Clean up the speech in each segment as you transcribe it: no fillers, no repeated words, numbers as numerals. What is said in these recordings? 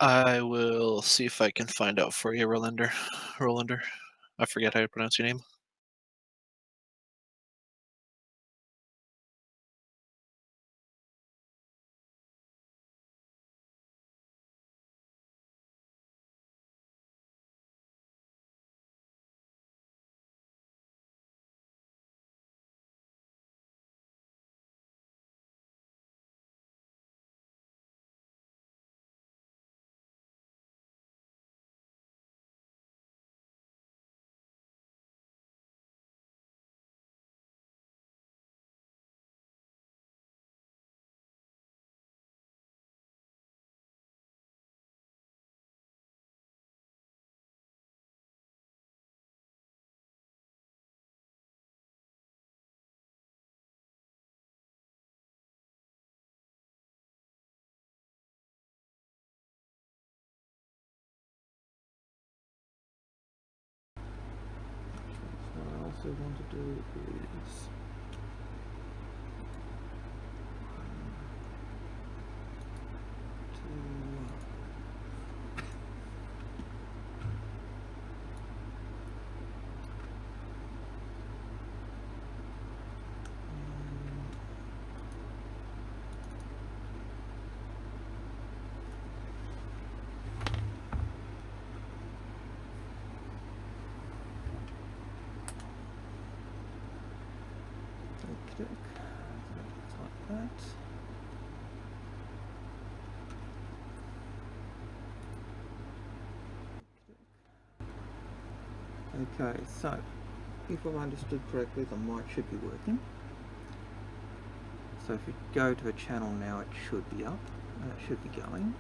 I will see if I can find out for you, Rolander. Rolander. I forget how to pronounce your name. What I also want to do is click like that. Okay, so if I've understood correctly, the mic should be working. So if you go to a channel now, it should be up, and it should be going.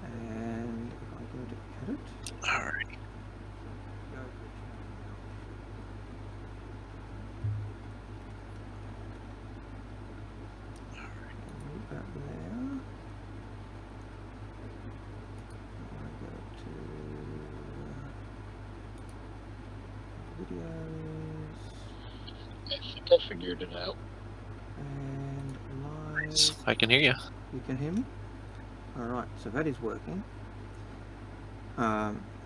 And if I go to edit, Alright. go to a channel now. Move that there. I go to videos. I think I figured it out. And live. I can hear you. You can hear me? Alright, so that is working.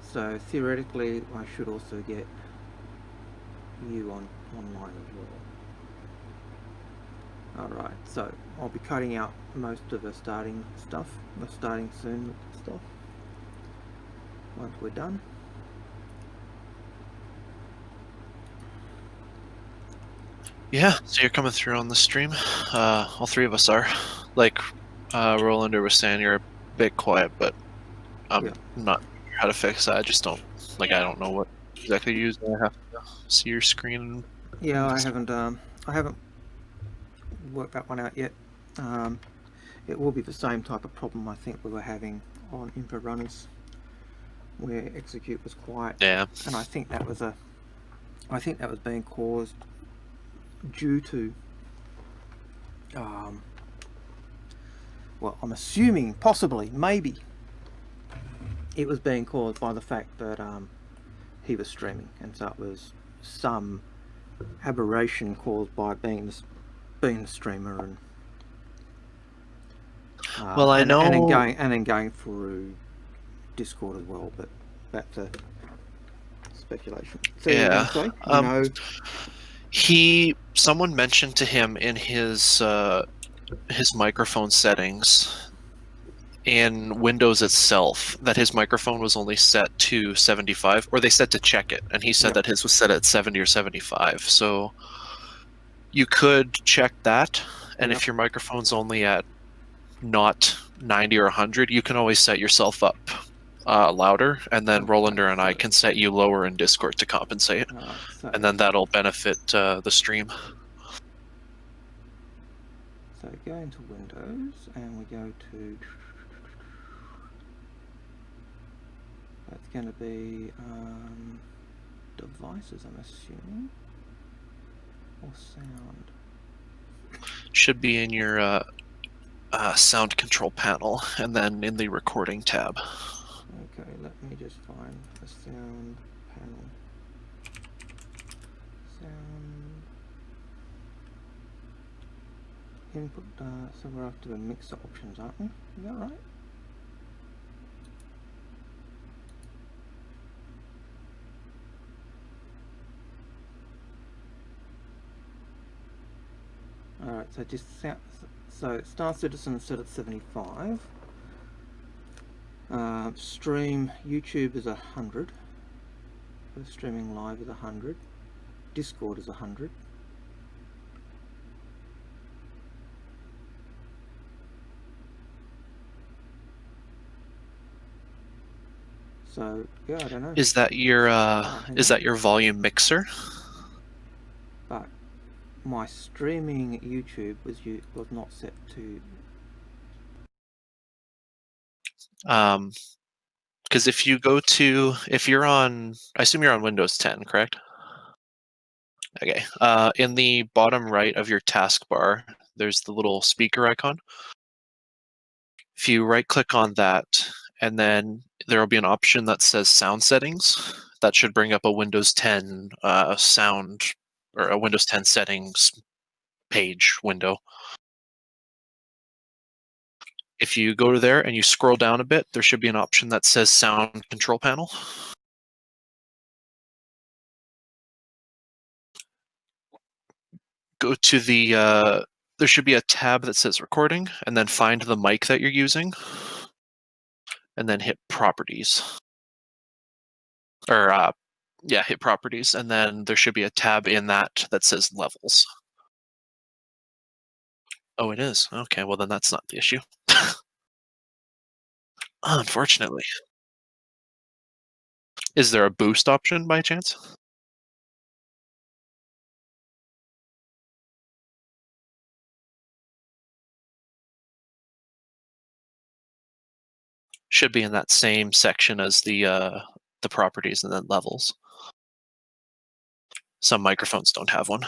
So theoretically I should also get you online as well. Alright, so I'll be cutting out most of the starting stuff. We're starting soon with the stuff. Once we're done. Yeah, so you're coming through on the stream. All three of us are. Like Rolander was saying, you're a bit quiet, but I'm not sure how to fix that. I just don't, I don't know what exactly you're using. I have to see your screen. Yeah, I haven't worked that one out yet. It will be the same type of problem I think we were having on info runners, where execute was quiet. Yeah. And I think that was being caused due to well, I'm assuming possibly, maybe it was being caused by the fact that he was streaming, and so it was some aberration caused by being the streamer, and well, I know, and then going through Discord as well, but that's a speculation. So yeah. Someone mentioned to him in his microphone settings in Windows itself that his microphone was only set to 75, or they said to check it, and he said that his was set at 70 or 75. So you could check that, and if your microphone's only at not 90 or 100, you can always set yourself up louder, and then Rolander and I can set you lower in Discord to compensate, and then that'll benefit the stream. So go into Windows, and we go to, that's going to be devices, I'm assuming, or sound. Should be in your sound control panel, and then in the recording tab. Okay, let me just find the sound panel. Sound input. So we're after the mixer options, aren't we? Is that right? So just so Star Citizen set at 75. Stream YouTube is 100. Streaming live is 100. Discord is 100. So yeah, I don't know. Is that your volume mixer? But my streaming YouTube was not set to. Because if you're on, I assume you're on Windows 10, correct? Okay. In the bottom right of your taskbar, there's the little speaker icon. If you right-click on that, and then there will be an option that says Sound Settings. That should bring up a Windows 10 sound or a Windows 10 settings page window. If you go to there and you scroll down a bit, there should be an option that says Sound Control Panel. Go to the there should be a tab that says recording, and then find the mic that you're using, and then hit properties. Or yeah, hit properties, and then there should be a tab in that says levels. Oh, it is? Okay, well then that's not the issue. Unfortunately. Is there a boost option by chance? Should be in that same section as the properties and then levels. Some microphones don't have one.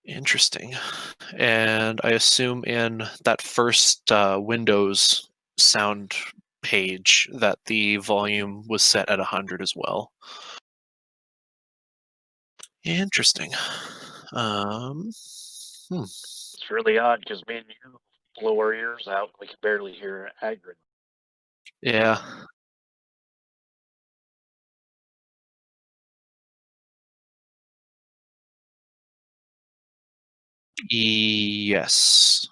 Interesting. And I assume in that first Windows sound page that the volume was set at 100 as well. Interesting. It's really odd because me and you blow our ears out. We can barely hear Algared. Yeah. Yes.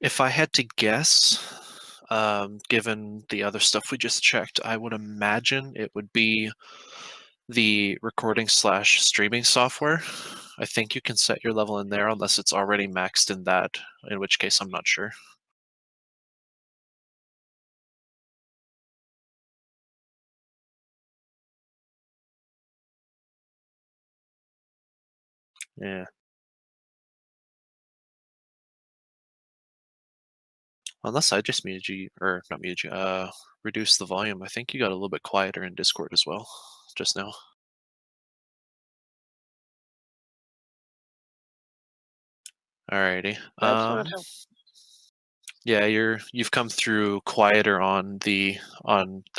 If I had to guess, given the other stuff we just checked, I would imagine it would be the recording/streaming software. I think you can set your level in there unless it's already maxed in that, in which case I'm not sure. Yeah. Unless I just muted you, or not muted you, reduce the volume. I think you got a little bit quieter in Discord as well, just now. Alrighty. Yeah, you've come through quieter on the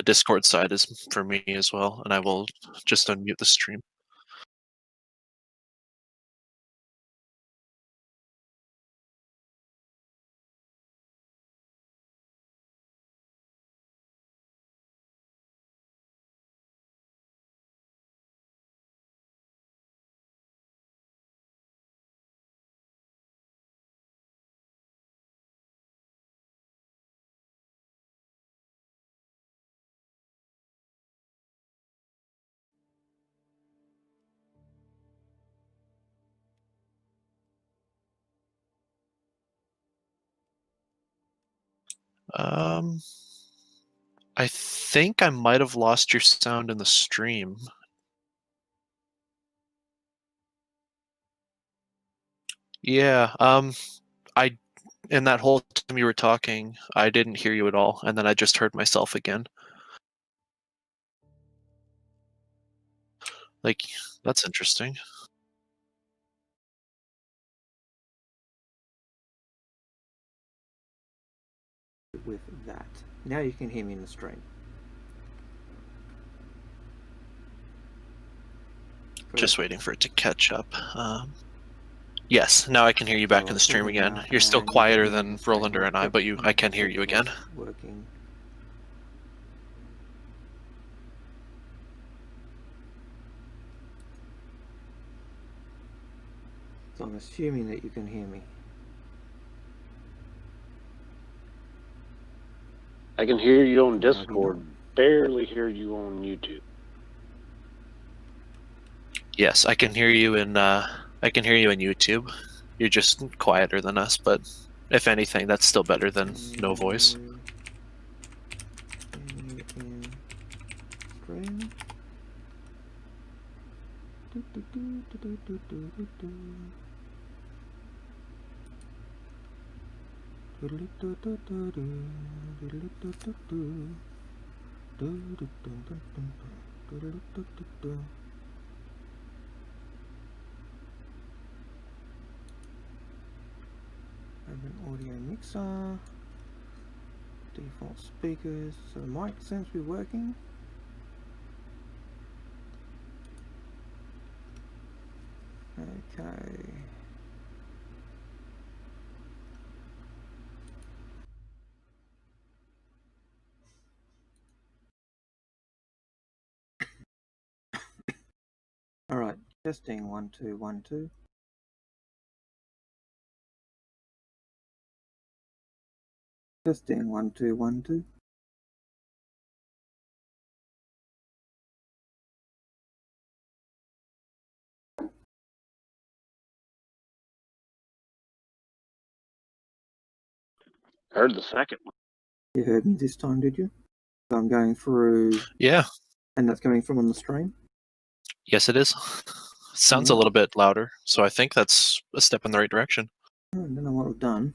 Discord side as for me as well, and I will just unmute the stream. I think I might have lost your sound in the stream. Yeah, I in that whole time you were talking, I didn't hear you at all, and then I just heard myself again. Like, that's interesting. With that. Now you can hear me in the stream. Just waiting for it to catch up. Yes, now I can hear you back in the stream again. You're still quieter than Rolander and I, but I can hear you again. Working. So I'm assuming that you can hear me. I can hear you on Discord, barely hear you on YouTube. Yes, I can hear you in YouTube. You're just quieter than us, but if anything, that's still better than no voice. Open audio mixer, default speakers, so the mic seems to be working. Okay. All right, testing 1 2 1 2. Testing 1 2 1 2. Heard the second one. You heard me this time, did you? So I'm going through. Yeah. And that's coming from on the stream? Yes, it is. Sounds a little bit louder, so I think that's a step in the right direction. I don't know what I've done.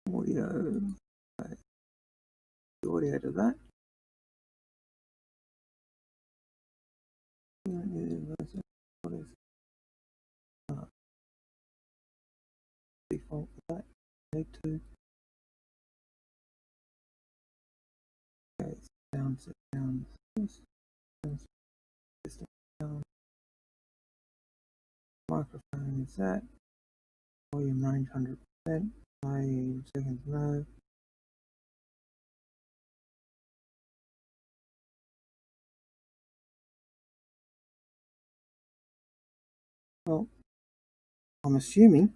Audio. Audio to that. Default for that. Need to. Okay, sounds. Microphone is that. Volume range 100%. Play seconds no. Well, I'm assuming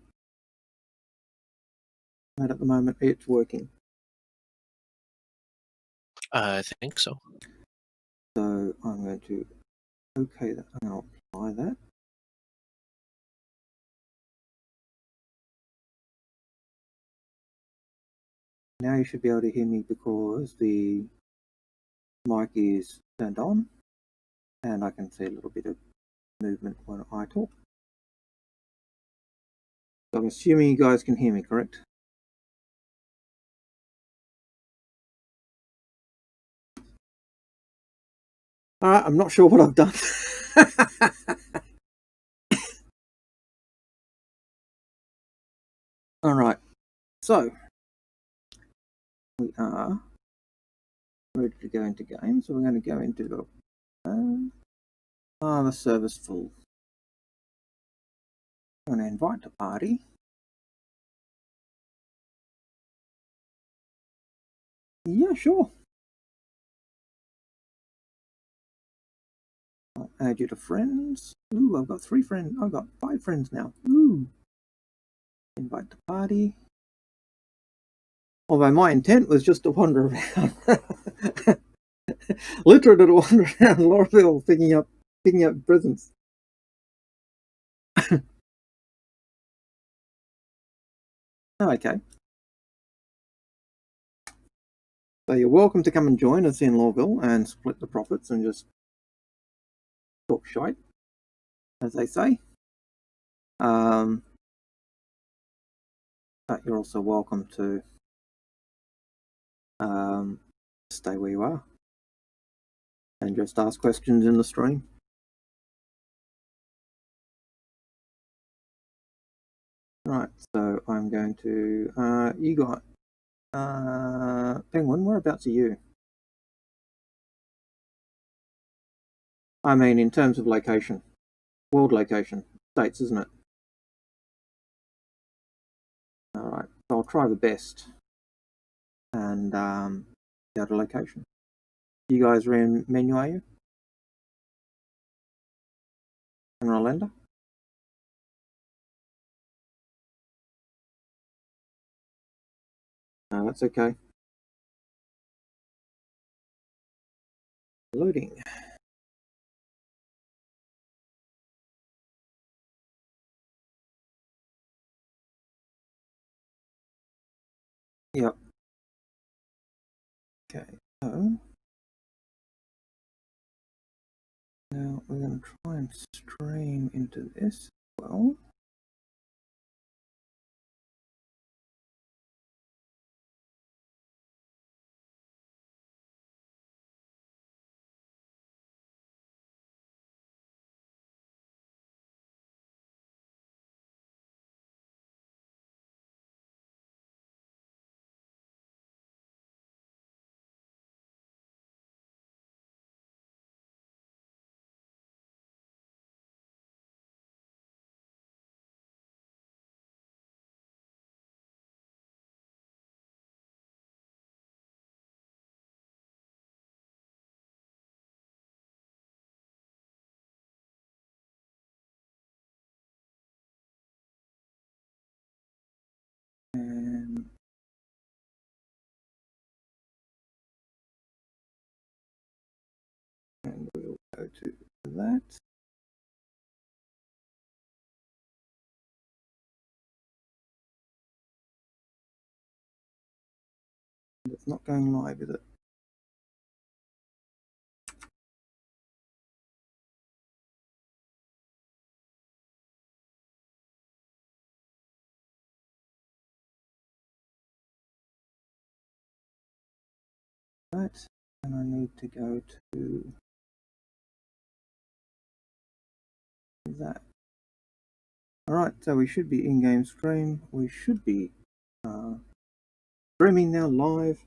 that at the moment it's working. I think so. So I'm going to OK that. I'm going to apply that. Now you should be able to hear me because the mic is turned on and I can see a little bit of movement when I talk. So I'm assuming you guys can hear me, correct? Alright, I'm not sure what I've done. Alright, so we are ready to go into game. So we're going to go into the server's full. I'm going to invite the party. Yeah, sure. I'll add you to friends. Ooh, I've got 3 friends. I've got 5 friends now. Ooh. Invite the party. Although my intent was just to wander around. Literally to wander around Lorville picking up presents. Okay. So you're welcome to come and join us in Lorville and split the profits and just talk shite, as they say. But you're also welcome to stay where you are and just ask questions in the stream. Right, so I'm going to you got Penguin, whereabouts are you? I mean in terms of location. World location. States, isn't it? Alright, so I'll try the best and go to location. You guys are in menu, are you? And Rolanda? No, that's okay. Loading. Yep. Okay, so now we're going to try and stream into this as well. And we'll go to that. It's not going live, is it? That, and I need to go to that. Alright, so we should be in-game stream. We should be streaming now live.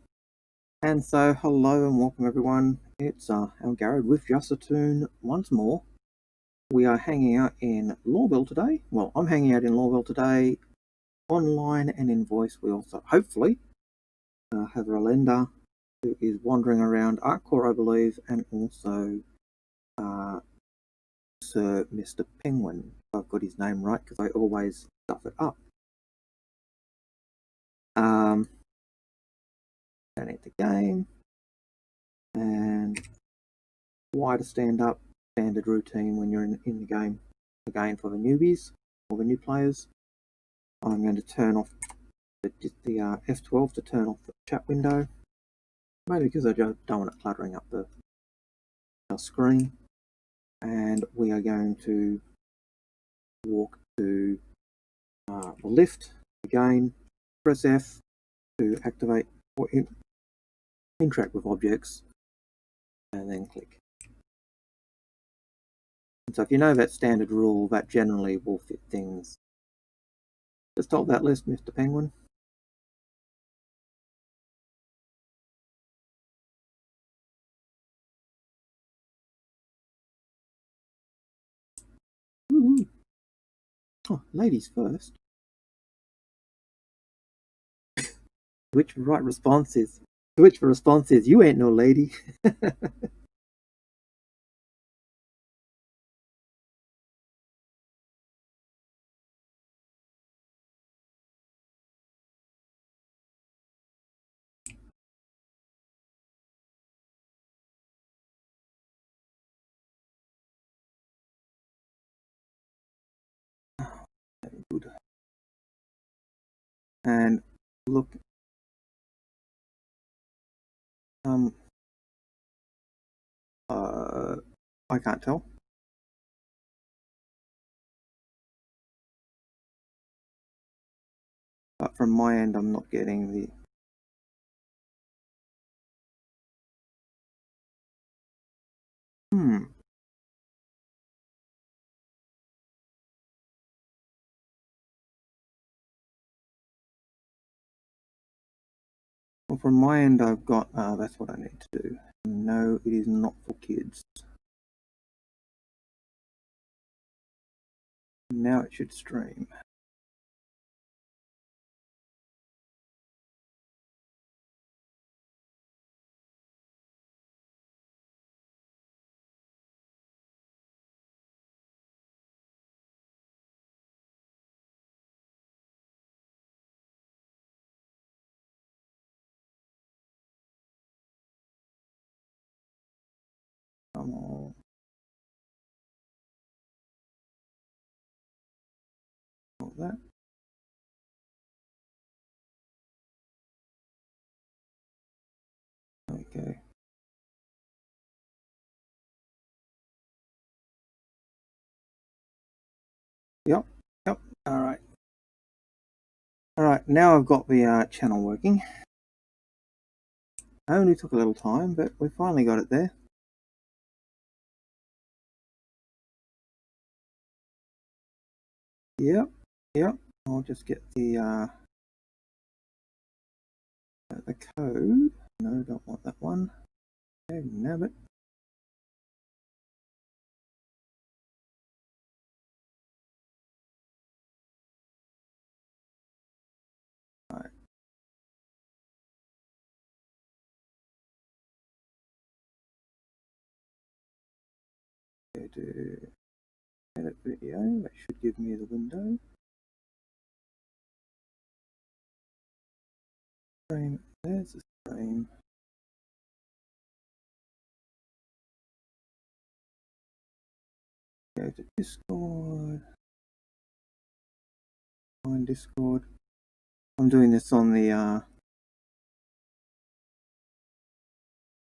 And so, hello and welcome everyone. It's Algared with Jusatoon once more. We are hanging out in Lorville today. Well, I'm hanging out in Lorville today, online and in voice. We also, hopefully, have Rolanda, who is wandering around Arccore, I believe, and also Sir Mr. Penguin. I've got his name right because I always stuff it up. Donate the game and wider stand up, standard routine when you're in the game. Again, for the newbies or the new players, I'm going to turn off the F12 to turn off the chat window, mainly because I don't want it cluttering up the screen. And we are going to walk to the lift again. Press F to activate or interact with objects, and then click. And so if you know that standard rule, that generally will fit things. Just hold that list, Mr. Penguin. Oh, ladies first. Which right response is? Which response is? You ain't no lady. Good. And look, I can't tell. But from my end, I'm not getting the. Well, from my end, I've got. That's what I need to do. No, it is not for kids. Now it should stream. Come on. Hold that. Okay. Yep. Yep. All right. All right. Now I've got the channel working. Only took a little time, but we finally got it there. Yep. Yep. I'll just get the code. No, don't want that one. Okay, nab it. All right. Go to edit video. That should give me the window. Frame. There's the frame. Go to Discord. Find Discord. I'm doing this on the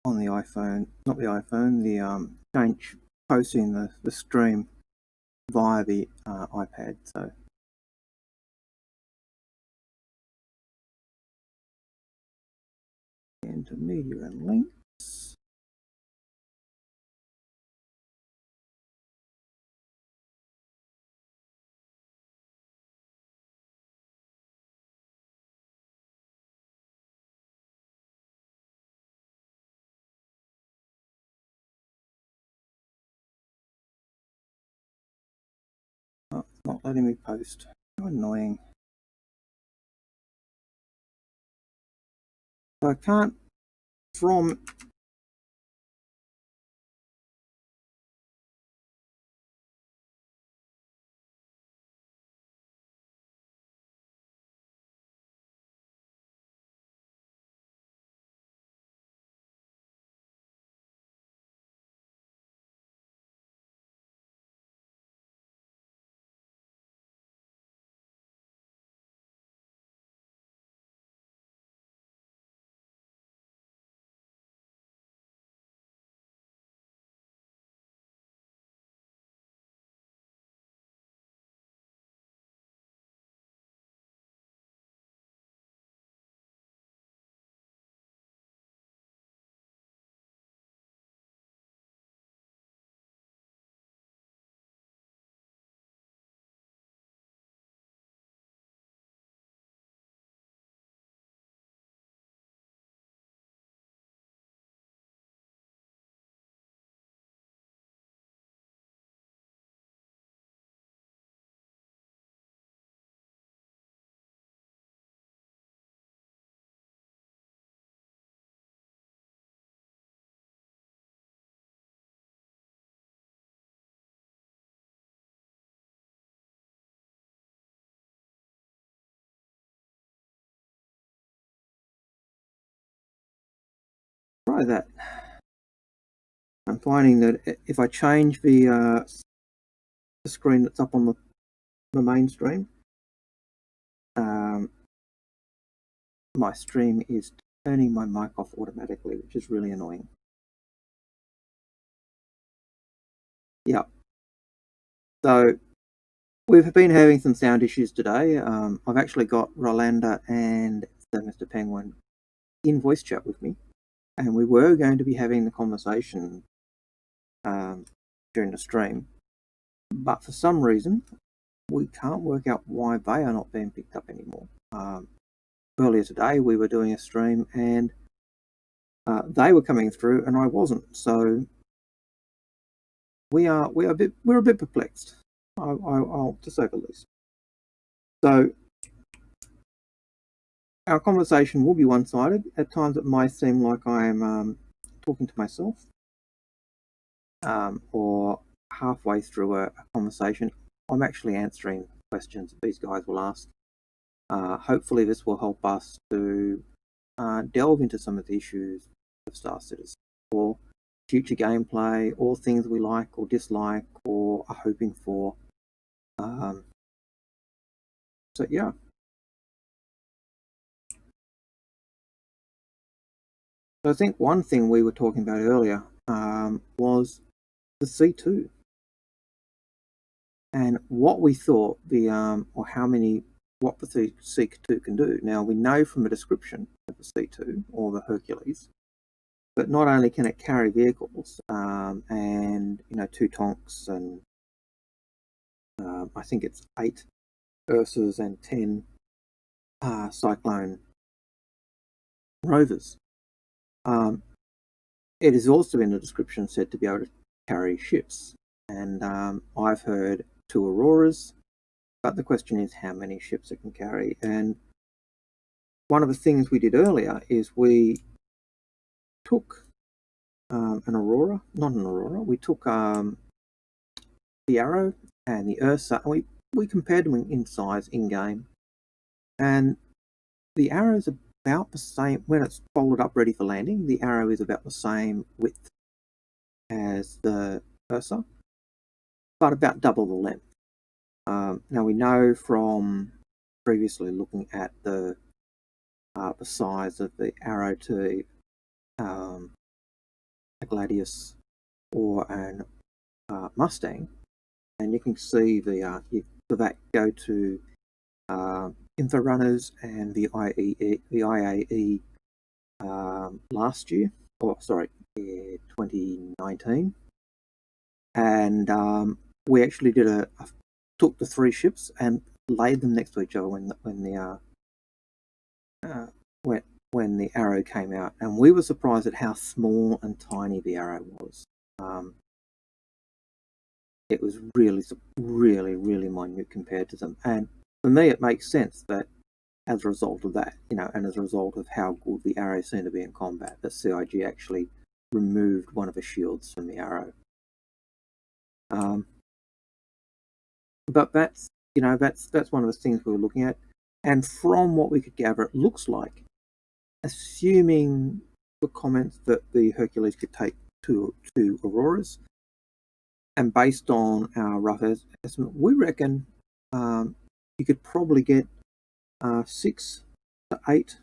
iPhone, not the iPhone. The change posting the stream via the iPad. So into media and links. Oh, it's not letting me post. How annoying. So I can't from try that. I'm finding that if I change the screen that's up on the main stream, my stream is turning my mic off automatically, which is really annoying. Yeah. So we've been having some sound issues today. I've actually got Rolanda and Mr. Penguin in voice chat with me, and we were going to be having the conversation during the stream, but for some reason we can't work out why they are not being picked up anymore. Earlier today we were doing a stream and they were coming through and I wasn't, so we're a bit perplexed. I'll to say the least. So our conversation will be one-sided. At times it might seem like I'm talking to myself, or halfway through a conversation I'm actually answering questions that these guys will ask. Hopefully this will help us to delve into some of the issues of Star Citizen, or future gameplay, or things we like or dislike or are hoping for. So yeah. So I think one thing we were talking about earlier was the C2 and what we thought the or what the C2 can do. Now we know from the description of the C2 or the Hercules that not only can it carry vehicles and 2 Tonks and I think it's 8 Ursas and 10 Cyclone rovers. It is also in the description said to be able to carry ships, and I've heard 2 Auroras, but the question is how many ships it can carry. And one of the things we did earlier is we took an Aurora, not an Aurora, we took the Arrow and the Ursa, and we compared them in size in-game, and the Arrow's about the same, when it's folded up ready for landing, the Arrow is about the same width as the Ursa, but about double the length. Now we know from previously looking at the size of the Arrow to a Gladius or an Mustang, and you can see the that go to Info Runners and the IAE last year, or sorry, 2019, and we actually did took the 3 ships and laid them next to each other when the Arrow came out, and we were surprised at how small and tiny the Arrow was. It was really minute compared to them, and for me it makes sense that as a result of that, and as a result of how good the Arrow seemed to be in combat, that CIG actually removed one of the shields from the Arrow. But that's one of the things we were looking at, and from what we could gather, it looks like, assuming the comments that the Hercules could take 2 Auroras, and based on our rough estimate, we reckon you could probably get 6 to 8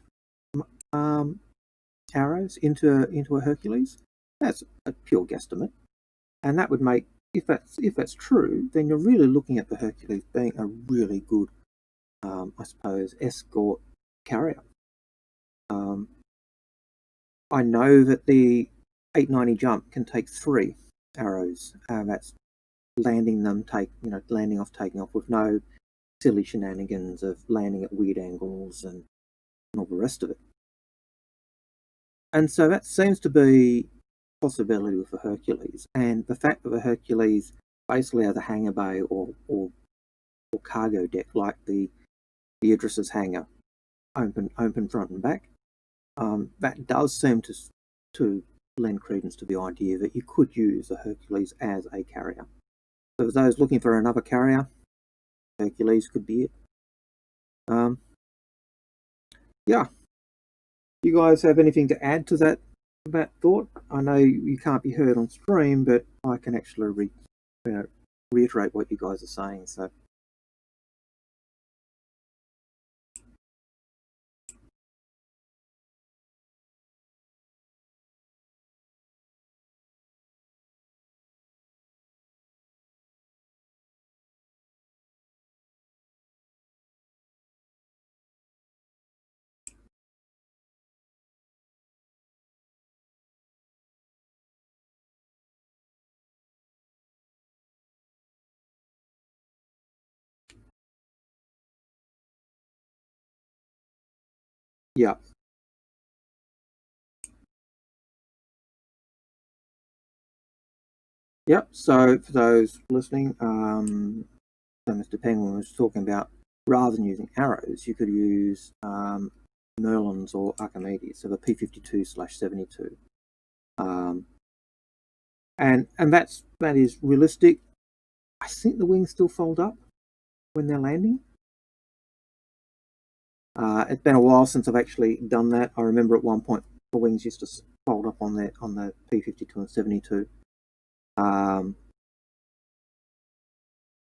arrows into a Hercules. That's a pure guesstimate, and that would make, if that's true, then you're really looking at the Hercules being a really good, I suppose, escort carrier. I know that the 890 jump can take 3 arrows. That's landing off, taking off with no silly shenanigans of landing at weird angles and all the rest of it. And so that seems to be a possibility with the Hercules, and the fact that the Hercules basically has a hangar bay or cargo deck like the Idris's hangar, open front and back. That does seem to lend credence to the idea that you could use the Hercules as a carrier. So for those looking for another carrier, Hercules could be it. Yeah. You guys have anything to add to that that thought. I know you can't be heard on stream, but I can actually reiterate what you guys are saying. So. Yeah. Yep. So for those listening, so Mr. Penguin was talking about rather than using arrows, you could use Merlins or Archimedes, so the P52/72. And that is realistic. I think the wings still fold up when they're landing. It's been a while since I've actually done that. I remember at one point the wings used to fold up on the P52 and 72.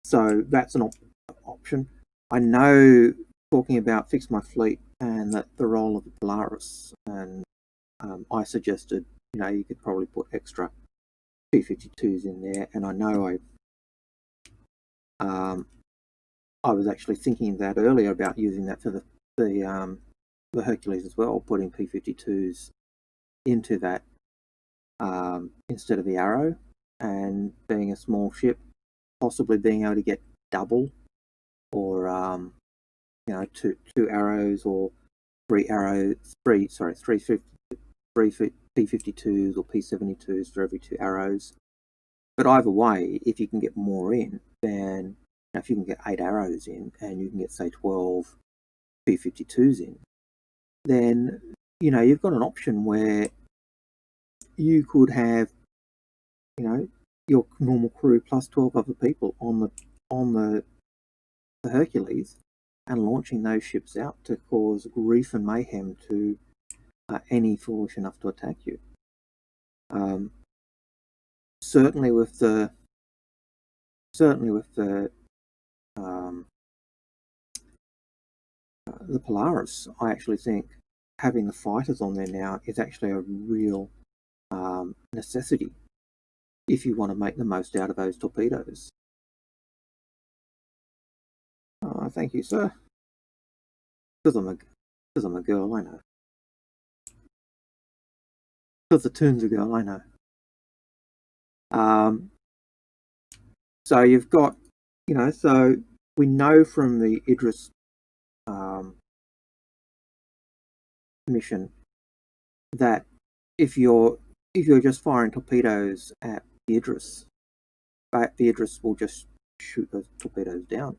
So that's an option. I know, talking about Fix My Fleet and the role of the Polaris, and I suggested, you could probably put extra P52s in there, and I know I was actually thinking that earlier about using that for the Hercules as well, putting P52s into that instead of the Arrow, and being a small ship, possibly being able to get double or two arrows or three P52s or P72s for every 2 arrows. But either way, if you can get more in, then if you can get 8 arrows in and you can get, say, 12 P52s in, then you've got an option where you could have your normal crew plus 12 other people on the Hercules, and launching those ships out to cause grief and mayhem to any foolish enough to attack you. Certainly with the Polaris, I actually think having the fighters on there now is actually a real necessity if you want to make the most out of those torpedoes. Oh, thank you, sir. Because I'm a girl, I know. Because the Toon's a girl, I know. So you've got, so we know from the Idris mission that if you're just firing torpedoes at the Idris, the Idris will just shoot those torpedoes down.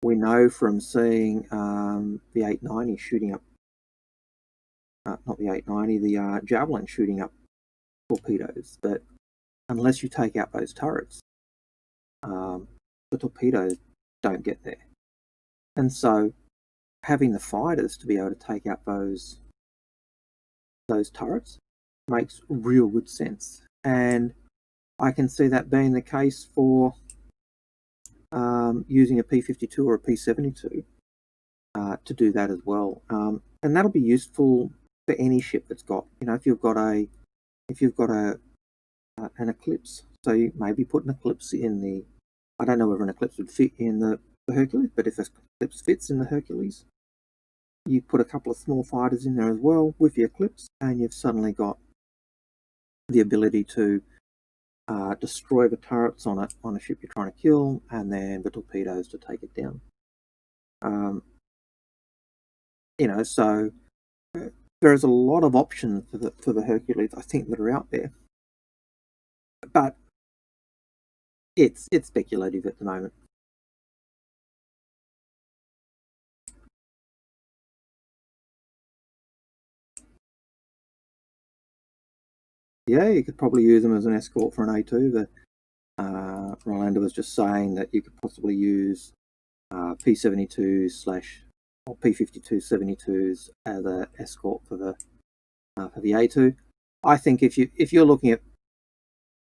We know from seeing the 890 shooting up, not the 890, the Javelin shooting up torpedoes, that unless you take out those turrets, the torpedoes don't get there. And so having the fighters to be able to take out those turrets makes real good sense. And I can see that being the case for using a P52 or a P72 to do that as well. And that'll be useful for any ship that's got, if you've got an Eclipse. So you maybe put an Eclipse in the, I don't know whether an Eclipse would fit in the Hercules, but if an Eclipse fits in the Hercules, you put a couple of small fighters in there as well with the Eclipse, and you've suddenly got the ability to destroy the turrets on a ship you're trying to kill, and then the torpedoes to take it down. So there's a lot of options for the Hercules, I think, that are out there, but it's speculative at the moment. Yeah, you could probably use them as an escort for an A2. But Rolanda was just saying that you could possibly use P72 or P52 72s as an escort for the for the A2. I think if you're looking at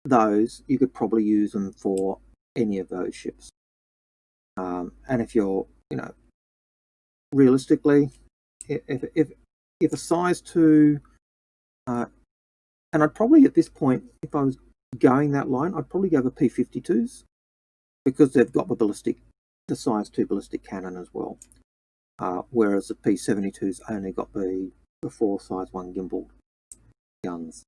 those, you could probably use them for any of those ships. And if you're, realistically, if a size 2, and I'd probably at this point, if I was going that line, I'd probably go the P-52s because they've got the size 2 ballistic cannon as well. Whereas the P-72s only got the 4 size 1 gimbal guns.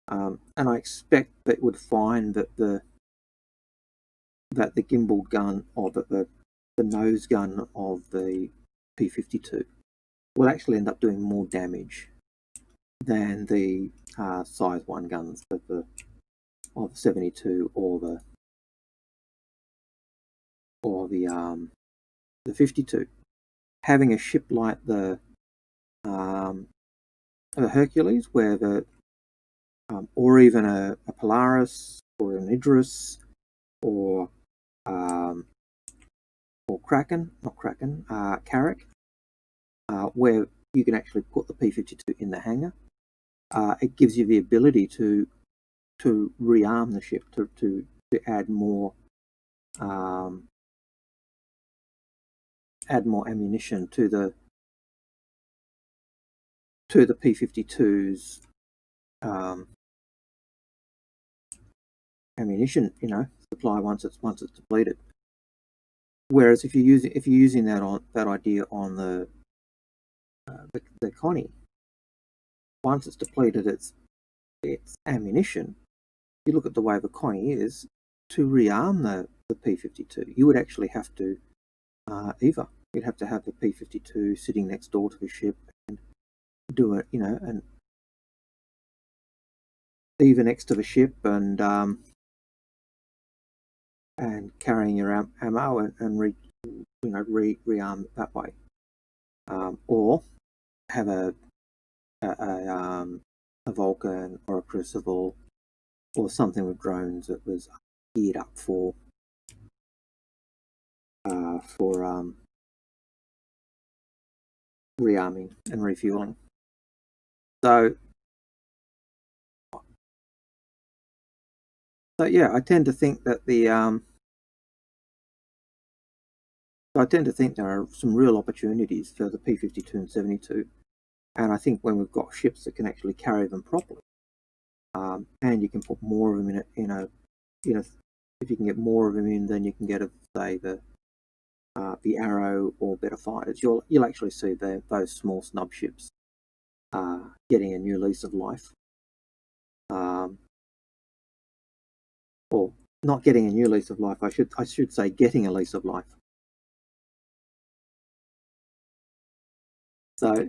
And I expect that would find that the gimbal gun, or that the nose gun of the P-52 will actually end up doing more damage than the size 1 guns of the 72 or the 52. Having a ship like the Hercules, where or even a Polaris or an Idris or Carrack, where you can actually put the P-52 in the hangar. It gives you the ability to rearm the ship, to add more ammunition to the P-52's ammunition, supply once it's depleted. Whereas if you're using that idea on the Connie, once it's depleted its ammunition, you look at the way the Connie is, to rearm the P-52, you would actually have to you'd have to have the P-52 sitting next door to the ship and do it, and either next to the ship and carrying your ammo and rearm it that way, or have a Vulcan or a Crucible or something with drones that was geared up for rearming and refueling. So yeah, I tend to think that there are some real opportunities for the P-52 and 72, and I think when we've got ships that can actually carry them properly, and you can put more of them in if you can get more of them in, then you can get say the Arrow or better fighters. You'll actually see those small snub ships getting a new lease of life, or not getting a new lease of life. I should say getting a lease of life. So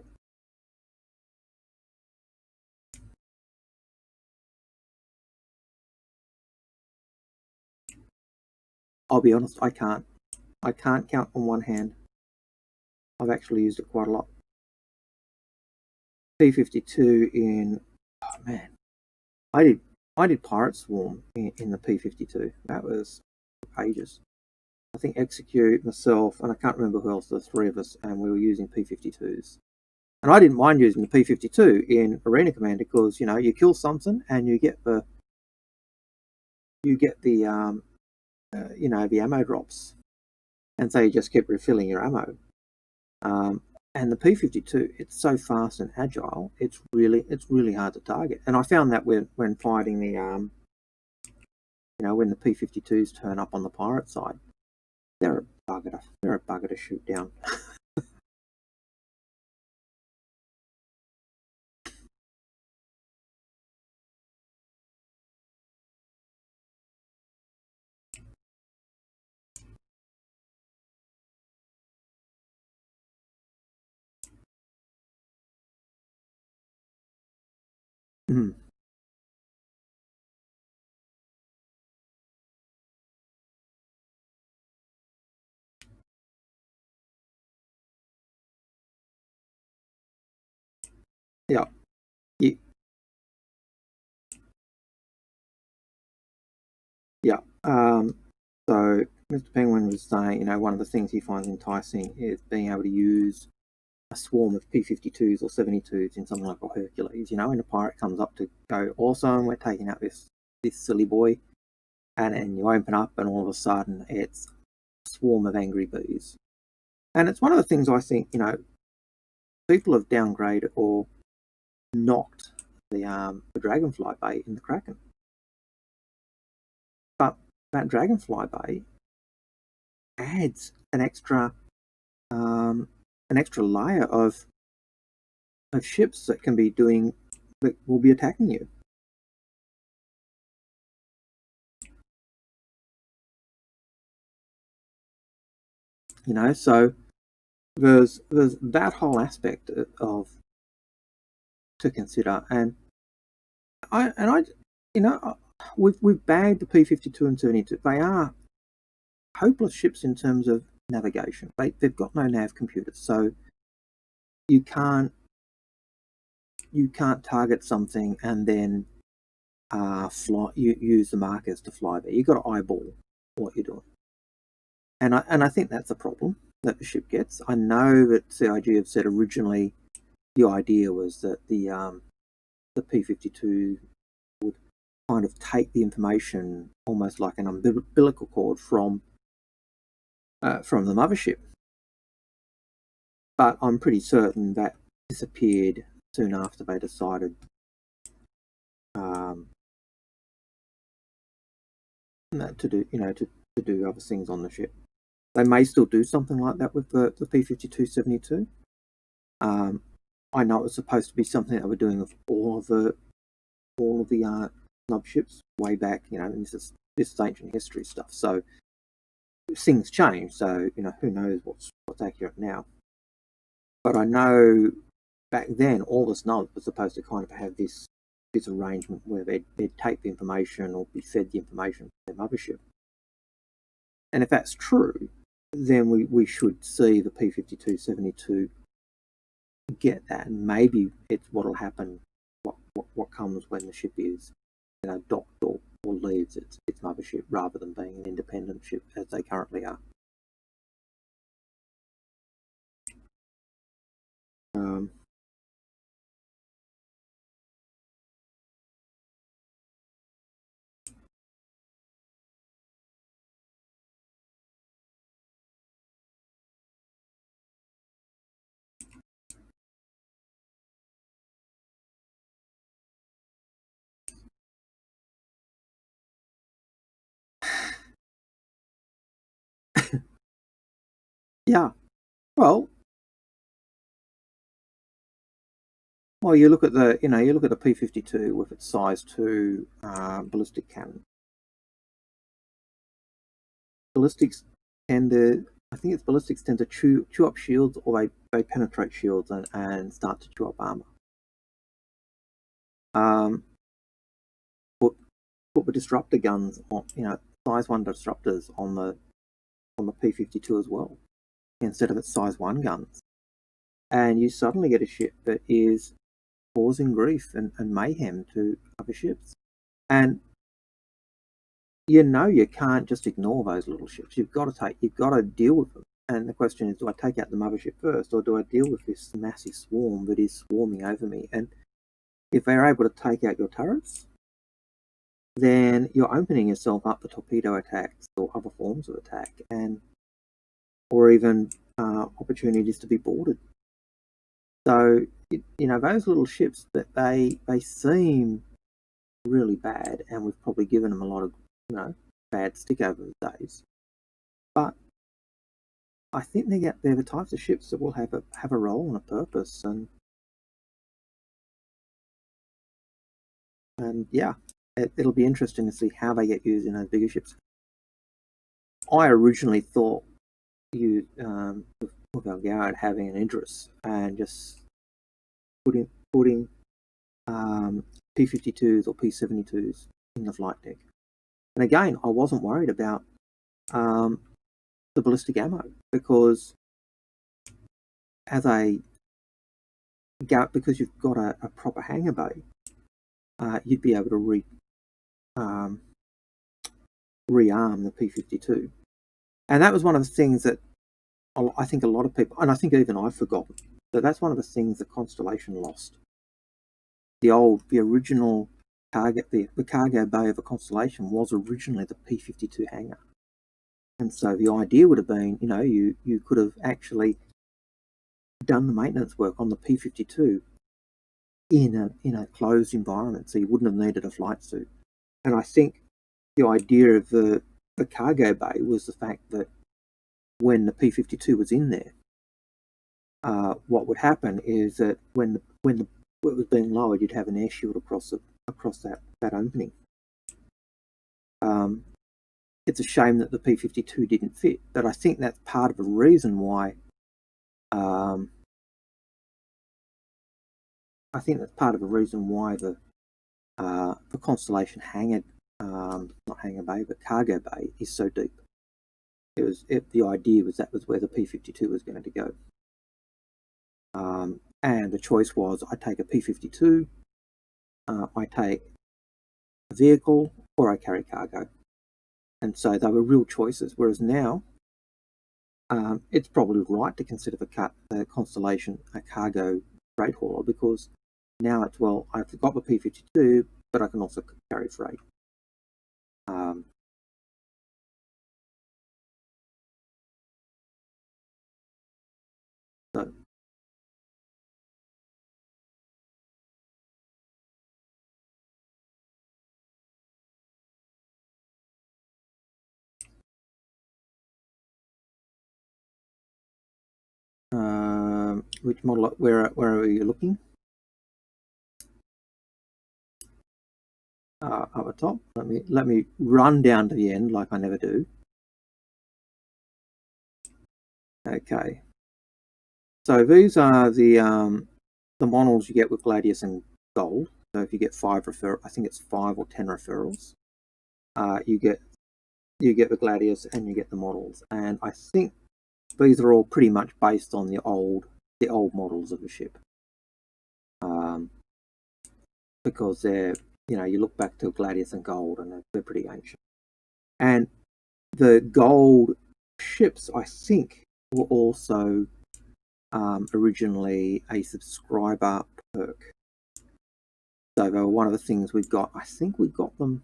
I'll be honest, I can't count on one hand. I've actually used it quite a lot. P-52 in, oh man, I did Pirate Swarm in the P-52. That was ages. I think Execute, myself, and I can't remember who else, the three of us, and we were using P-52s. And I didn't mind using the P-52 in Arena Command because, you kill something and you get the ammo drops, and so you just keep refilling your ammo. And the P-52, it's so fast and agile, it's really hard to target. And I found that when fighting the when the P-52s turn up on the pirate side, they're a bugger to shoot down. Mm. Yeah. Yeah. So Mr. Penguin was saying, one of the things he finds enticing is being able to use swarm of P-52s or 72s in something like a Hercules, you know, and a pirate comes up to go, awesome, we're taking out this silly boy, and you open up and all of a sudden it's a swarm of angry bees. And it's one of the things I think, you know, people have downgraded or knocked the dragonfly bait in the Kraken. But that dragonfly bait adds an extra layer of ships that can be doing, that will be attacking you. You know, so there's that whole aspect of to consider, and I you know, we've bagged the P-52 and 72. They are hopeless ships in terms of navigation. They've got no nav computers, so you can't target something and then use the markers to fly there. You've got to eyeball what you're doing, and I think that's a problem that the ship gets. I know that CIG have said originally the idea was that the P-52 would kind of take the information almost like an umbilical cord from the mothership, but I'm pretty certain that disappeared soon after they decided to do, you know, to do other things on the ship. They may still do something like that with the P-52-72. I know it was supposed to be something that we're doing with all of the snub ships way back, you know, and this is ancient history stuff. So things change. So, you know, who knows what's accurate now. But I know back then all the snubs were supposed to kind of have this arrangement where they'd take the information or be fed the information from their mothership. And if that's true, then we should see the P-52-72 get that, and maybe it's what'll happen. What comes when the ship is, you know, docked or leaves its mothership, rather than being an independent ship as they currently are. Yeah, well, you look at the P-52 with its size 2 ballistic cannon. Ballistics tend to chew up shields, or they penetrate shields and start to chew up armor. Put the disruptor guns on, you know, size 1 disruptors on the P-52 as well, instead of its size 1 guns, and you suddenly get a ship that is causing grief and mayhem to other ships. And you know, you can't just ignore those little ships. You've got to deal with them. And the question is, do I take out the mothership first, or do I deal with this massive swarm that is swarming over me? And if they're able to take out your turrets, then you're opening yourself up to torpedo attacks or other forms of attack, or even opportunities to be boarded. So, you know, those little ships, that they seem really bad, and we've probably given them a lot of, you know, bad stick over the days. But I think they're the types of ships that will have a role and a purpose, and yeah, it'll be interesting to see how they get used in those bigger ships. I originally thought with Algared having an Idris and just putting P-52s or P-72s in the flight deck. And again, I wasn't worried about the ballistic ammo, because because you've got a proper hangar bay, you'd be able to rearm the P-52. And that was one of the things that I think a lot of people, and I think even I've forgotten, So that's one of the things the Constellation lost. The original cargo, the cargo bay of a Constellation was originally the P-52 hangar. And so the idea would have been, you could have actually done the maintenance work on the P-52 in a closed environment, so you wouldn't have needed a flight suit. And I think the idea of the cargo bay was the fact that when the P-52 was in there, what would happen is that when it was being lowered, you'd have an air shield across that opening. It's a shame that the P-52 didn't fit, but I think that's part of the reason why. I think that's part of the reason why the Constellation hangar, not hangar bay, but cargo bay, is so deep. The idea was that was where the P-52 was going to go. And the choice was, I take a P-52, I take a vehicle, or I carry cargo. And so they were real choices. Whereas now, it's probably right to consider the Constellation a cargo freight hauler, because now it's, well, I've got the P-52, but I can also carry freight. So which model? Where are you looking? Up the top. Let me run down to the end, like I never do. Okay. So these are the models you get with Gladius and Gold. So if you get 5 referrals, I think it's 5 or 10 referrals, you get the Gladius and you get the models. And I think these are all pretty much based on the old models of the ship, because they're, you look back to Gladius and Gold and they're pretty ancient. And the Gold ships, I think, were also originally a subscriber perk. So they were one of the things we got. I think we got them.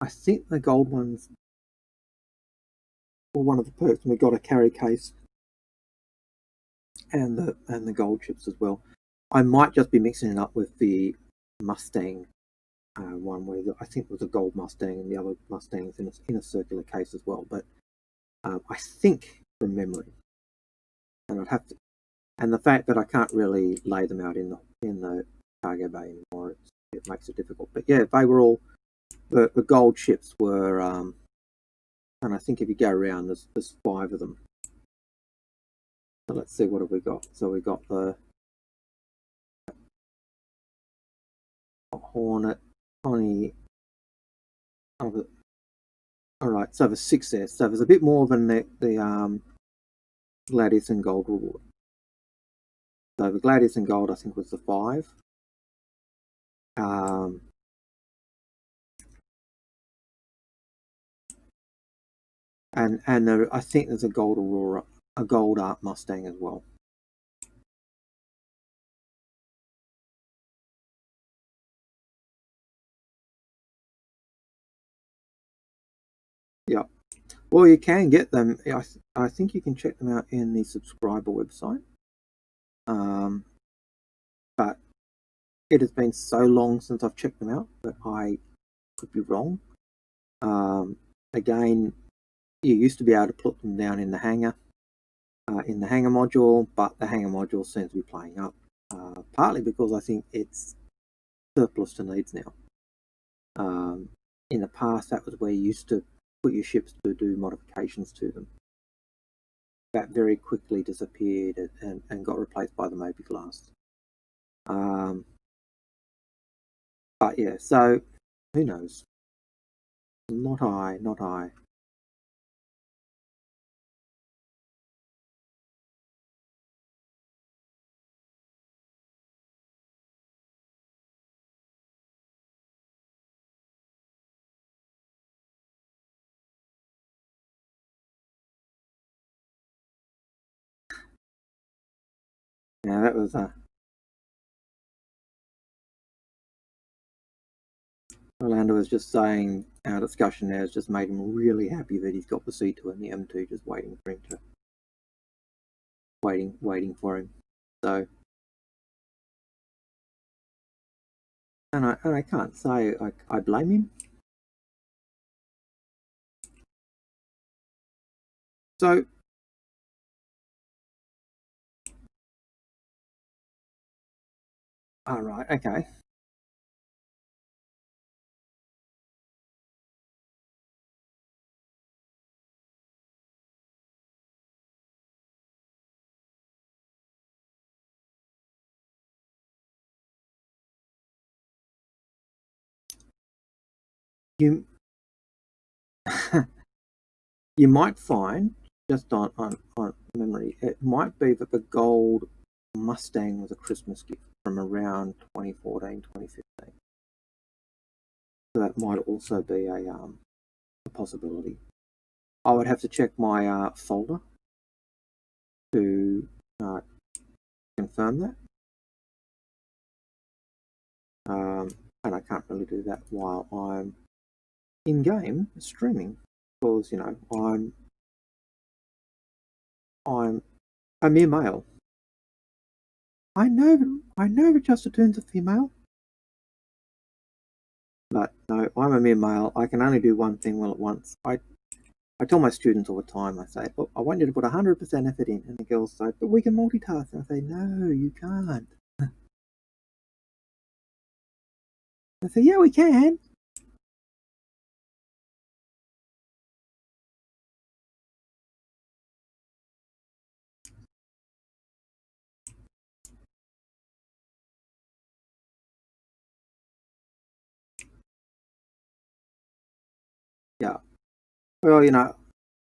I think the Gold ones were one of the perks, and we got a carry case and the Gold chips as well. I might just be mixing it up with the Mustang one, where I think it was a Gold Mustang and the other Mustangs in a circular case as well. But I think from memory, and I'd have to, and the fact that I can't really lay them out in the cargo bay anymore, it makes it difficult. But yeah, they were all the Gold ships were, and I think if you go around, there's 5 of them. So let's see, what have we got? So we got the Hornet, Connie. All right, so there's 6 there. So there's a bit more than the Gladius and Gold reward. So the Gladius and Gold, I think, was the 5. And there, I think there's a Gold Aurora, a Gold Art Mustang as well. Yeah. Well, you can get them. I think you can check them out in the subscriber website. But it has been so long since I've checked them out that I could be wrong. Again, you used to be able to put them down in the hangar module, but the hangar module seems to be playing up, partly because I think it's surplus to needs now. In the past, that was where you used to put your ships to do modifications to them. That very quickly disappeared and got replaced by the Mobiglast. But yeah, so who knows? Not I. Yeah, that was Orlando was just saying our discussion there has just made him really happy that he's got the C2 and the M2 just waiting for him to waiting for him. So, and I can't say I blame him. So, all right, okay. You you might find, just on memory, it might be that the gold Mustang was a Christmas gift from around 2014, 2015. So that might also be a possibility. I would have to check my folder to confirm that. And I can't really do that while I'm in-game streaming, because, you know, I'm a mere male. I know that Justatoon's a female, but no, I'm a mere male. I can only do one thing well at once. I tell my students all the time, I say, look, I want you to put 100% effort in, and the girls say, but we can multitask. And I say, no, you can't. I say, yeah, we can. Yeah. Well, you know,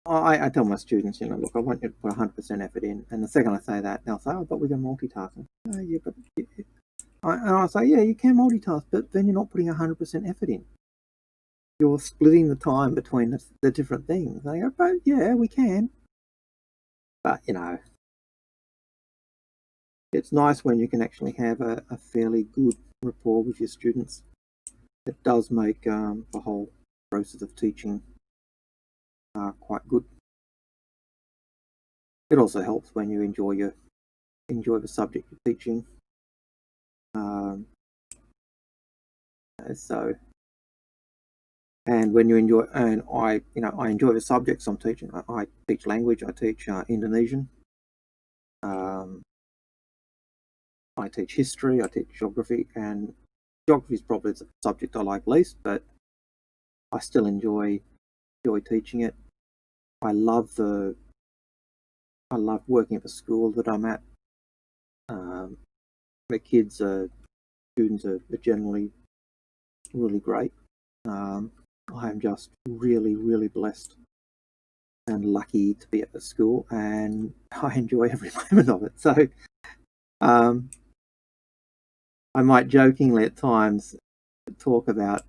I tell my students, you know, look, I want you to put 100% effort in. And the second I say that, they'll say, oh, but we can multitask. Oh, yeah, but and I say, yeah, you can multitask, but then you're not putting 100% effort in. You're splitting the time between the different things. They go, but yeah, we can. But, you know, it's nice when you can actually have a fairly good rapport with your students. It does make the whole process of teaching quite good. It also helps when you enjoy the subject you're teaching. So, and when you enjoy, and I enjoy the subjects I'm teaching. I teach language. I teach Indonesian. I teach history. I teach geography, and geography is probably the subject I like least, but I still enjoy teaching it. I love working at the school that I'm at. The students are generally really great. I am just really, really blessed and lucky to be at the school, and I enjoy every moment of it. So, I might jokingly at times talk about,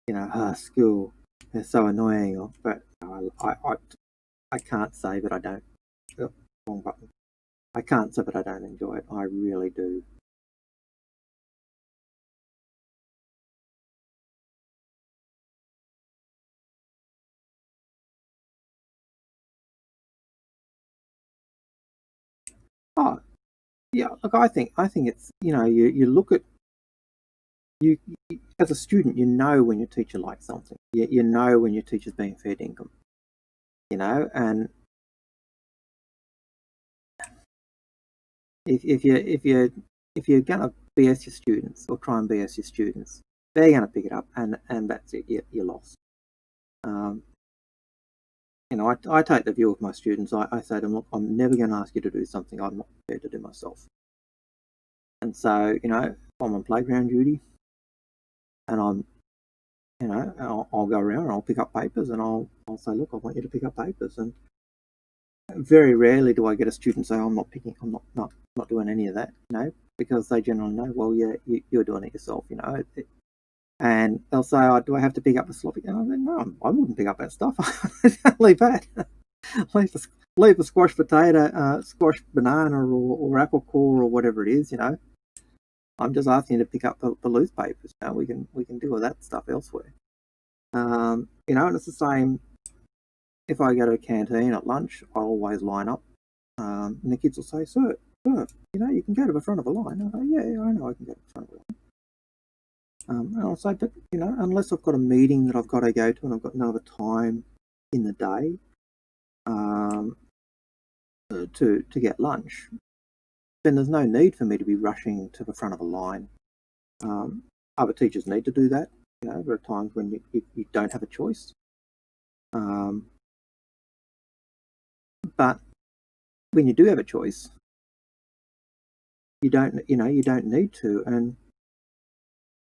you know, school is so annoying, but I can't say that I don't. Oh, wrong button. I can't say that I don't enjoy it. I really do. Oh, yeah. Look, I think it's, you know, you look at you as a student, you know when your teacher likes something. You know when your teacher's being fair dinkum. You know, and if you're gonna BS your students or try and BS your students, they're gonna pick it up, and that's it. You're lost. You know, I take the view of my students. I say to them, look, I'm never going to ask you to do something I'm not prepared to do myself. And so, you know, if I'm on playground duty, and I'm, you know, I'll go around and I'll pick up papers, and I'll say, look, I want you to pick up papers. And very rarely do I get a student say, I'm not doing any of that, you know, because they generally know, well, yeah, you're doing it yourself, you know. And they'll say, oh, do I have to pick up the sloppy? And I say, no, I wouldn't pick up that stuff. Leave that. leave a squash potato, squash banana, or apple core, or whatever it is. I'm just asking you to pick up the loose papers. We can deal with that stuff elsewhere. And it's the same. If I go to a canteen at lunch, I'll always line up, and the kids will say, "Sir, you can go to the front of the line." I go, "Yeah, I know I can go to the front of the line." And I'll say, "But unless I've got a meeting that I've got to go to, and I've got no other time in the day to get lunch, then there's no need for me to be rushing to the front of a line." Other teachers need to do that. There are times when you don't have a choice. But when you do have a choice, you don't need to.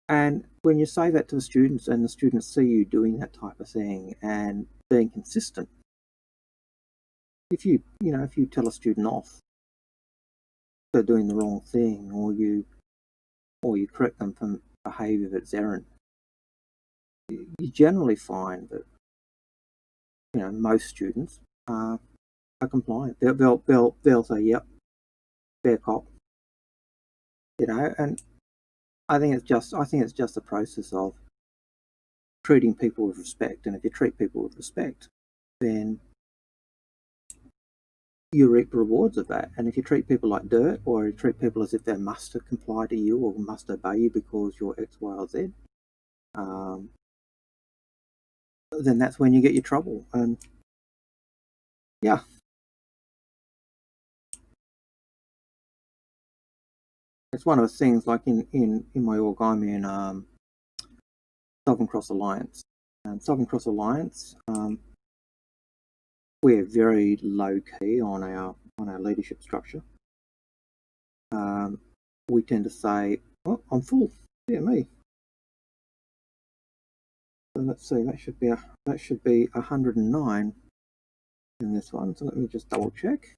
And when you say that to the students, and the students see you doing that type of thing and being consistent, if you tell a student off for doing the wrong thing, or you correct them for behaviour that's errant, you generally find that most students are compliant. They'll say, "Yep, fair cop," and I think it's just a process of treating people with respect. And if you treat people with respect, then you reap the rewards of that. And if you treat people like dirt, or you treat people as if they must comply to you or must obey you because you're X, Y, or Z, then that's when you get your trouble. And yeah. It's one of the things, like in my org, I'm in Southern Cross Alliance. And Southern Cross Alliance, we're very low key on our leadership structure. We tend to say, "Oh, I'm full. Yeah, me." So let's see. That should be 109 in this one. So let me just double check.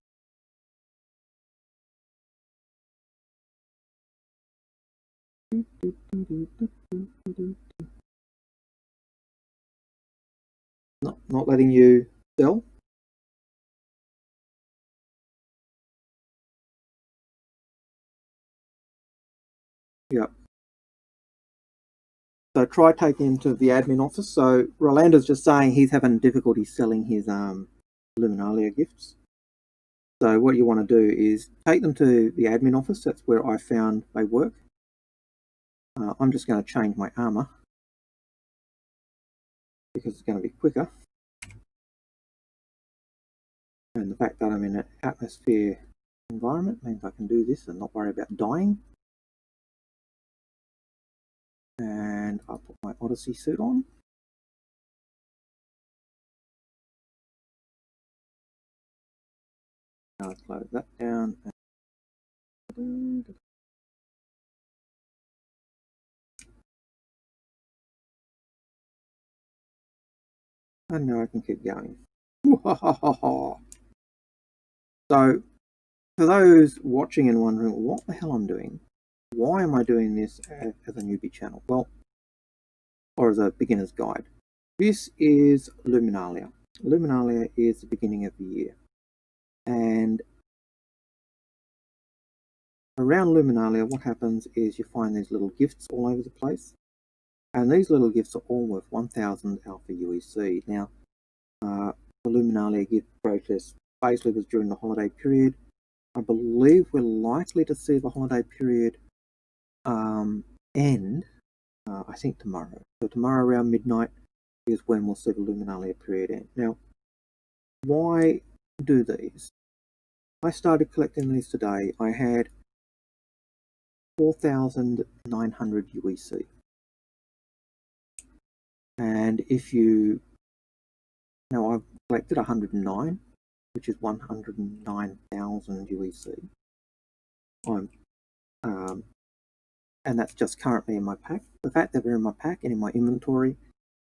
Not letting you sell. Yep. So try taking him to the admin office. So Rolando's just saying he's having difficulty selling his Luminalia gifts. So what you want to do is take them to the admin office. That's where I found they work. I'm just going to change my armor because it's going to be quicker. And the fact that I'm in an atmosphere environment means I can do this and not worry about dying. And I'll put my Odyssey suit on. I'll close that down. And now I can keep going. So, for those watching and wondering what the hell I'm doing, why am I doing this as a newbie channel? Well, or as a beginner's guide. This is Luminalia. Luminalia is the beginning of the year. And around Luminalia, what happens is you find these little gifts all over the place. And these little gifts are all worth 1,000 Alpha UEC. Now, the Luminalia gift process basically was during the holiday period. I believe we're likely to see the holiday period end, I think tomorrow. So tomorrow around midnight is when we'll see the Luminalia period end. Now, why do these? I started collecting these today. I had 4,900 UEC. And if you... Now, I've collected 109, which is 109,000 UEC. And that's just currently in my pack. The fact that they're in my pack and in my inventory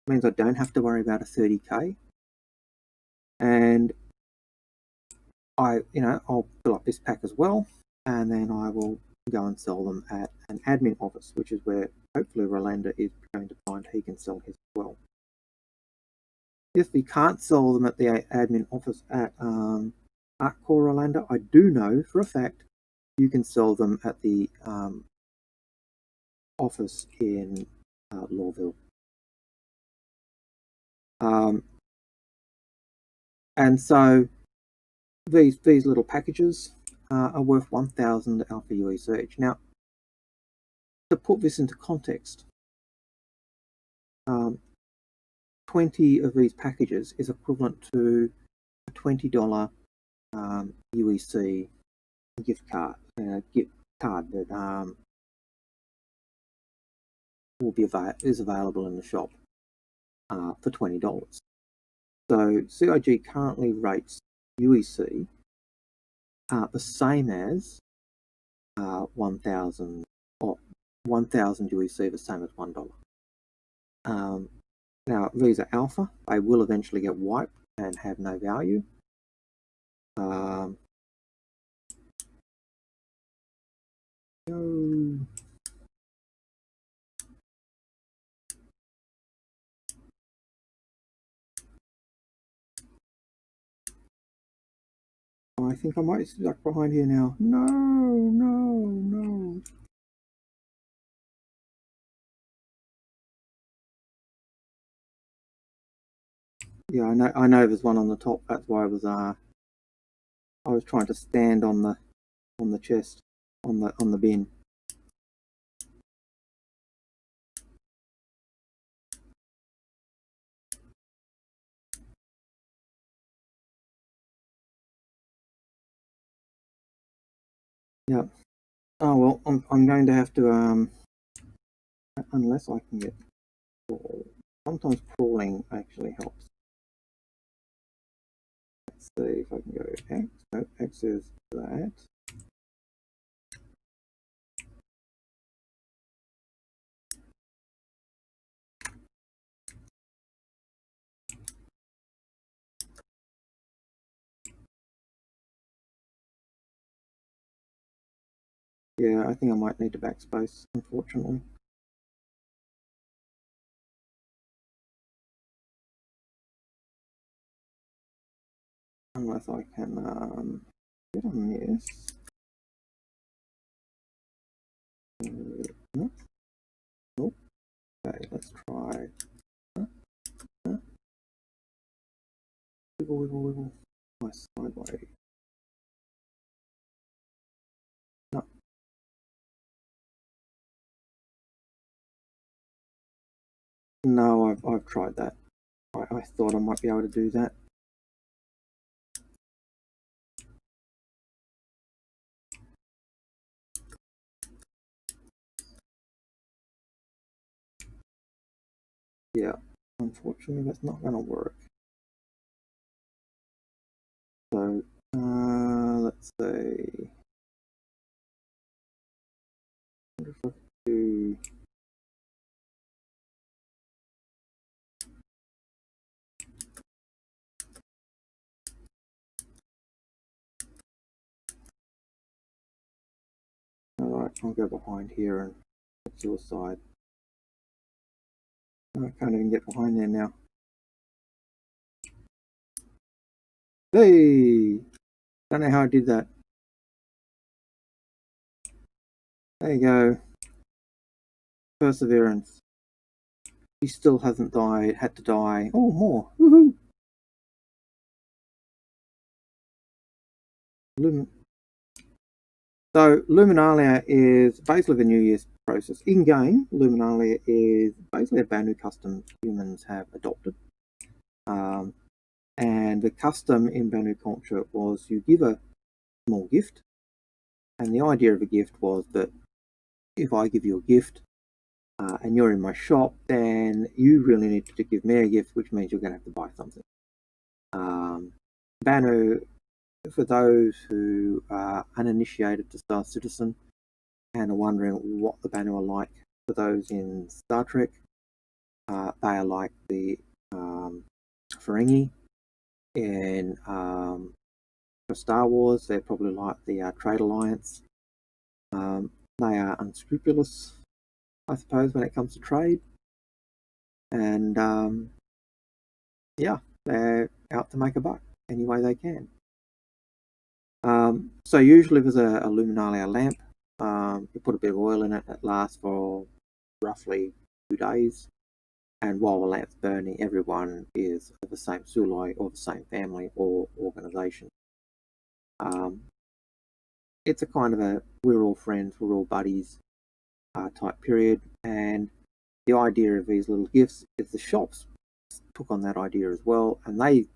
means I don't have to worry about a 30k. And I'll fill up this pack as well, and then I will go and sell them at an admin office, which is where hopefully Rolanda is going to find he can sell his as well. If we can't sell them at the admin office at Art Core Orlando, I do know for a fact you can sell them at the office in Lorville. And so these little packages are worth 1,000 Alpha UEC each. Now, to put this into context, 20 of these packages is equivalent to a $20 UEC gift card that is available in the shop for $20. So CIG currently rates UEC the same as 1,000 or 1,000 UEC, the same as $1. Now these are alpha; they will eventually get wiped and have no value. I think I might be stuck behind here now. No. Yeah, I know there's one on the top. That's why I was trying to stand on the chest, on the bin. Yeah. Oh well, I'm going to have to unless I can get crawl. Sometimes crawling actually helps. Let's see if I can go X. No, X is that. Yeah, I think I might need to backspace, unfortunately. Unless I can get on this. No. Nope. Okay, let's try. Wiggle. Nice sideways. No. No, I've tried that. I thought I might be able to do that. Yeah, unfortunately that's not going to work. So, let's see. I wonder if I could do... Alright, I'll go behind here and get your side. I can't even get behind there now. Hey! Don't know how I did that. There you go. Perseverance. He still hasn't died, had to die. Oh, more. Woohoo! So Luminalia is basically the New Year's process. In-game, Luminalia is basically a brand new custom humans have adopted. And the custom in Banu culture was you give a small gift. And the idea of a gift was that if I give you a gift and you're in my shop, then you really need to give me a gift, which means you're going to have to buy something. Banu, for those who are uninitiated to Star Citizen and are wondering what the Banu are like, for those in Star Trek, they are like the Ferengi. In for Star Wars, they're probably like the Trade Alliance. They are unscrupulous, I suppose, when it comes to trade. And yeah, they're out to make a buck any way they can. So usually there's a Luminalia lamp. You put a bit of oil in it. It lasts for roughly 2 days. And while the lamp's burning, everyone is of the same suloi or the same family or organisation. It's a kind of a we're all friends, we're all buddies type period. And the idea of these little gifts is the shops took on that idea as well, and they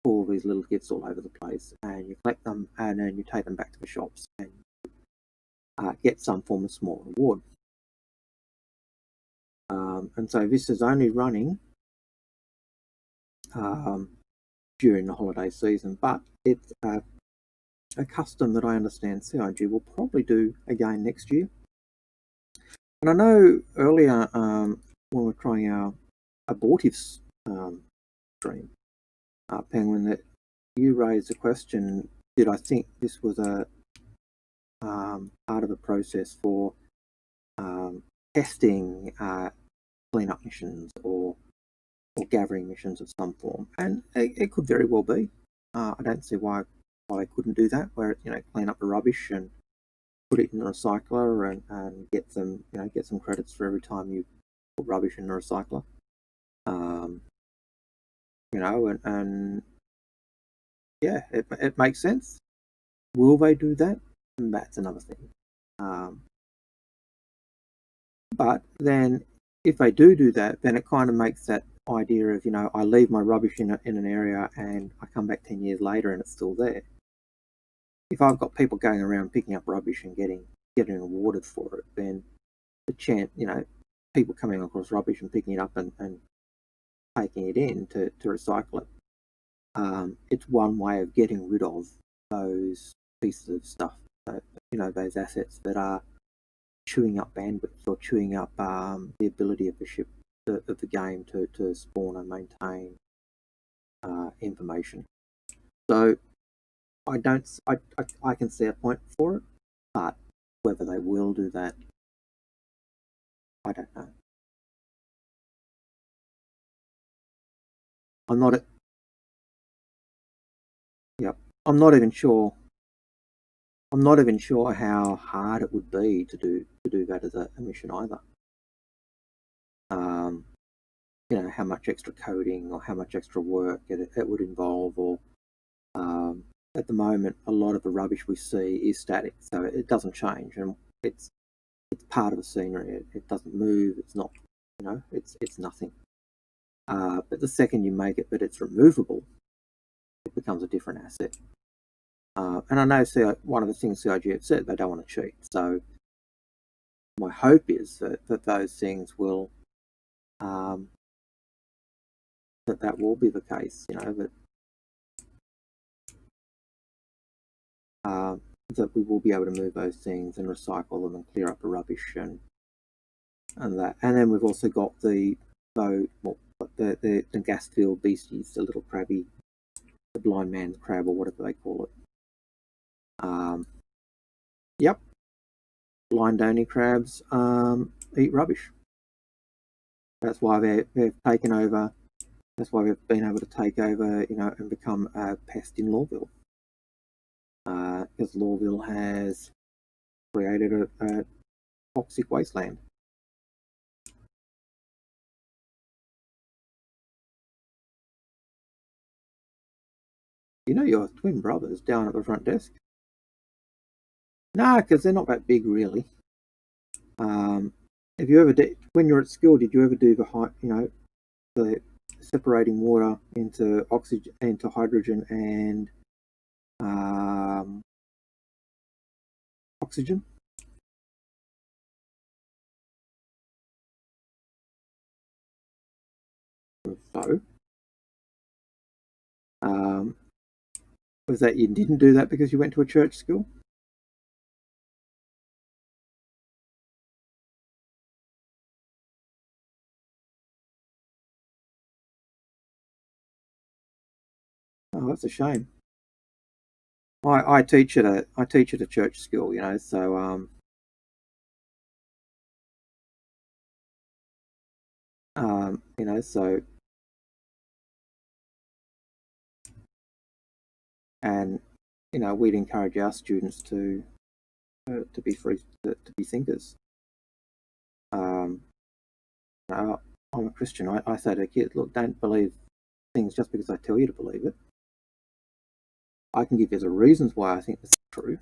pull these little gifts all over the place, and you collect them, and then you take them back to the shops and get some form of small reward. And so this is only running during the holiday season, but it's a custom that I understand CIG will probably do again next year. And I know earlier when we were trying our abortive stream, Penguin, that you raised a question, did I think this was a part of the process for testing cleanup missions or gathering missions of some form, and it could very well be. I don't see why they couldn't do that, where clean up the rubbish and put it in the recycler and get some get some credits for every time you put rubbish in the recycler. And yeah, it makes sense. Will they do that? That's another thing. But then if they do that, then it kind of makes that idea of, I leave my rubbish in an area and I come back 10 years later and it's still there. If I've got people going around picking up rubbish and getting rewarded for it, then the chance, people coming across rubbish and picking it up and taking it in to recycle it, it's one way of getting rid of those pieces of stuff, those assets that are chewing up bandwidth or chewing up the ability of the ship of the game to spawn and maintain information. So I can see a point for it, but whether they will do that, I don't know. I'm not even sure. I'm not even sure how hard it would be to do that as a mission either. How much extra coding or how much extra work it would involve, or at the moment, a lot of the rubbish we see is static, so it doesn't change, and it's part of the scenery. It doesn't move. It's not, it's nothing. But the second you make it that it's removable, it becomes a different asset. And I know one of the things CIG have said, they don't want to cheat. So my hope is that those things will, that will be the case. That we will be able to move those things and recycle them and clear up the rubbish and that. And then we've also got the gas field beasties, the little crabby, the blind man's crab or whatever they call it. Yep, blind only crabs eat rubbish. That's why they've taken over. That's why we've been able to take over, and become a pest in Lorville. Because Lorville has created a toxic wasteland. Your twin brothers down at the front desk? Nah, because they're not that big, really. Have you ever, when you're at school, did you ever do the separating water into oxygen, into hydrogen and oxygen? So, was that you didn't do that because you went to a church school? Oh, that's a shame. I teach at a church school, so so and we'd encourage our students to be free, to be thinkers. I'm a Christian. I say to kids, look, don't believe things just because I tell you to believe it. I can give you the reasons why I think this is true,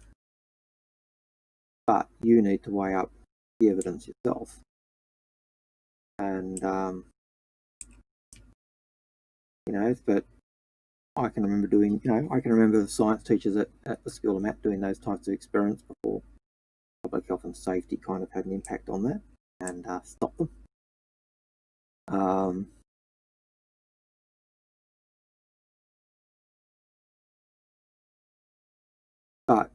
but you need to weigh up the evidence yourself. And but I can remember doing, I can remember the science teachers at the School of Math doing those types of experiments before public health and safety kind of had an impact on that and stopped them. But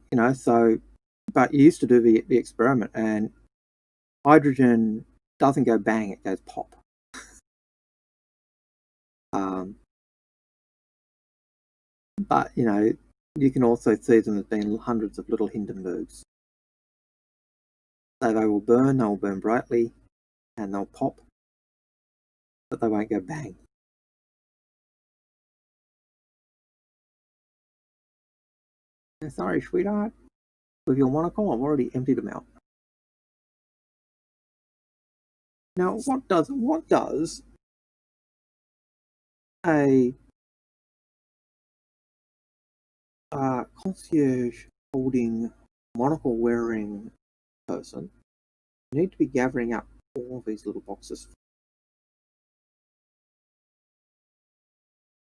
but you used to do the experiment, and hydrogen doesn't go bang; it goes pop. But you can also see them as being hundreds of little Hindenburgs. So they will burn brightly, and they'll pop, but they won't go bang. Sorry, sweetheart. With your monocle, I've already emptied them out. Now, what does a concierge holding monocle wearing person need to be gathering up all of these little boxes?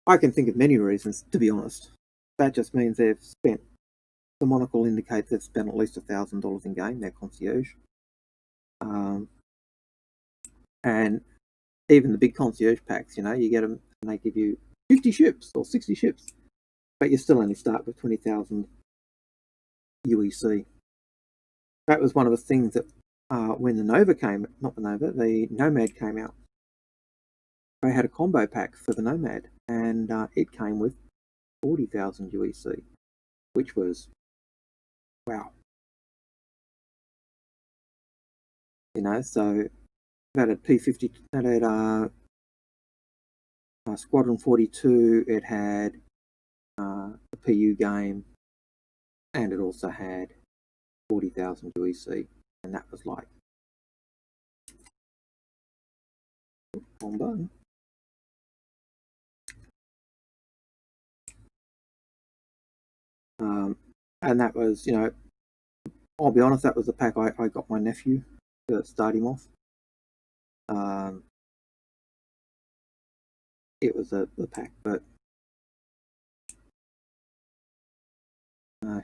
I can think of many reasons, to be honest. That just means they've spent, the monocle indicates they've spent at least $1,000 in game, their concierge. And even the big concierge packs, you get them and they give you 50 ships or 60 ships, but you still only start with 20,000 UEC. That was one of the things that when the Nomad came out, they had a combo pack for the Nomad, and it came with 40,000 UEC, which was wow. So that had P50, that had Squadron 42, it had the PU game, and it also had 40,000 UEC, and that was like combo. And that was, I'll be honest, that was the pack I got my nephew to start him off. It was the pack, but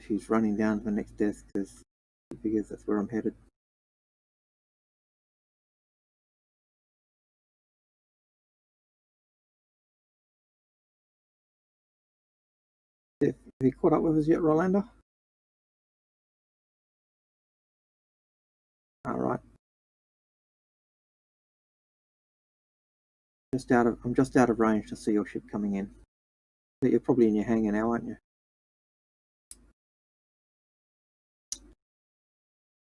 she's running down to the next desk because she figures that's where I'm headed. Have you caught up with us yet, Rolando? All right. I'm just out of range to see your ship coming in. But you're probably in your hangar now, aren't you?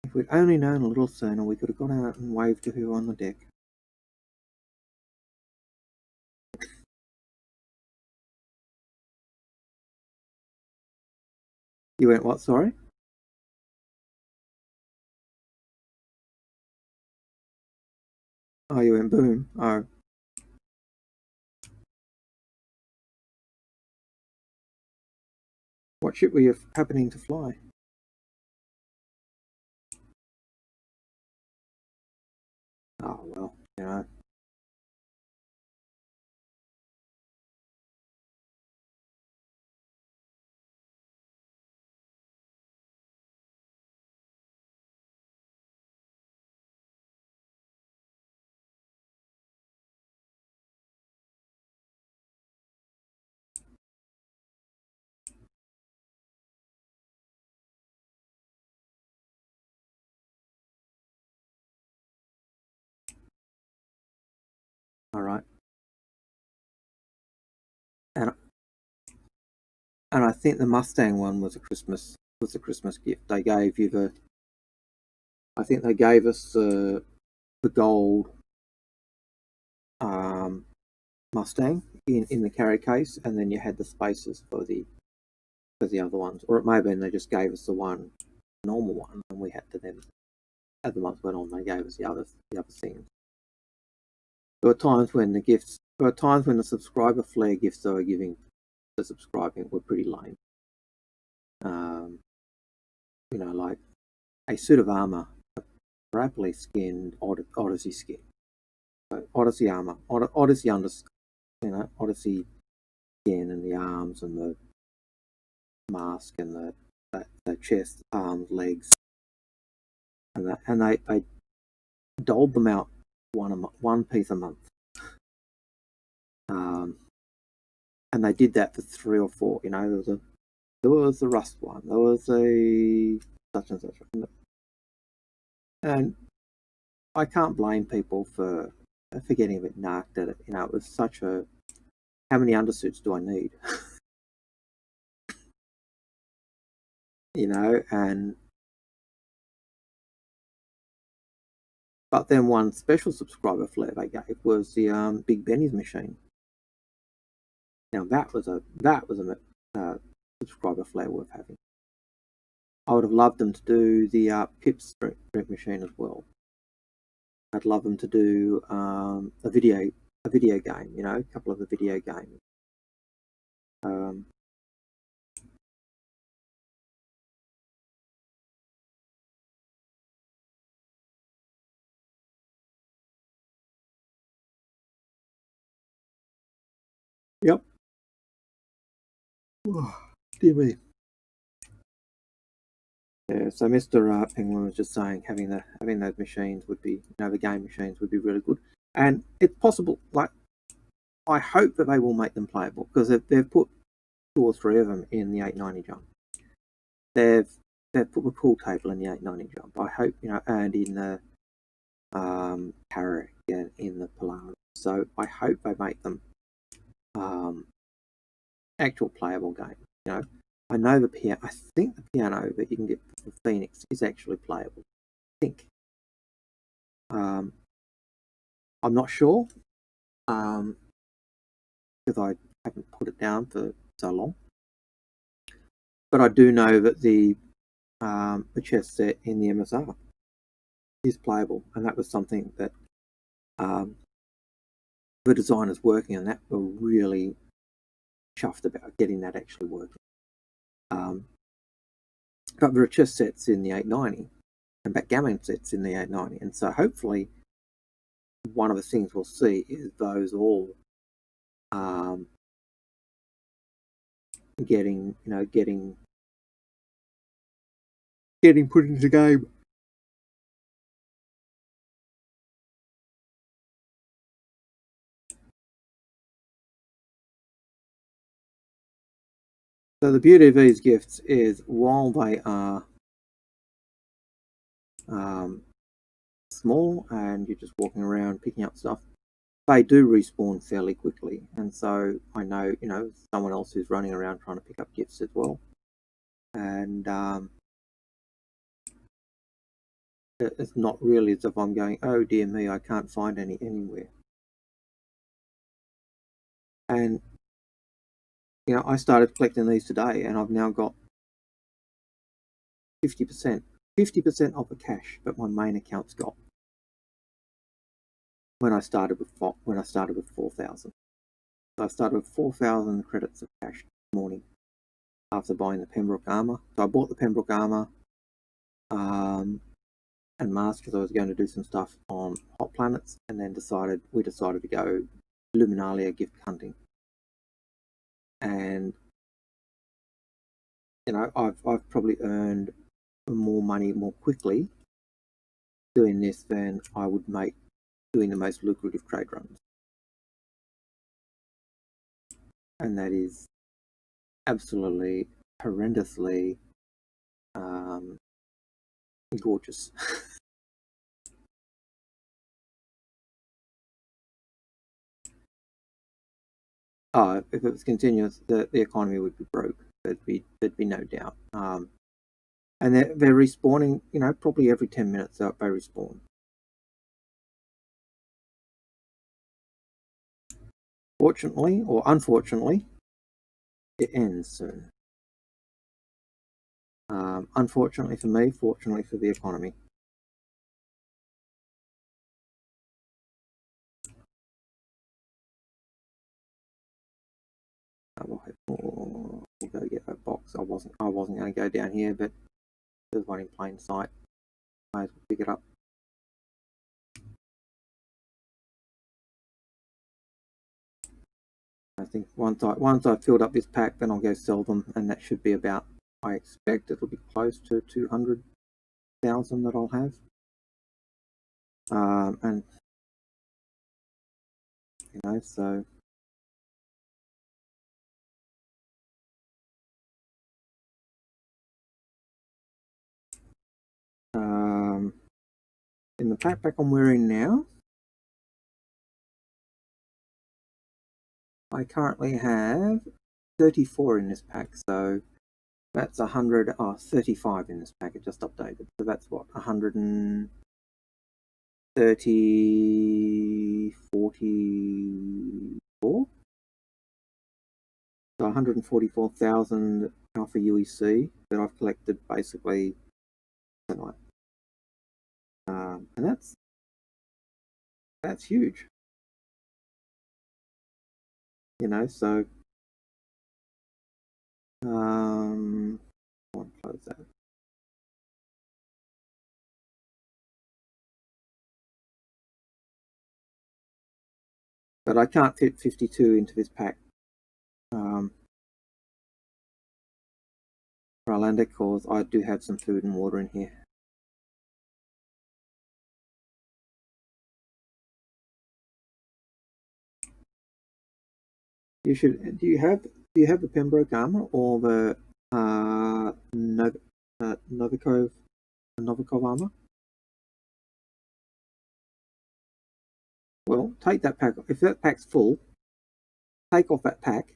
If we'd only known a little sooner, we could have gone out and waved to her on the deck. You went what, sorry? Oh, you went boom. Oh. What ship were you happening to fly? Oh, well, all right. And I think the Mustang one was a Christmas gift. They gave you I think they gave us the gold Mustang in the carry case, and then you had the spaces for the for the other ones, or it may have been they just gave us the one normal one, and we had to then, as the months went on, they gave us the other things. There were times when the subscriber flare gifts they were giving for subscribing were pretty lame. You know, like a suit of armor, a rapidly skinned Odyssey skin, so Odyssey armor, Odyssey Odyssey skin, and the arms and the mask and the chest, arms, legs, and they doled them out one piece a month. And they did that for 3 or 4. You know, there was the Rust one, there was a such and such, and I can't blame people for getting a bit narked at it. You know, it was such a, how many undersuits do I need? You know, but then one special subscriber flare they gave was the Big Benny's machine. Now that was a subscriber flare worth having. I would have loved them to do the Pips drink machine as well. I'd love them to do a video game. You know, a couple of the video games. Yep. Oh, dear me. Yeah, so Mr. Penguin was just saying having those machines would be, you know, the game machines would be really good, and it's possible. Like, I hope that they will make them playable, because they've put 2 or 3 of them in the 890 jump. They've put the pool table in the 890 jump. I hope, you know, and in the Carrick and in the Polaris. So I hope they make them actual playable games. You know, I know the piano. I think the piano that you can get for Phoenix is actually playable. I think. I'm not sure, because I haven't put it down for so long. But I do know that the chess set in the MSR is playable, and that was something that the designers working on that were really chuffed about, getting that actually working. But there are chess sets in the 890 and backgammon sets in the 890, and so hopefully one of the things we'll see is those all getting put into the game. So the beauty of these gifts is, while they are small and you're just walking around picking up stuff, they do respawn fairly quickly. And so I know, you know, someone else who's running around trying to pick up gifts as well. And it's not really as if I'm going, oh dear me, I can't find any anywhere. And, you know, I started collecting these today, and I've now got 50% of the cash that my main account's got. When I started with 4,000, so I started with 4,000 credits of cash this morning after buying the Pembroke armor. So I bought the Pembroke armor and mask because I was going to do some stuff on Hot Planets, and then we decided to go Luminalia gift hunting. And, you know, I've probably earned more money more quickly doing this than I would make doing the most lucrative trade runs. And that is absolutely horrendously gorgeous. If it was continuous, the economy would be broke. There'd be no doubt. And they're respawning, you know, probably every 10 minutes they respawn. Fortunately or unfortunately, it ends soon. Unfortunately for me, fortunately for the economy. We'll go get that box. I wasn't going to go down here, but there's one in plain sight. Might as well pick it up. I think once I've filled up this pack, then I'll go sell them, and that should be about, I expect it'll be close to 200,000 that I'll have. And you know, so in the backpack I'm wearing now, I currently have 34 in this pack, so that's 35 in this pack. It just updated, so that's what, 130, 44. So 144,000 Alpha UEC that I've collected basically tonight, and that's huge. You know, so I want to close that. But I can't fit 52 into this pack. Orlando, because I do have some food and water in here. You should. Do you have the Pembroke armor or the Novikov armor? Well, take that pack. If that pack's full, take off that pack,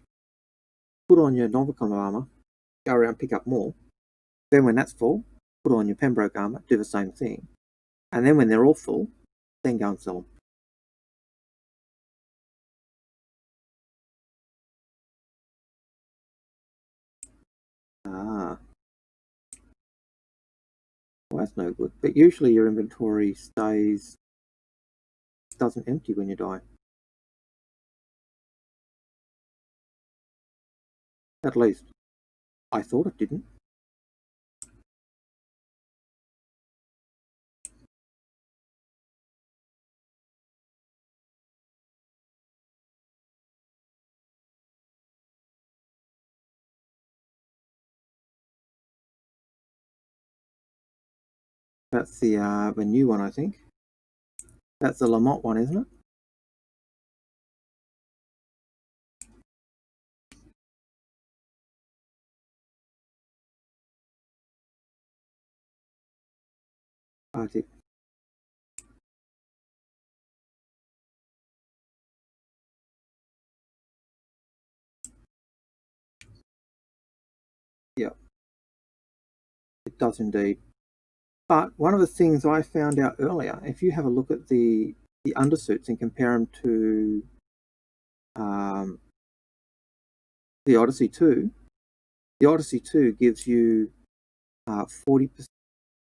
put on your Novikov armor, go around pick up more. Then when that's full, put on your Pembroke armor, do the same thing. And then when they're all full, then go and sell them. Well, that's no good. But usually your inventory doesn't empty when you die. At least, I thought it didn't. That's the new one, I think. That's the Lamont one, isn't it? I did. Yeah, it does indeed. But one of the things I found out earlier, if you have a look at the undersuits and compare them to the Odyssey 2, the Odyssey 2 gives you 40%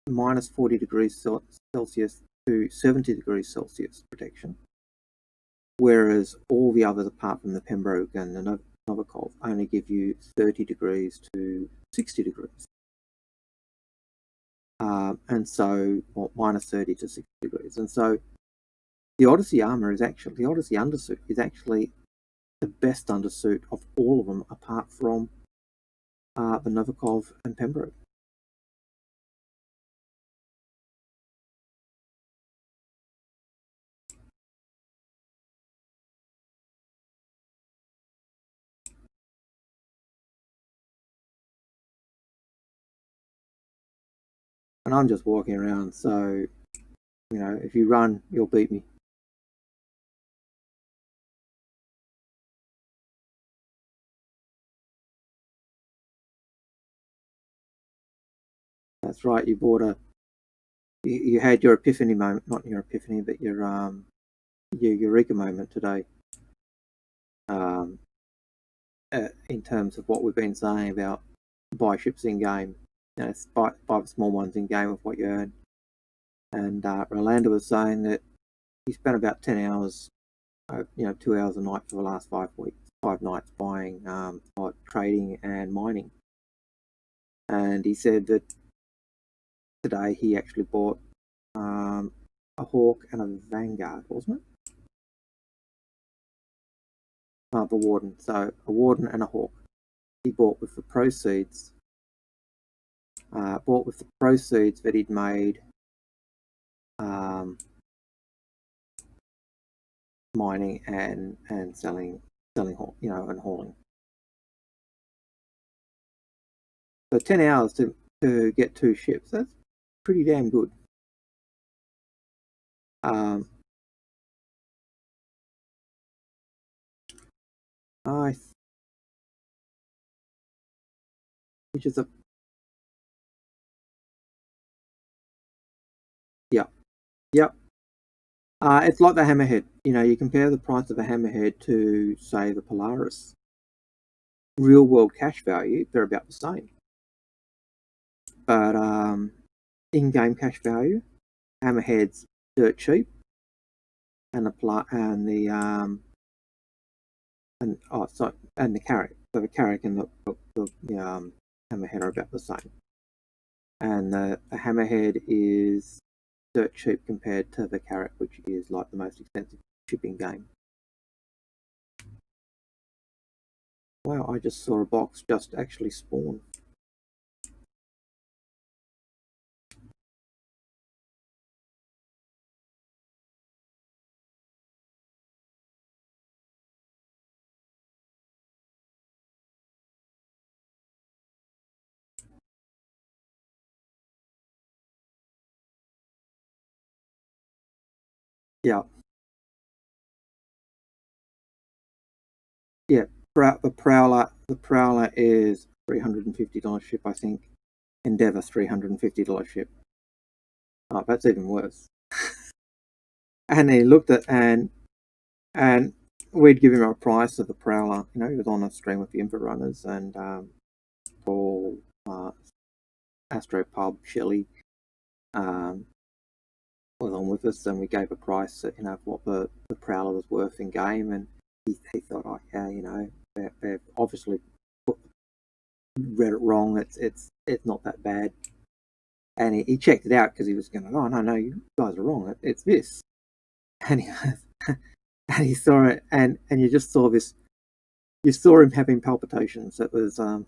minus 40 degrees Celsius to 70 degrees Celsius protection, whereas all the others, apart from the Pembroke and the Novikov, only give you 30 degrees to 60 degrees. And so, well, minus 30 to 60 degrees. And so the Odyssey armor is actually, the Odyssey undersuit is actually the best undersuit of all of them, apart from the Novikov and Pembroke. And I'm just walking around, so, you know, if you run, you'll beat me. That's right, you bought you had your epiphany moment, not your epiphany, but your eureka moment today. In terms of what we've been saying about buy ships in game, you know, buy the small ones in game of what you earn. And Rolanda was saying that he spent about 10 hours, 2 hours a night for the last 5 nights buying, trading and mining. And he said that today he actually bought a Hawk and a Vanguard, wasn't it? The Warden. So a Warden and a Hawk. He bought with the proceeds. That he'd made mining and selling, and hauling. So 10 hours to get 2 ships. That's pretty damn good. Which is a Yep. It's like the Hammerhead. You compare the price of a Hammerhead to, say, the Polaris. Real world cash value, they're about the same. But in-game cash value, Hammerhead's dirt cheap, and the Carrack. So the Carrack and the Hammerhead are about the same. And the Hammerhead is dirt cheap compared to the Carrack, which is like the most expensive ship in game. Wow, I just saw a box just actually spawn. Yeah. Yeah, the Prowler is $350 ship, I think. Endeavour $350 ship. Oh, that's even worse. And he looked at and we'd give him a price of the Prowler. He was on a stream with the Infra Runners and Paul, Astro Pub, Shelley was on with us, and we gave a price of what the Prowler was worth in game, and he thought, oh yeah, they've obviously read it wrong. It's not that bad. And he checked it out because he was going, oh no, you guys are wrong. It's this. And he saw it, and you just saw this. You saw him having palpitations. It was oh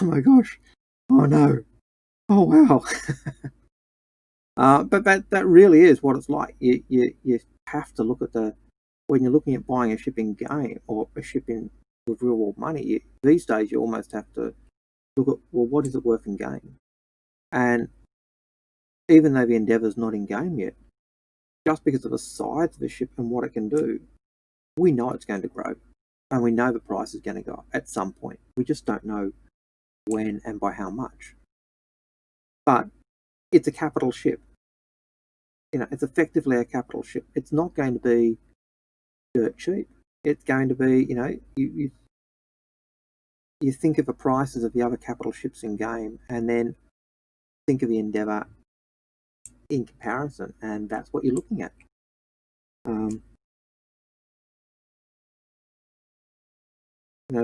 my gosh, oh no, oh wow. But that really is what it's like. You have to look at when you're looking at buying a shipping game or a shipping with real world money. These days, you almost have to look at, well, what is it worth in game? And even though the Endeavour's not in game yet, just because of the size of the ship and what it can do, we know it's going to grow, and we know the price is going to go up at some point. We just don't know when and by how much. But it's a capital ship. It's effectively a capital ship. It's not going to be dirt cheap. It's going to be, you think of the prices of the other capital ships in game, and then think of the Endeavour in comparison, and that's what you're looking at.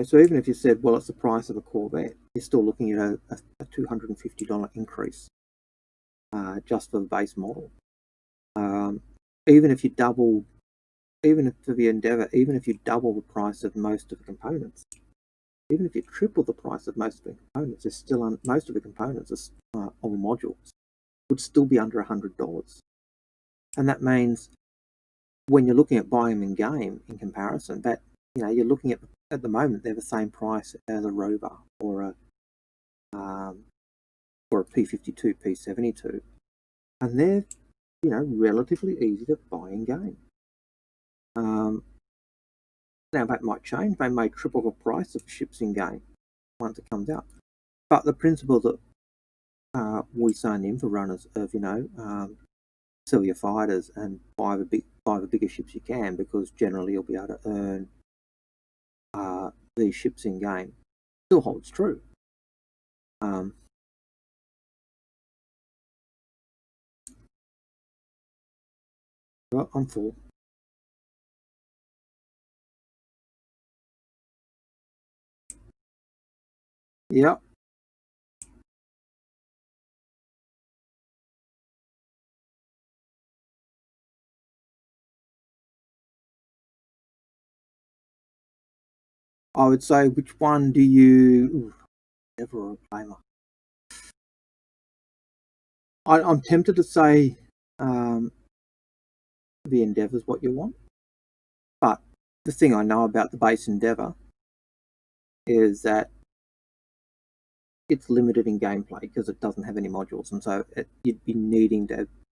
So even if you said, well, it's the price of a Corvette, you're still looking at a $250 increase just for the base model. Even if you double, even if for the Endeavour, even if you double the price of most of the components, even if you triple the price of most of the components, there's still most of the components on the modules would still be under $100. And that means when you're looking at buying them in game, in comparison, that you're looking at the moment they're the same price as a Rover or a P52, P72, and they're relatively easy to buy in game. Now that might change. They may triple the price of ships in game once it comes out. But the principle that we say in the Infra Runners of sell your fighters and buy the bigger ships you can, because generally you'll be able to earn these ships in game, still holds true. Well, I'm full. Yep. I would say, which one do you... Never a claimer. I'm tempted to say the Endeavour is what you want. But the thing I know about the base Endeavour is that it's limited in gameplay because it doesn't have any modules, and so you'd be needing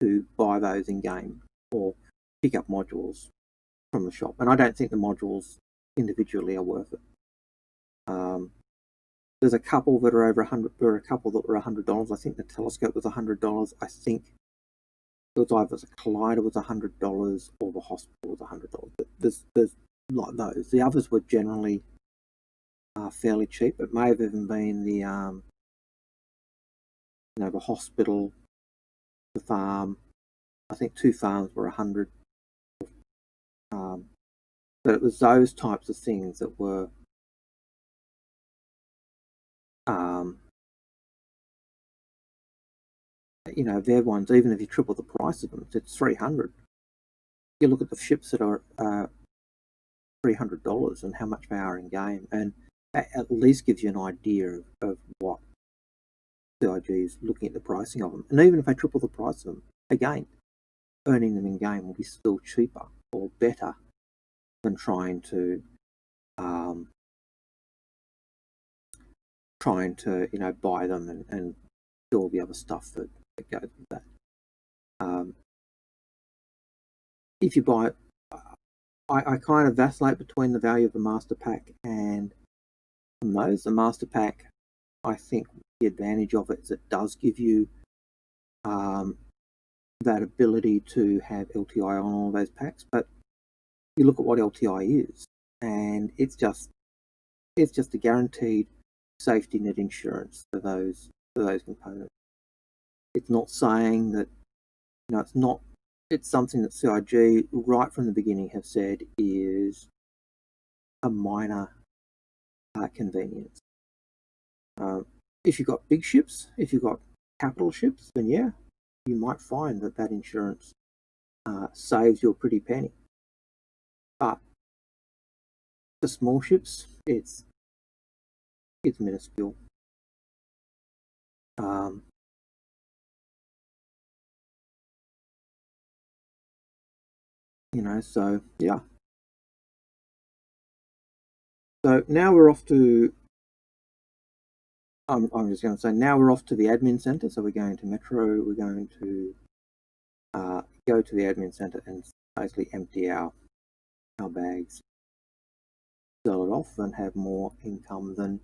to buy those in game or pick up modules from the shop. And I don't think the modules individually are worth it. There's a couple that are over 100. There are a couple that were $100. I think the telescope was $100. I think it was either the collider was $100 or the hospital was $100. There's like those. The others were generally fairly cheap. It may have even been the the hospital, the farm. I think 2 farms were 100. But it was those types of things that were they're ones, even if you triple the price of them, it's $300. You look at the ships that are $300 and how much they are in game, and that at least gives you an idea of what CIG is looking at the pricing of them. And even if they triple the price of them, again, earning them in game will be still cheaper or better than trying to buy them and do all the other stuff that goes with that. If you buy it, I kind of vacillate between the value of the master pack and those. The master pack, I think the advantage of it is it does give you that ability to have LTI on all of those packs, but you look at what LTI is, and it's just a guaranteed safety net insurance for those components. It's not saying that it's something that CIG right from the beginning have said is a minor convenience. If you've got big ships, if you've got capital ships, then yeah, you might find that insurance saves you a pretty penny. But for small ships, it's minuscule. So yeah. So now we're off to. I'm just going to say now we're off to the admin center. So we're going to Metro. We're going to go to the admin center and basically empty our bags, sell it off, and have more income than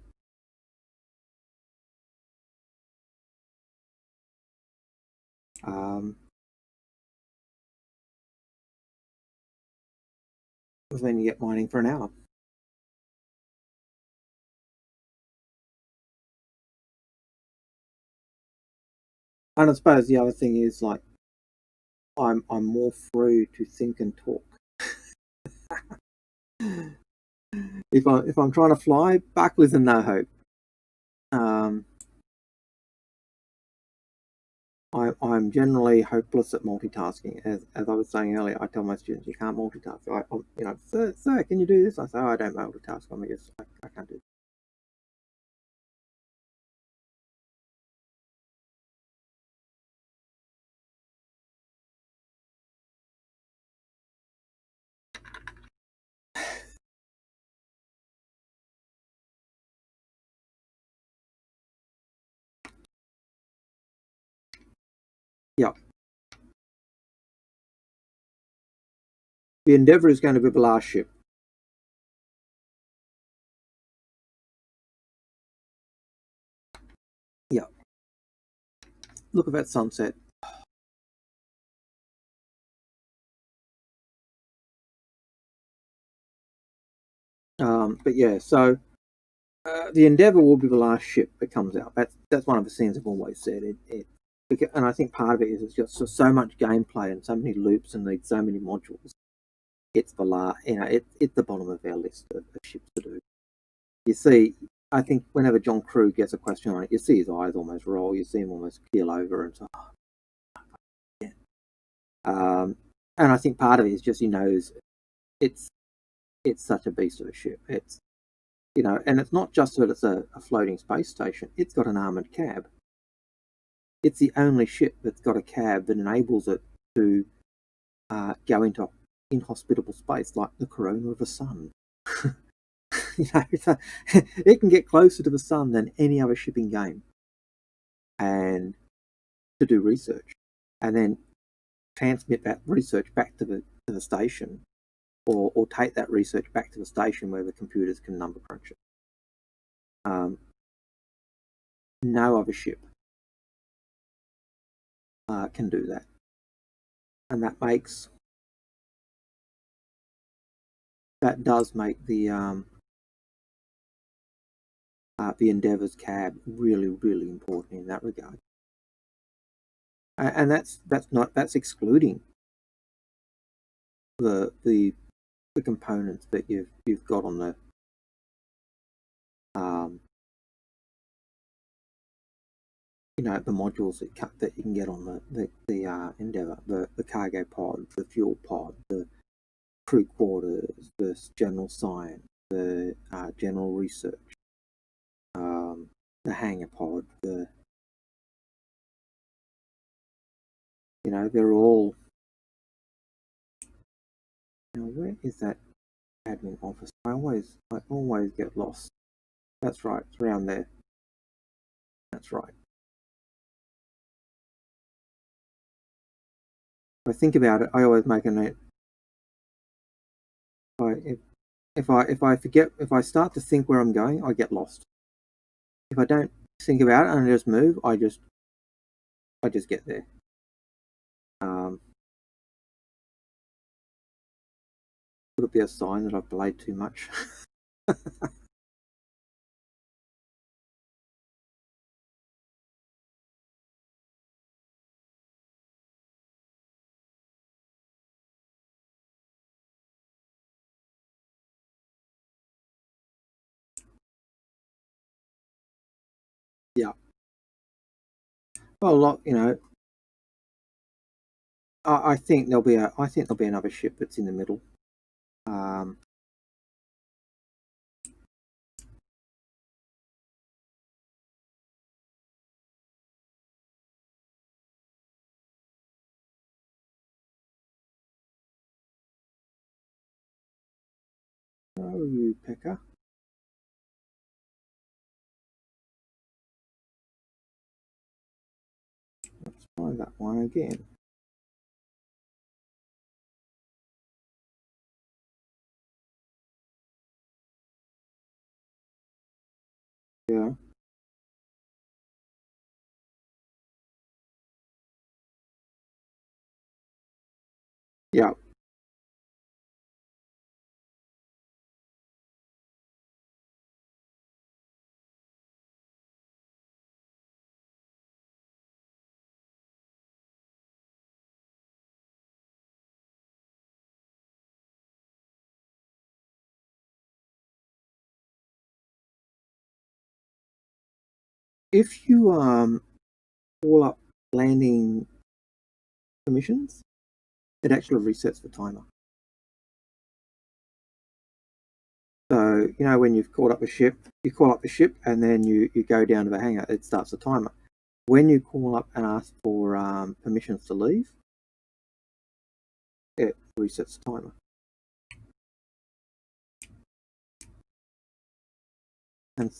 then you get mining for an hour. And I suppose the other thing is, like, I'm more free to think and talk. If I'm trying to fly, Buckley's a no hope. I'm generally hopeless at multitasking. As I was saying earlier, I tell my students you can't multitask. Sir, can you do this? I say, I don't multitask. I can't do it. Yeah. The Endeavour is going to be the last ship. Yeah. Look at that sunset. But yeah, so the Endeavour will be the last ship that comes out. That's one of the things I've always said. And I think part of it is it's just so much gameplay and so many loops and needs so many modules. It's the it's the bottom of our list of ships to do. You see, I think whenever John Crew gets a question on it, you see his eyes almost roll. You see him almost keel over and so. Yeah. And I think part of it is just he knows it's such a beast of a ship. It's and it's not just that it's a floating space station. It's got an armored cab. It's the only ship that's got a cab that enables it to go into inhospitable space, like the corona of the sun. It can get closer to the sun than any other shipping game, and to do research, and then transmit that research back to the station, or take that research back to the station where the computers can number crunch it. No other ship can do that, and that does make the Endeavour's cab really, really important in that regard. And that's excluding the components that you've got on the the modules that you can get on the Endeavour, the cargo pod, the fuel pod, the crew quarters, the general science, the general research, the hangar pod, they're all. Now, where is that admin office? I always get lost. That's right, it's around there. That's right. If I think about it, I always make a note. If I forget, if I start to think where I'm going, I get lost. If I don't think about it and I just move, I just get there. Could it be a sign that I've delayed too much? Yeah. Well, I think there'll be another ship that's in the middle. Oh, you pecker. Let's try that one again. Yeah. Yeah. If you call up landing permissions, it actually resets the timer. So when you've called up a ship, you call up the ship and then you go down to the hangar. It starts the timer. When you call up and ask for permissions to leave, it resets the timer. And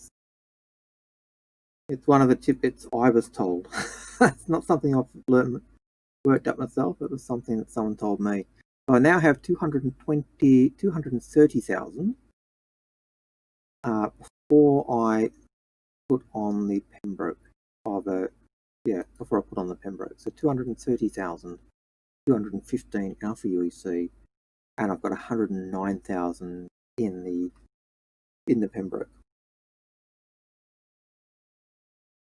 it's one of the tidbits I was told. It's not something I've worked up myself. It was something that someone told me. So I now have 230,000 before I put on the Pembroke. Before I put on the Pembroke. So 230,000, 215 Alpha UEC, and I've got 109,000 in the Pembroke.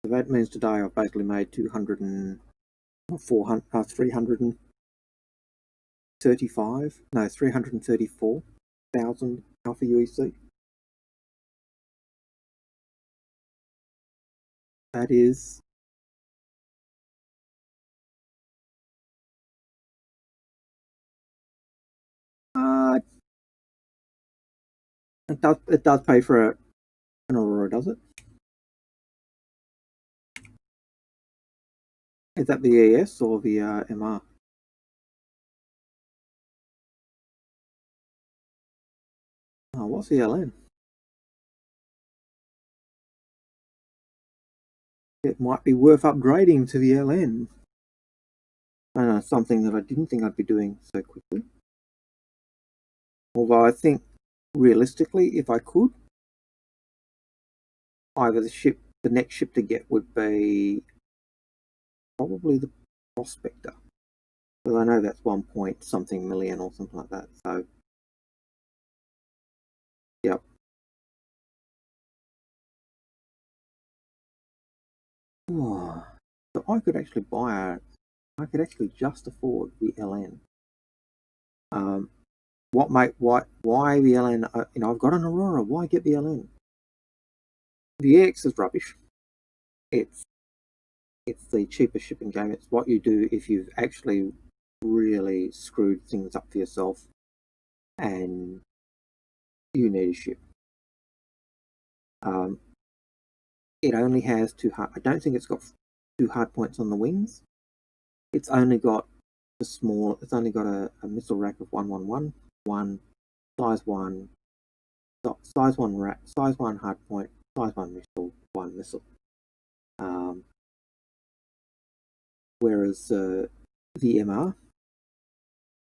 So that means today I've basically made 334,000 Alpha UEC. That is it does pay for an Aurora, does it? Is that the ES or the MR? Oh, what's the LN? It might be worth upgrading to the LN. I know, something that I didn't think I'd be doing so quickly. Although I think, realistically, if I could, either the next ship to get would be probably the Prospector. Because I know that's 1 point something million or something like that. So, yep. Oh, so I could actually I could actually just afford the LN. Why the LN? I've got an Aurora. Why get the LN? The EX is rubbish. It's the cheapest shipping game. It's what you do if you've actually really screwed things up for yourself and you need a ship. It only has I don't think it's got 2 hard points on the wings. It's only got it's only got a missile rack of 111, 1 size 1 rack, size 1 hard point, size 1 missile, 1 missile. Whereas the MR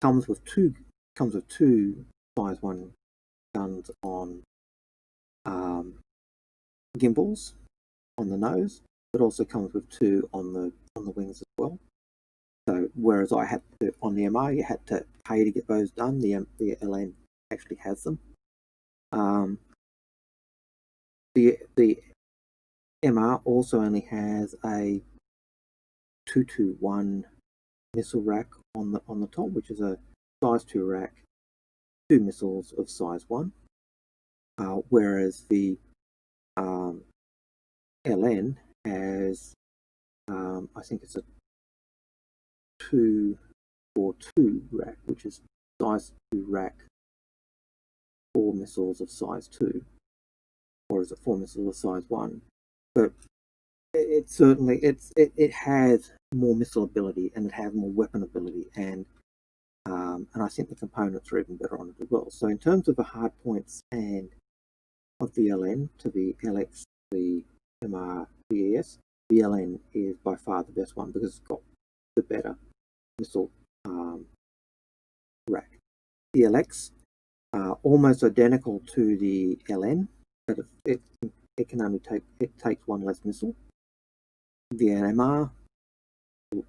comes with two size 1 guns on gimbals on the nose, but also comes with 2 on the wings as well. So whereas I had to, on the MR, you had to pay to get those done, the LN actually has them. The MR also only has a 221 missile rack on the top, which is a size 2 rack, 2 missiles of size 1. Whereas the LN has, I think it's a 242 rack, which is size 2 rack, 4 missiles of size 2, or is it 4 missiles of size 1? But it certainly it has more missile ability and it has more weapon ability, and I think the components are even better on it as well. So in terms of the hard points and of the LN to the LX, the MR, the ES, the LN is by far the best one because it's got the better missile rack. The LX almost identical to the LN, but it can only takes 1 less missile. The MR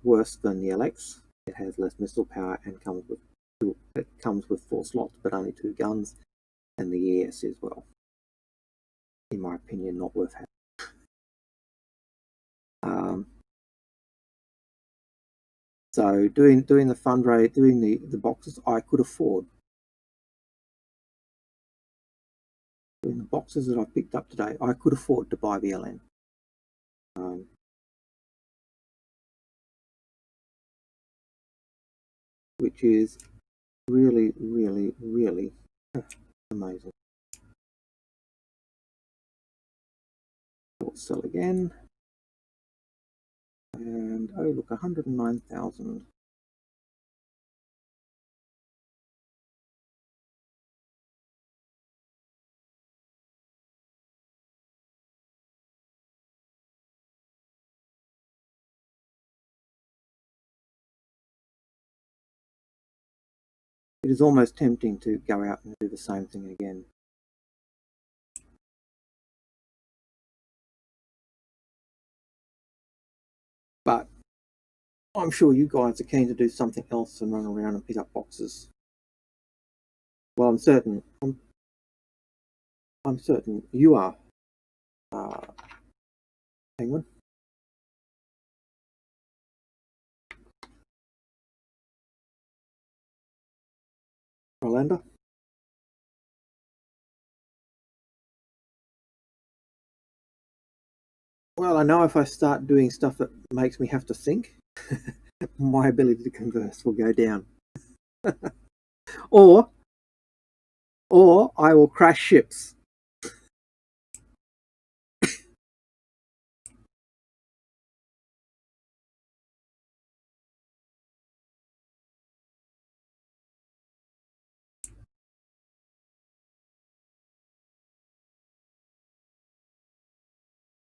worse than the LX. It has less missile power and comes with 4 slots, but only 2 guns, and the ES as well. In my opinion, not worth having. So doing the fundraise, doing the boxes, I could afford. Doing the boxes that I picked up today, I could afford to buy the LN. Which is really, really, really amazing. I'll sell again. And oh look, 109,000. It is almost tempting to go out and do the same thing again. But I'm sure you guys are keen to do something else and run around and pick up boxes. Well, I'm certain you are, Penguin. Highlander. Well, I know if I start doing stuff that makes me have to think, my ability to converse will go down. or I will crash ships.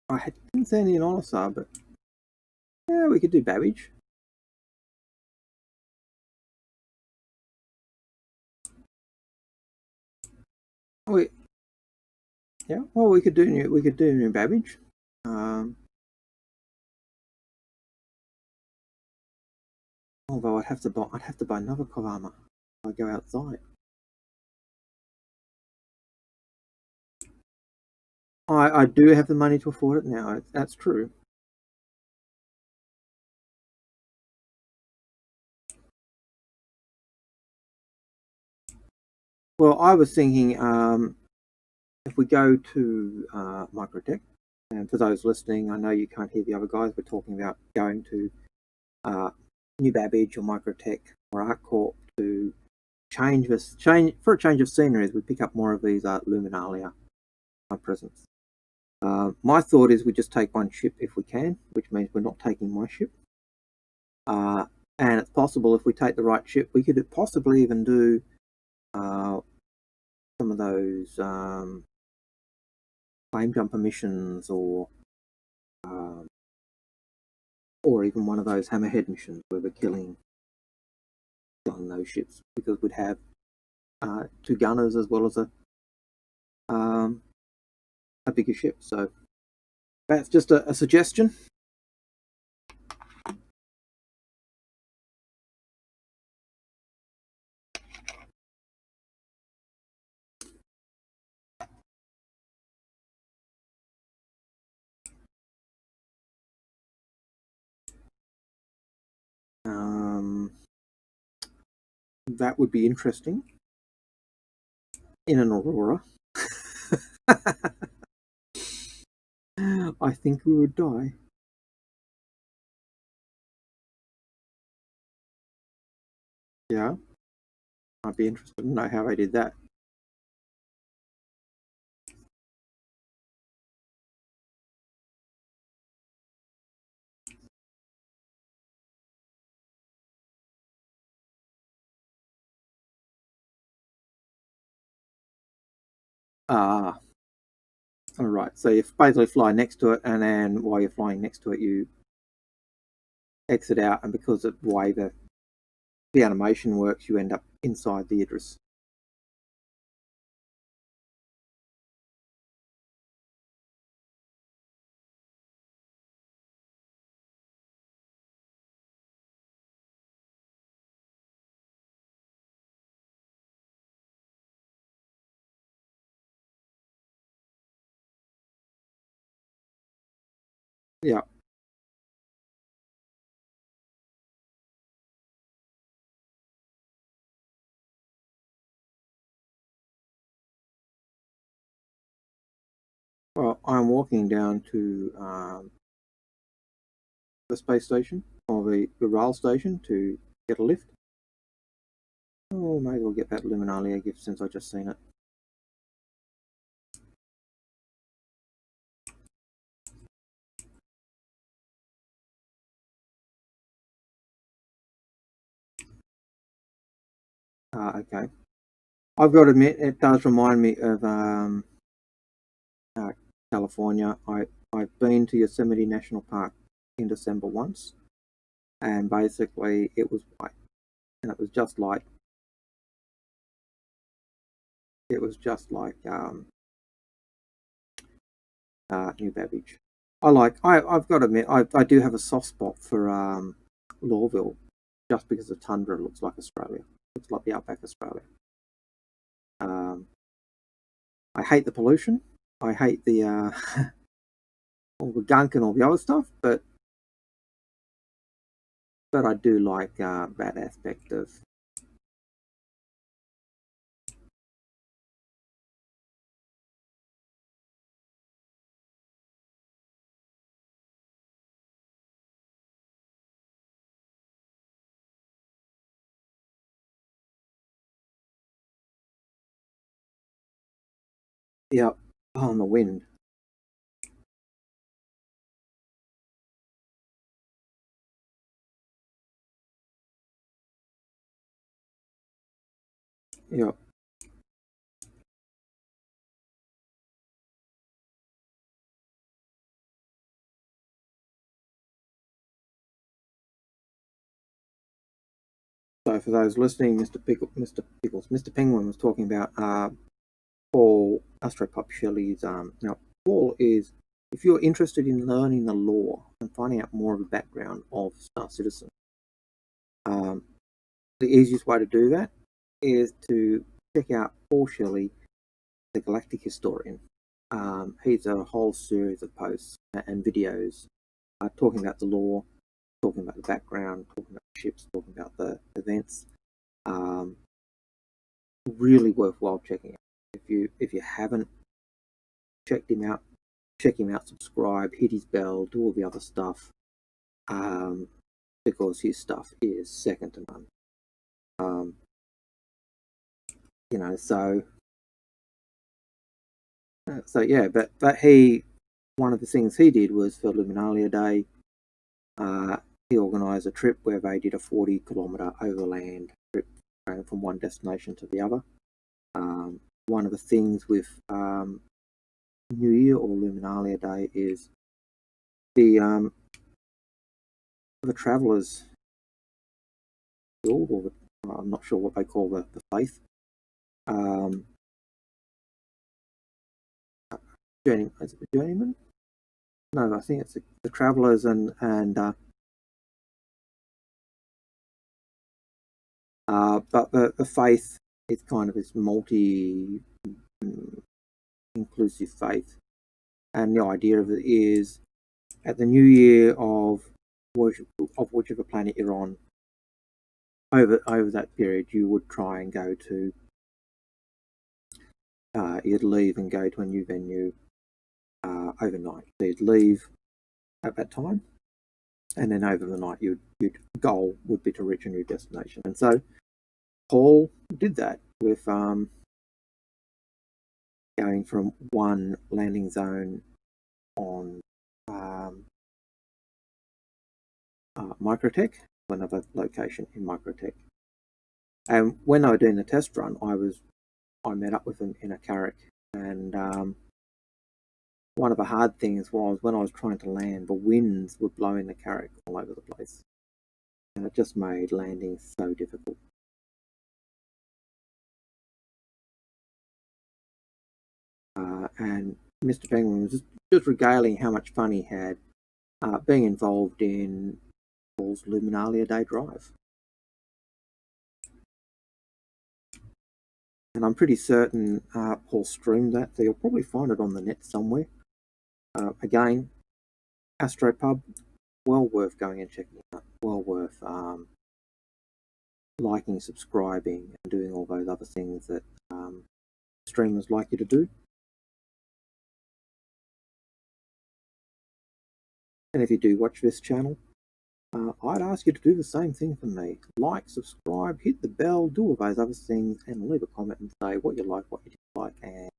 I didn't see any in Onisar, but yeah, we could do Babbage. We could do New Babbage. Although I'd have to buy another Kovama if I go outside. I do have the money to afford it now. That's true. Well, I was thinking if we go to Microtech, and for those listening, I know you can't hear the other guys. We're talking about going to New Babbage or Microtech or ArtCorp to change for a change of scenery as we pick up more of these Luminalia presents. My thought is we just take one ship if we can, which means we're not taking my ship. And it's possible if we take the right ship, we could possibly even do some of those flame jumper missions, or even one of those hammerhead missions where we're killing those ships, because we'd have 2 gunners as well as a bigger ship. So that's just a suggestion. That would be interesting in an Aurora. I think we would die. Yeah, I'd be interested to know how I did that. All right. So you basically fly next to it, and then while you're flying next to it, you exit out, and because of the way the animation works, you end up inside the Idris. Yeah. Well, I'm walking down to the space station, or the rail station, to get a lift. Oh, maybe I'll get that Luminalia gift since I just seen it. Okay. I've got to admit, it does remind me of California. I've been to Yosemite National Park in December once, and basically it was white, and it was just like New Babbage. I've got to admit, I do have a soft spot for Lorville, just because the tundra looks like Australia. Looks like the outback Australia. I hate the pollution. I hate the all the gunk and all the other stuff, but I do like that aspect of Yep, on the wind. Yep. So for those listening, Mr. Penguin was talking about Paul Astropop Shelley's. Now, Paul is, if you're interested in learning the lore and finding out more of the background of Star Citizen, the easiest way to do that is to check out Paul Shelley, the Galactic Historian. He's a whole series of posts and videos talking about the lore, talking about the background, talking about the ships, talking about the events. Really worthwhile checking out. If you haven't checked him out, check him out, subscribe, hit his bell, do all the other stuff, because his stuff is second to none. So yeah, but one of the things he did was for Luminalia Day, he organised a trip where they did a 40-kilometre overland trip going from one destination to the other. One of the things with New Year or Luminalia Day is the Travellers Guild, or I'm not sure what they call the faith. Is it the Journeyman? No, I think it's the Travellers and but the faith is kind of this multi-inclusive faith, and the idea of it is at the new year of whichever planet you're on, over that period, you would try and go to, you'd leave and go to a new venue overnight. So you'd leave at that time, and then over the night, your goal would be to reach a new destination. And so Paul did that with going from one landing zone on Microtech to another location in Microtech. And when they were doing the test run, I met up with them in a Carrack, and one of the hard things was when I was trying to land, the winds were blowing the Carrack all over the place, and it just made landing so difficult. And Mr. Penguin was just regaling how much fun he had being involved in Paul's Luminalia Day drive. And I'm pretty certain Paul streamed that, so you'll probably find it on the net somewhere. Again, Astropub, well worth going and checking out. Well worth liking, subscribing, and doing all those other things that streamers like you to do. And if you do watch this channel, I'd ask you to do the same thing for me. Like, subscribe, hit the bell, do all those other things, and leave a comment and say what you like, what you dislike, and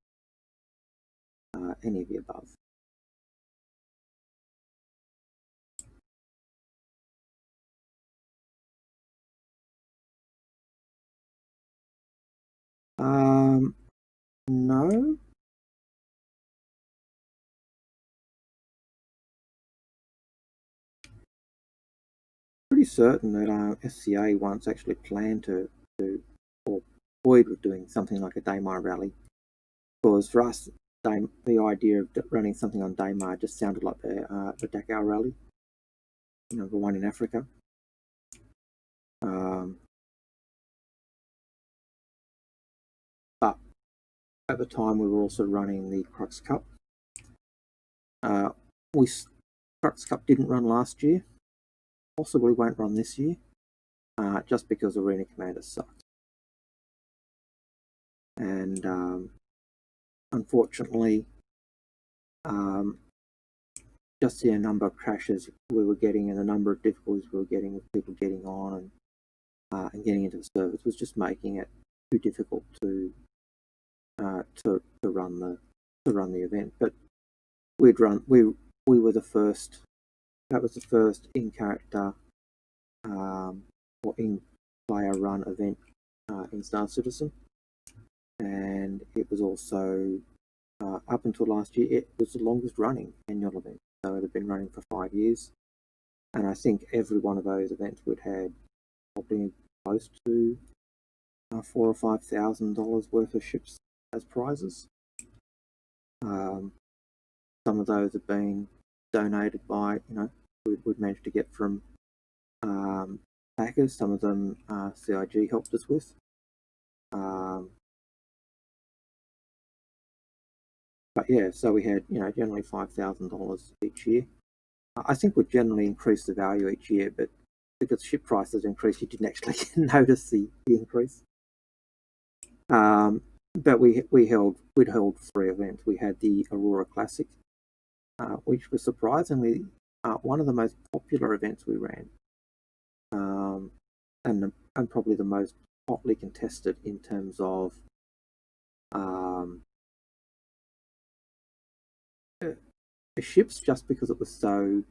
any of the above. No. Pretty certain that SCA once actually planned to or toyed with doing something like a Daymar rally, because for us, the idea of running something on Daymar just sounded like the Dakar rally, the one in Africa. But at the time, we were also running the Crux Cup. Crux Cup didn't run last year, possibly won't run this year, just because Arena Commander sucked. And unfortunately, just the number of crashes we were getting and the number of difficulties we were getting with people getting on and getting into the servers was just making it too difficult to run run the event, but we were the first. That was the first in character or in player run event in Star Citizen, and it was also up until last year it was the longest running annual event. So it had been running for 5 years, and I think every one of those events would had probably close to $4,000 or $5,000 worth of ships as prizes. Some of those have been donated by, we'd managed to get from backers. Some of them CIG helped us with. But yeah, so we had, generally $5,000 each year. I think we'd generally increase the value each year, but because ship prices increased, you didn't actually notice the increase. But we'd held 3 events. We had the Aurora Classic, which was surprisingly one of the most popular events we ran, and probably the most hotly contested in terms of the ships, just because it was so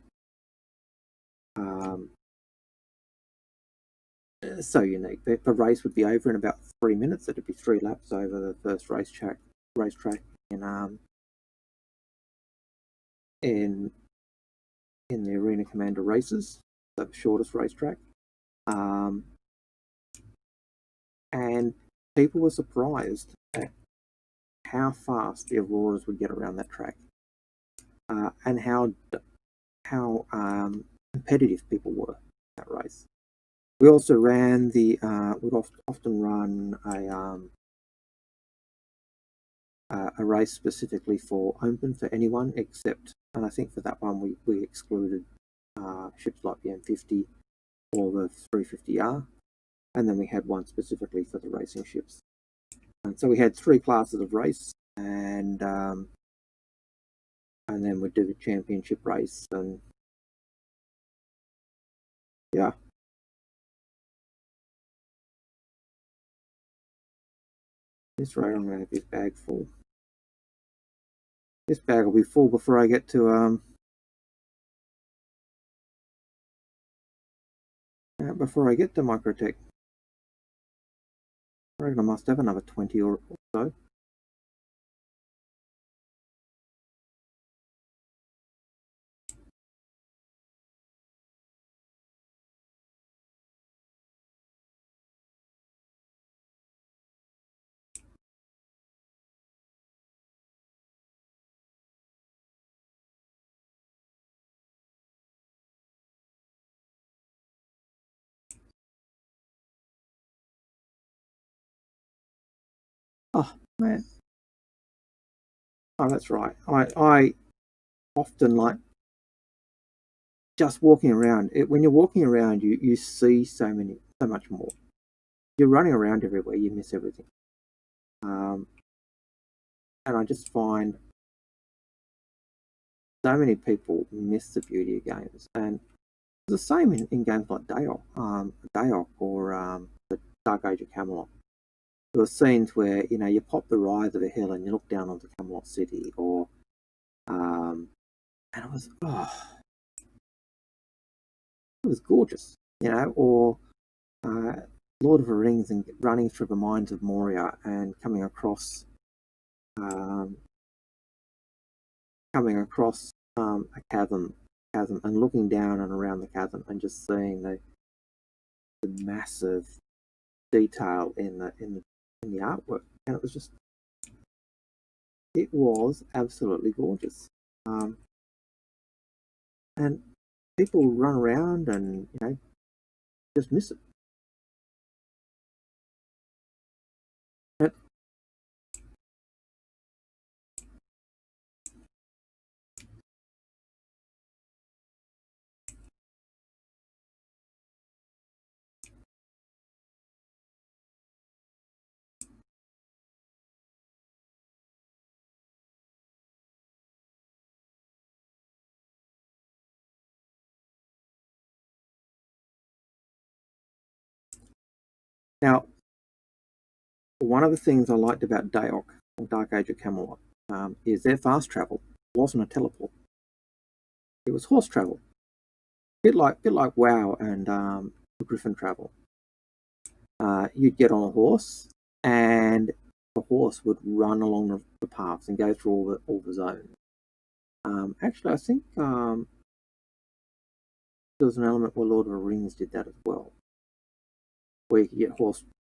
so unique. The race would be over in about 3 minutes. It'd be 3 laps over the first racetrack in the Arena Commander races, the shortest racetrack. And people were surprised at how fast the Auroras would get around that track, and how competitive people were in that race. We also ran we'd often run a race specifically for open for anyone except, and I think for that one we excluded ships like the M50 or the 350R, and then we had one specifically for the racing ships. And so we had 3 classes of race, and then we'd do the championship race, and yeah. This road, I'm going to have this bag full. This bag will be full before I get to Microtech. I reckon I must have another 20 or so. Oh man. Oh, that's right. I often like just walking around. When you're walking around, you see so much more. You're running around everywhere, you miss everything. And I just find so many people miss the beauty of games, and it's the same in games like Daok or the Dark Age of Camelot. There were scenes where you pop the rise of a hill and you look down onto Camelot City, or and it was it was gorgeous, or Lord of the Rings and running through the mines of Moria and coming across a chasm and looking down and around the chasm and just seeing the massive detail in the artwork, and it was absolutely gorgeous. And people run around and just miss it. Now, one of the things I liked about Daok, or Dark Age of Camelot, is their fast travel wasn't a teleport. It was horse travel. Bit like WoW and Griffin travel. You'd get on a horse, and the horse would run along the paths and go through all the zones. Actually, I think there was an element where Lord of the Rings did that as well, where you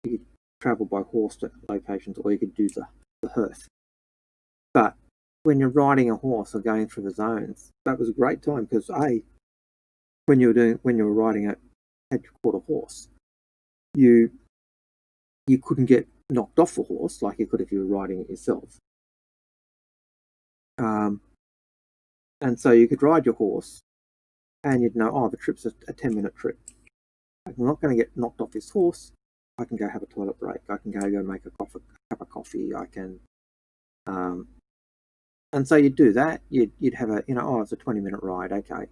could travel by horse to locations, or you could do the hearth. But when you're riding a horse or going through the zones, that was a great time because when you were riding it, had you caught a horse, you couldn't get knocked off the horse like you could if you were riding it yourself. And so you could ride your horse, and you'd know, the trip's a 10-minute trip. I'm not going to get knocked off this horse. I can go have a toilet break. I can go make a cup of coffee. I can, and so you'd do that. You'd have it's a 20-minute ride. Okay,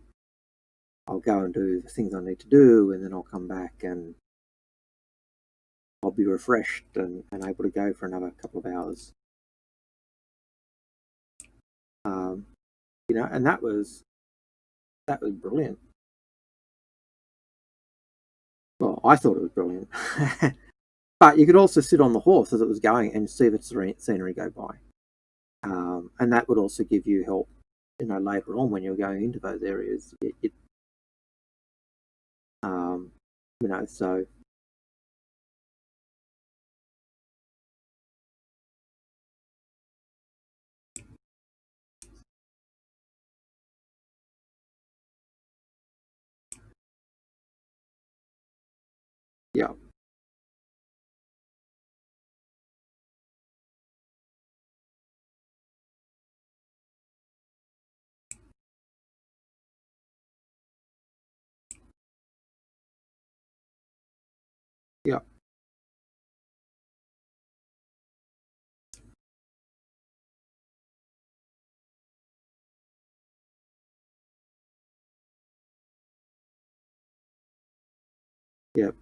I'll go and do the things I need to do, and then I'll come back and I'll be refreshed and able to go for another couple of hours. And that was brilliant. Well, I thought it was brilliant. But you could also sit on the horse as it was going and see the scenery go by. And that would also give you help, later on when you're going into those areas. So yeah. Yeah. Yep.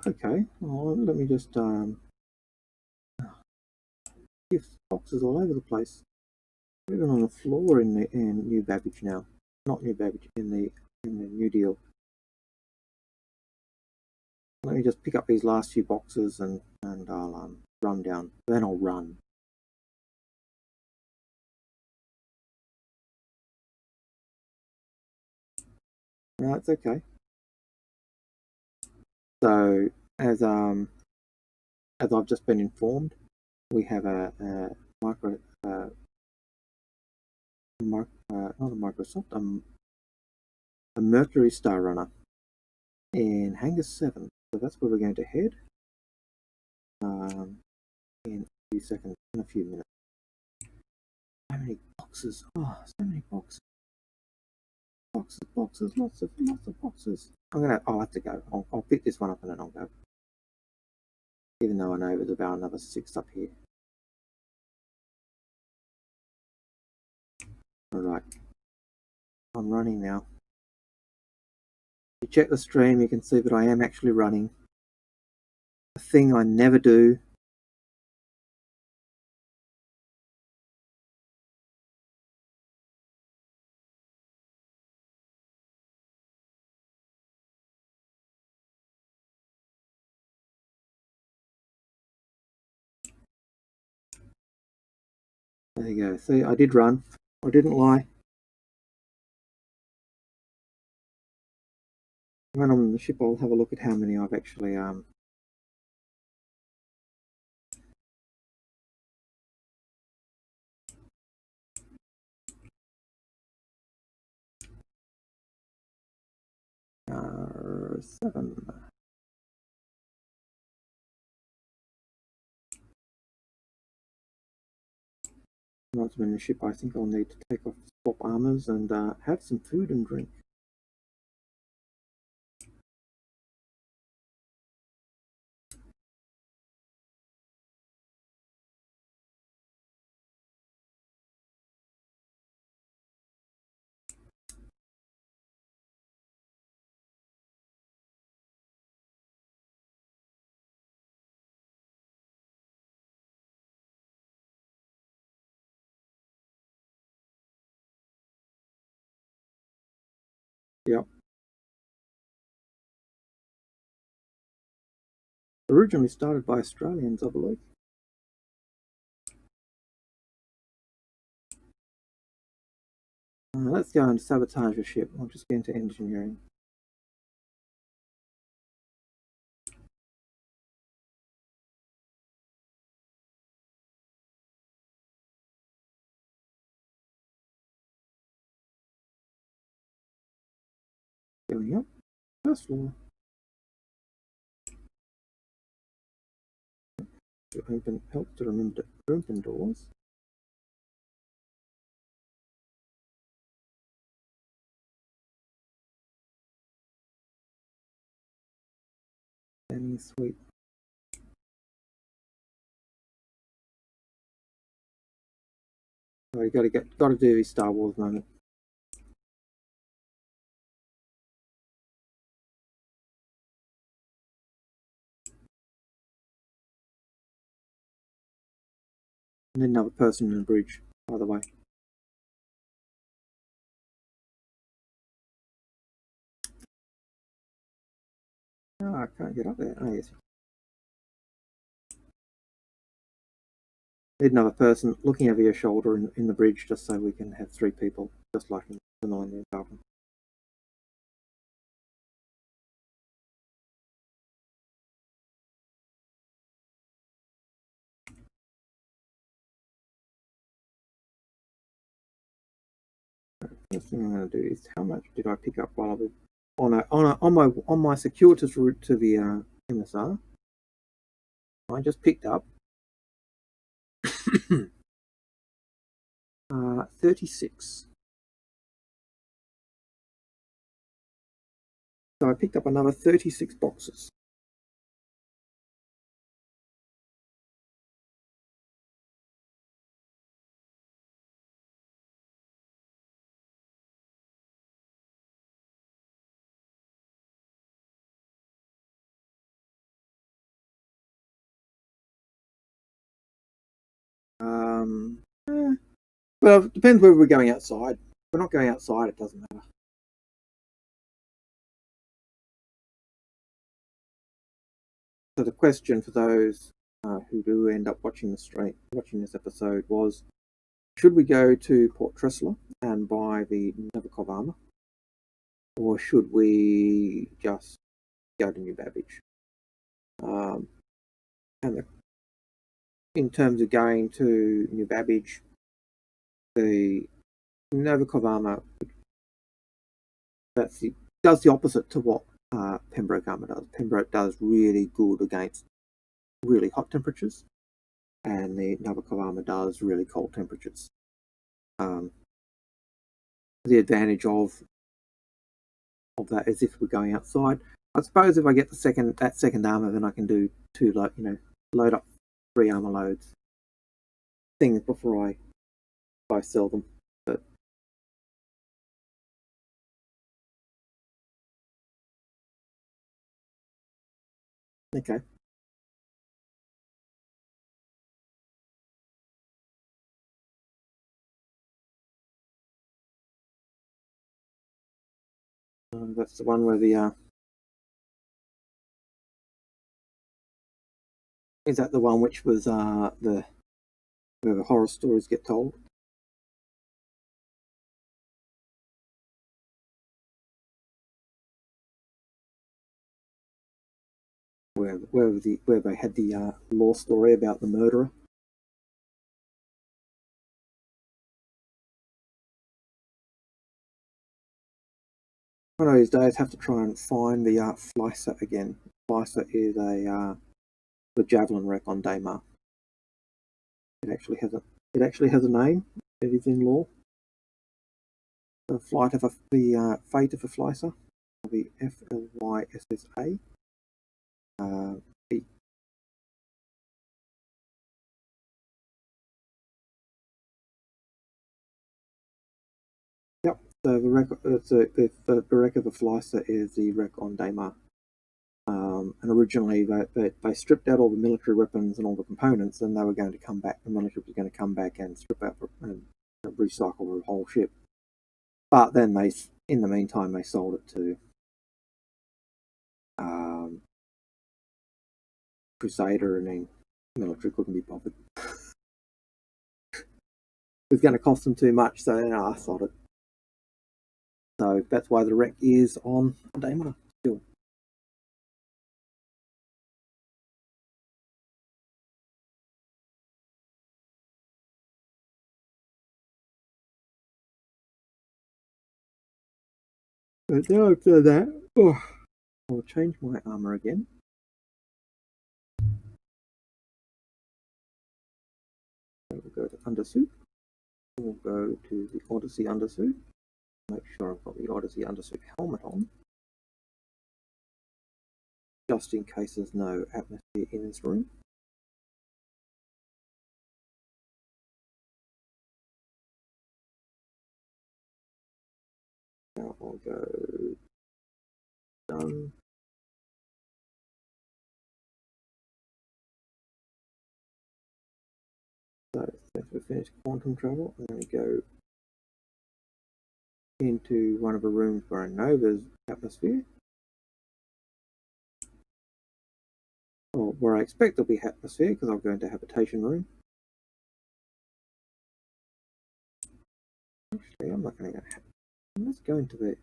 Okay. Well, let me just gift boxes all over the place. Even on the floor in New Babbage now. Not New Babbage, in the New Deal. Let me just pick up these last few boxes and I'll run down. Then I'll run. No, it's okay. So as I've just been informed, we have a Mercury Star Runner in Hangar 7. So that's where we're going to head in a few seconds, in a few minutes. So many boxes. Oh, so many boxes. Boxes, lots of boxes. I'll have to go. I'll pick this one up and then I'll go. Even though I know there's about another 6 up here. Alright. I'm running now. If you check the stream, you can see that I am actually running. A thing I never do. There you go. See, I did run. I didn't lie. When I'm on the ship, I'll have a look at how many I've actually 7. Once I'm in the ship, I think I'll need to take off the swap armors and have some food and drink. Yep. Originally started by Australians, I believe. Let's go and sabotage a ship. I'll just get into engineering. Going up. First floor. To open, help to remember to open doors. Standing suite. Oh, you got to do his Star Wars moment. And then another person in the bridge, by the way. Oh, I can't get up there. Oh, yes. Need another person looking over your shoulder in the bridge, just so we can have 3 people, just like in the 9 album. First thing I'm going to do is how much did I pick up while I was on my circuitous route to the MSR? I just picked up 36. So I picked up another 36 boxes. Well, it depends whether we're going outside. If we're not going outside, it doesn't matter. So the question for those who do end up watching the stream, watching this episode, was: should we go to Port Tressler and buy the Novikov armor, or should we just go to New Babbage? In terms of going to New Babbage, the Novikov armor does the opposite to what Pembroke armor does. Pembroke does really good against really hot temperatures, and the Novikov armor does really cold temperatures. The advantage of that is if we're going outside. I suppose if I get that second armor, then I can do 2 load up 3 armor loads things before I sell them. But okay. That's the one where is that the one which was where the horror stories get told? Where they had the law story about the murderer. One of these days, have to try and find the Fleiser again. Fleiser is the javelin wreck on Daymar. It actually has a name. It is in law. The fate of a Fleiser, the FLYSSA. Yep. So the wreck of the Fleiser is the wreck on Daymar. And originally they stripped out all the military weapons and all the components, and they were going to come back. The military was going to come back and strip out and recycle the whole ship. But then they in the meantime, they sold it to Crusader, and then military couldn't be bothered. It was going to cost them too much, so I sold it. So that's why the wreck is on a Daimler still. But now I've done that, I'll change my armor again. So we'll go to undersuit. We'll go to the Odyssey undersuit. Make sure I've got the Odyssey undersuit helmet on, just in case there's no atmosphere in this room. Now I'll go done. So since we've finished quantum travel, I'm going to go into one of the rooms where I know there's atmosphere, or where I expect there'll be atmosphere, because I'll go into habitation room. Actually, I'm not going to go. Let's go into the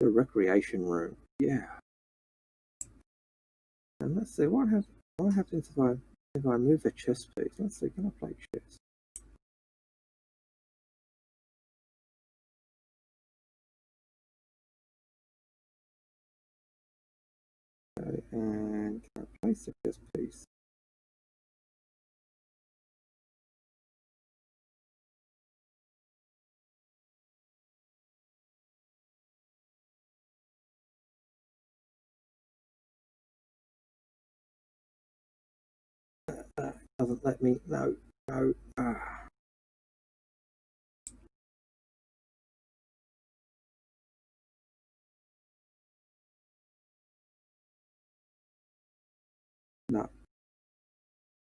recreation room. Yeah. And let's see what happens if I move the chess piece. Let's see, can I play chess? Okay, and can I place the chess piece? Doesn't let me. No. No.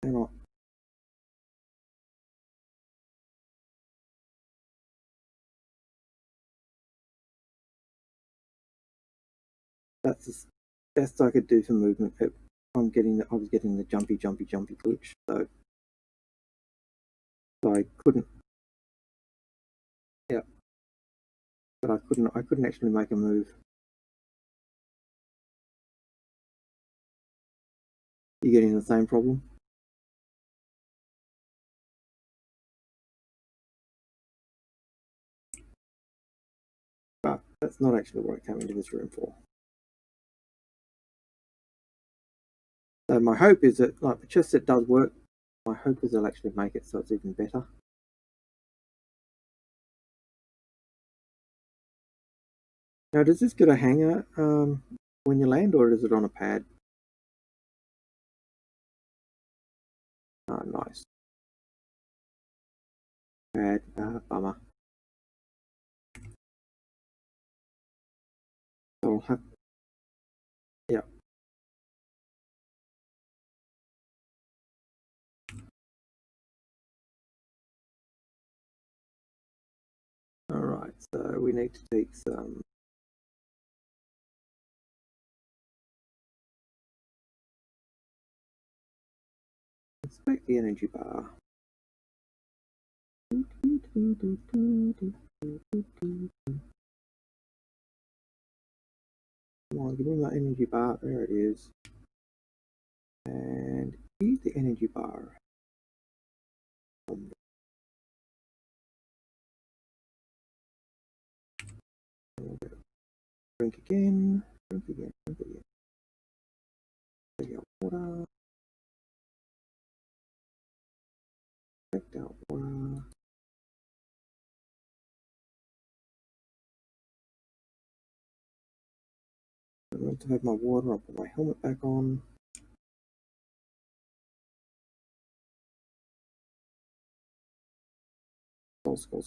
Hang on. That's the best I could do for movement. I was getting the jumpy glitch, so I couldn't. Yeah. But I couldn't actually make a move. You getting the same problem? But that's not actually what I came into this room for. So my hope is that, like, the chess set does work. My hope is they'll actually make it so it's even better. Now, does this get a hanger when you land, or is it on a pad? Oh, nice. Pad, bummer. So I'll have, yeah. All right, so we need to take some. Inspect the energy bar. Come on, give me my energy bar. There it is. And eat the energy bar. Drink again. Drink again. Drink again. Take out water. Take out water. I'm going to have my water. I'll put my helmet back on. Skull.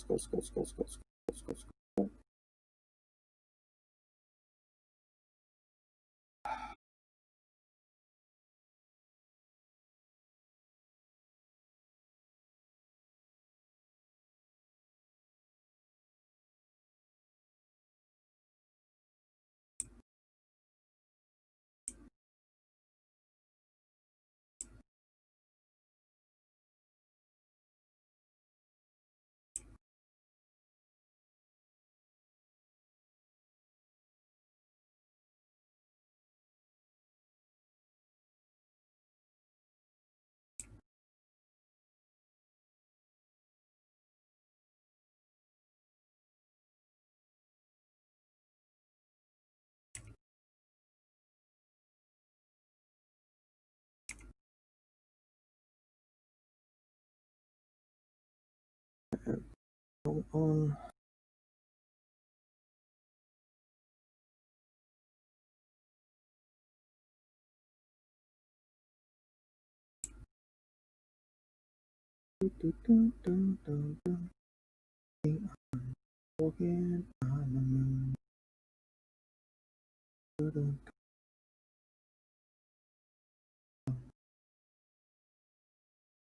on. Walking on the moon.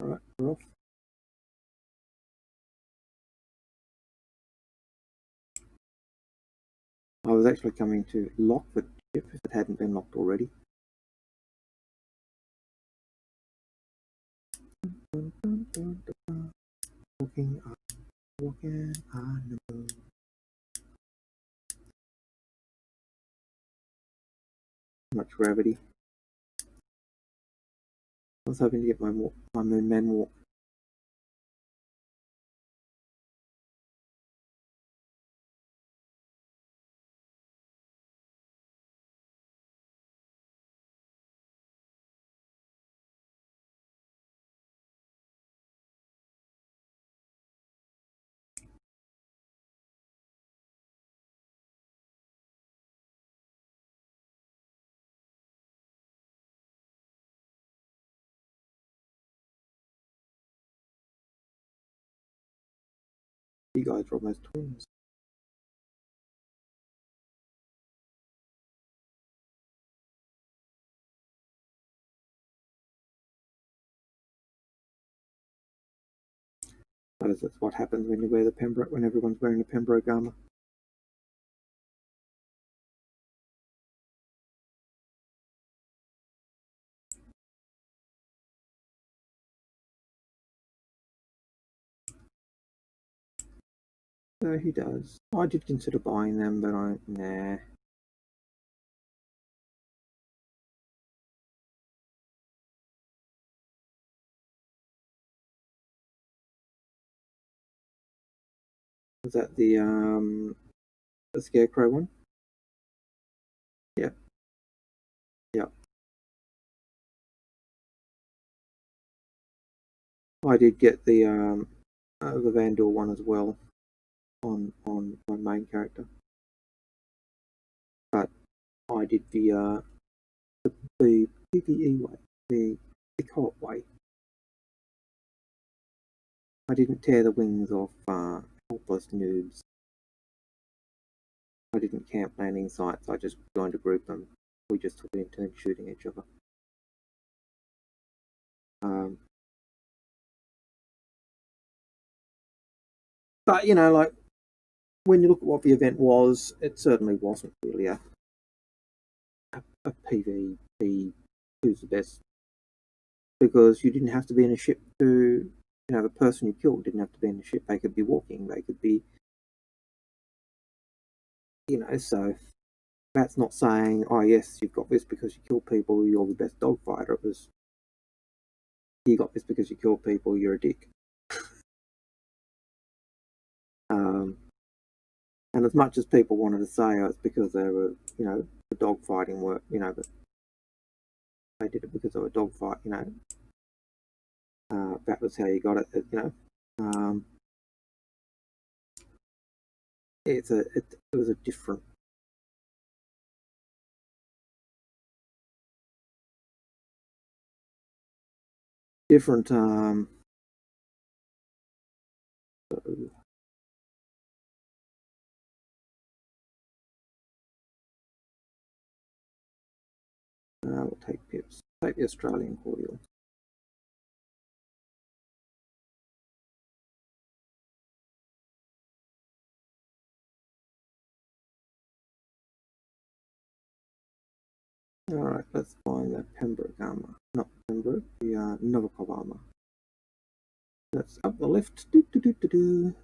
Alright, we're off. I was actually coming to lock the ship if it hadn't been locked already. Walking on the moon. Much gravity. I was hoping to get my moon man walk. You guys are almost twins. That's what happens when you wear the Pembroke, when everyone's wearing the Pembroke armor. So he does. I did consider buying them, but nah. Was that the Scarecrow one? Yeah. Yeah. I did get the Vandal one as well on my main character, but I did the PvE way, the co-op way. I didn't tear the wings off helpless noobs. I didn't camp landing sites. I just joined a group and we just took it in turns shooting each other. But you know, like when you look at what the event was, it certainly wasn't really a PvP who's the best, because you didn't have to be in a ship to, you know, the person you killed didn't have to be in the ship. They could be walking. They could be, you know. So that's not saying, oh yes, you've got this because you kill people, you're the best dogfighter. It was, you got this because you kill people, you're a dick. And as much as people wanted to say, oh, it's because they were, you know, the dogfighting work, you know, but they did it because they were dogfight, you know. That was how you got it, you know. It was a different. We'll take pips. Take the Australian cordial. Alright, let's find the Pembroke armor. Not Pembroke, the Novikov armor. That's up the left. Do, do, do, do, do.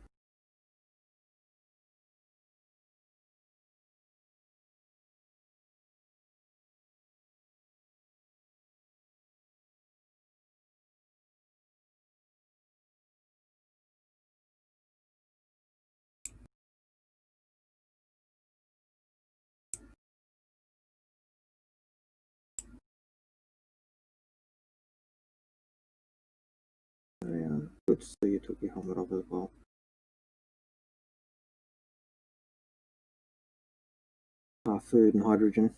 Yeah, good to see you took your helmet off as well. food and hydrogen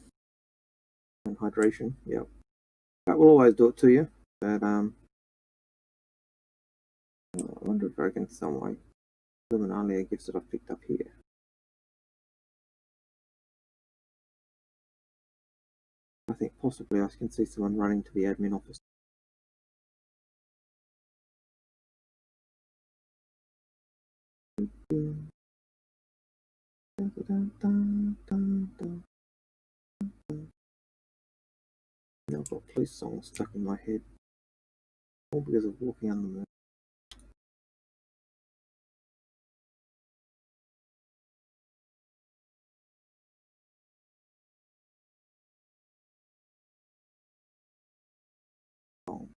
and hydration. Yep, that will always do it to you. But I wonder if I can some way Luminalia gifts that I've picked up here. I think possibly I can see someone running to the admin office. Now I've got police songs stuck in my head, all because of walking on the moon.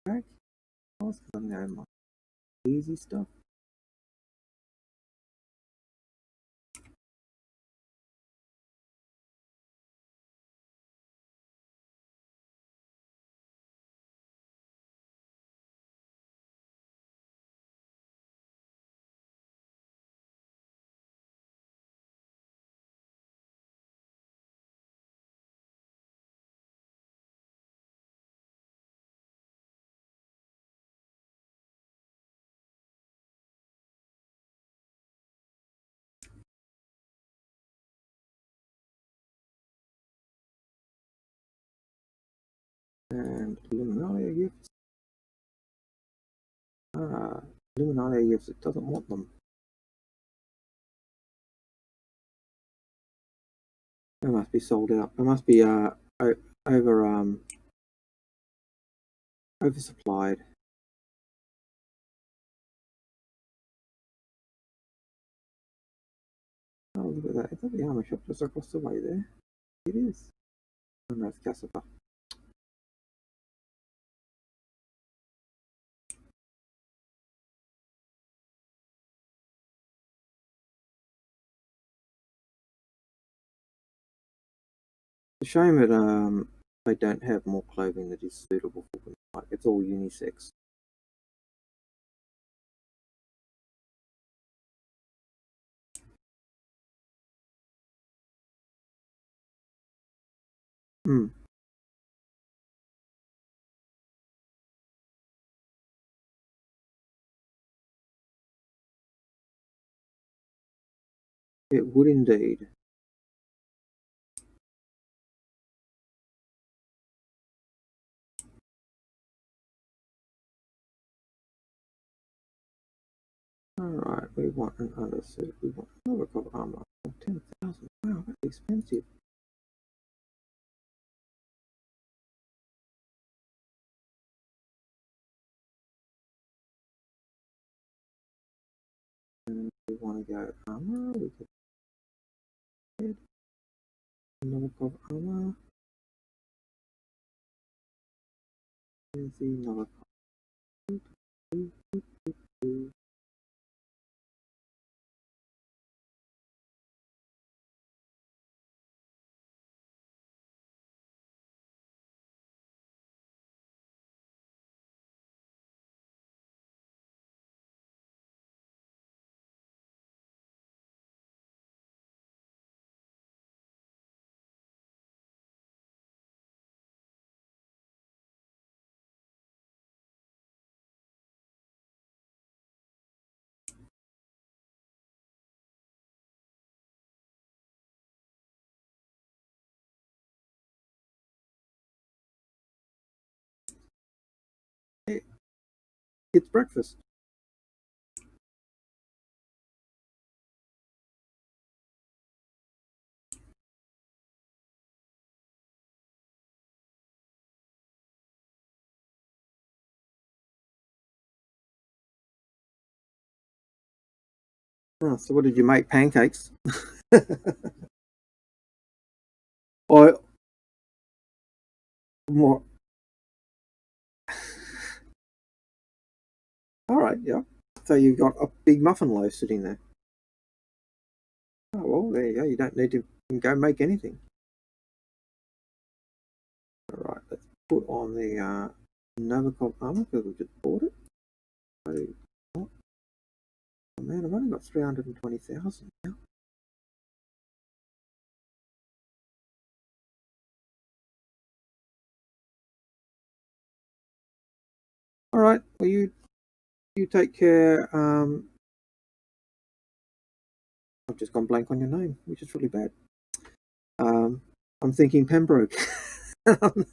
Back, because I'm going my easy stuff. And Luminalia gifts. Luminalia gifts, it doesn't want them. They must be sold out. They must be oversupplied. Oh, look at that. Is that the armor shop just across the way there? It is. Oh no, it's Casper. It's a shame that they don't have more clothing that is suitable for them. Like, it's all unisex. Hmm. It would indeed. Alright, we want an undersuit. We want another cover armor. 10,000. Wow, that's expensive. And we want to go armor. We could add another cover armor. There's another cover. It's breakfast. Oh, so what did you make? Pancakes? Or more? Alright, yeah. So you've got a big muffin loaf sitting there. Oh, well, there you go. You don't need to go make anything. Alright, let's put on the Novacop armor because we just bought it. Oh man, I've only got 320,000 now. Well, you take care. I've just gone blank on your name, which is really bad. I'm thinking Pembroke. But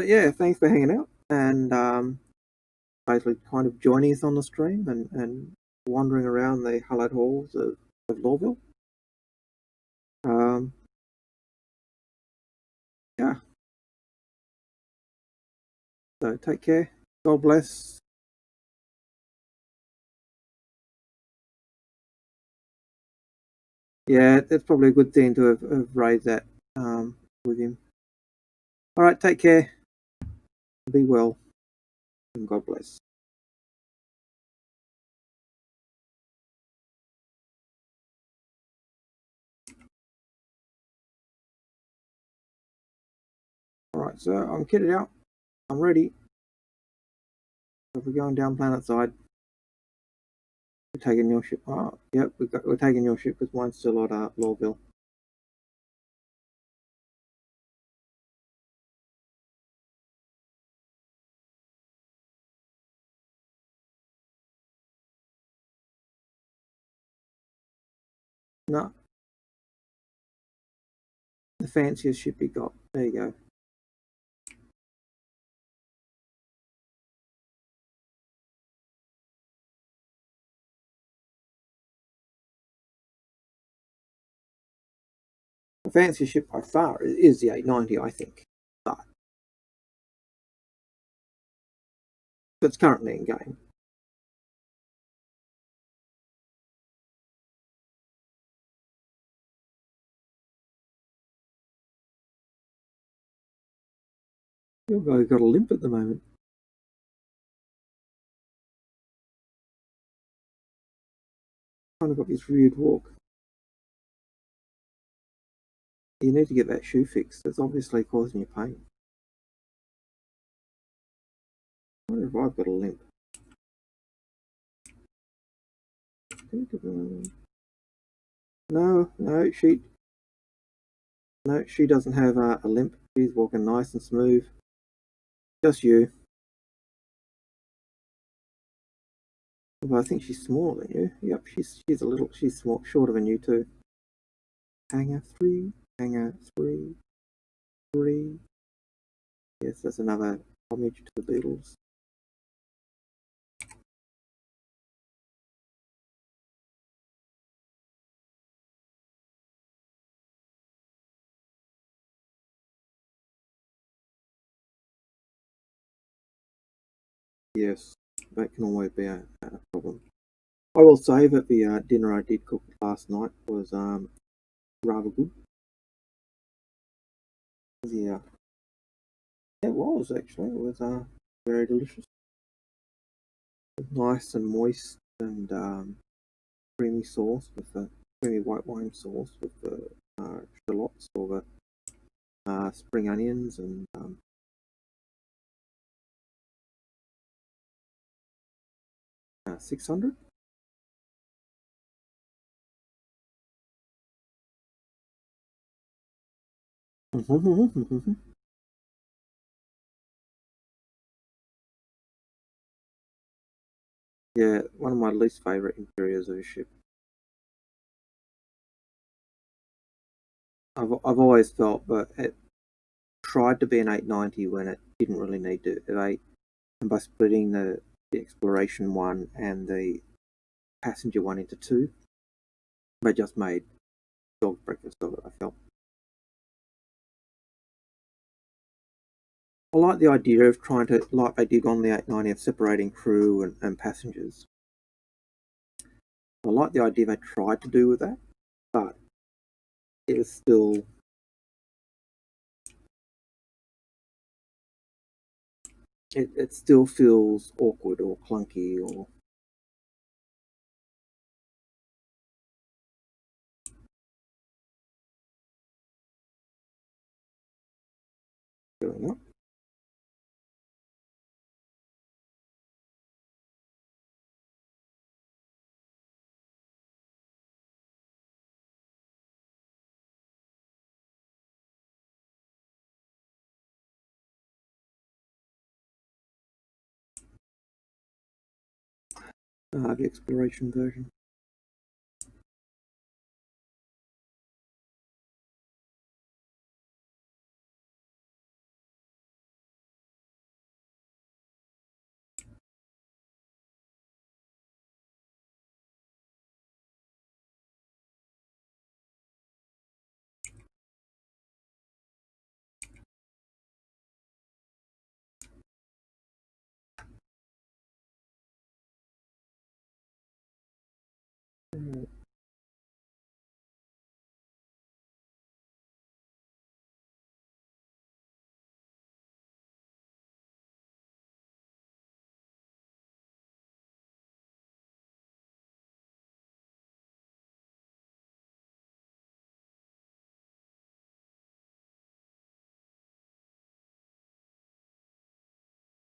yeah, thanks for hanging out and basically kind of joining us on the stream and wandering around the hallowed halls of Lorville. Yeah. So take care. God bless. Yeah, that's probably a good thing to have raised that with him. All right, take care. Be well, and God bless. All right, so I'm kitted out. I'm ready. So we're going down planet side. We're taking your ship. Oh, yep, we're taking your ship because mine's still at Lorville. No, the fanciest ship you got. There you go. The fanciest ship by far is the 890, I think. But it's currently in game. Your guy's got a limp at the moment. Kind of got this weird walk. You need to get that shoe fixed. It's obviously causing you pain. I wonder if I've got a limp. No, she doesn't have a limp. She's walking nice and smooth. Just you. Well, I think she's smaller than you. Yep, she's shorter than you too. Hangar 3, hangar 3, 3. Yes, that's another homage to the Beatles. Yes, that can always be a problem. I will say that the dinner I did cook last night was rather good. Yeah, it was actually. It was very delicious. Nice and moist and creamy sauce with the creamy white wine sauce with the shallots or the spring onions and 600. Yeah, one of my least favorite interiors of a ship. I've always felt that it tried to be an 890 when it didn't really need to. And by splitting the exploration one and the passenger one into two, they just made dog breakfast of it, I felt. I like the idea of trying to, like they did on the 890, of separating crew and passengers. I like the idea they tried to do with that, but it was still it still feels awkward or clunky or going up. The exploration version.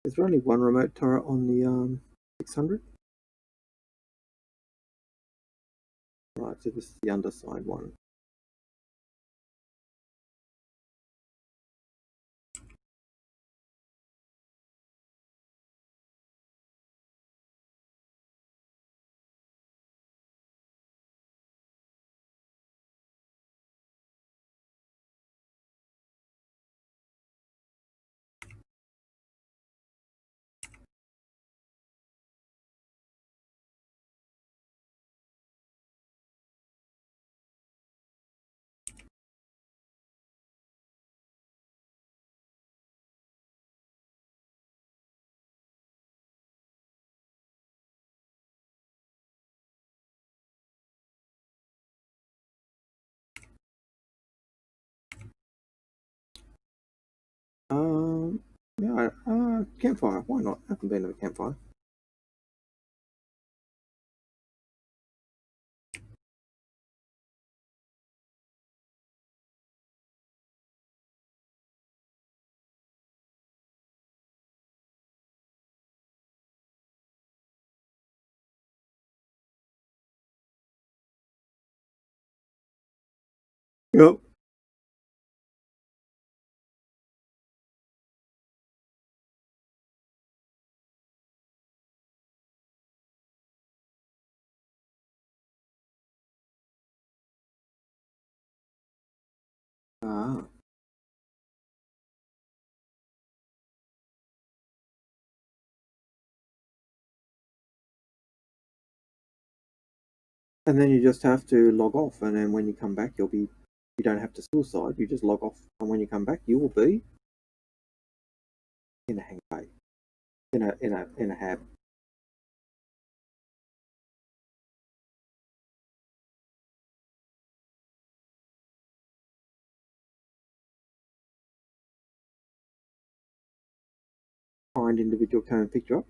Is there only one remote turret on the 600? Right, so this is the underside one. Yeah, campfire. Why not? I haven't been to a campfire. Yep. Ah. And then you just have to log off, and then when you come back, you don't have to suicide. You just log off, and when you come back, you will be in a hang bay, in a hab. Find individual cone and picture up.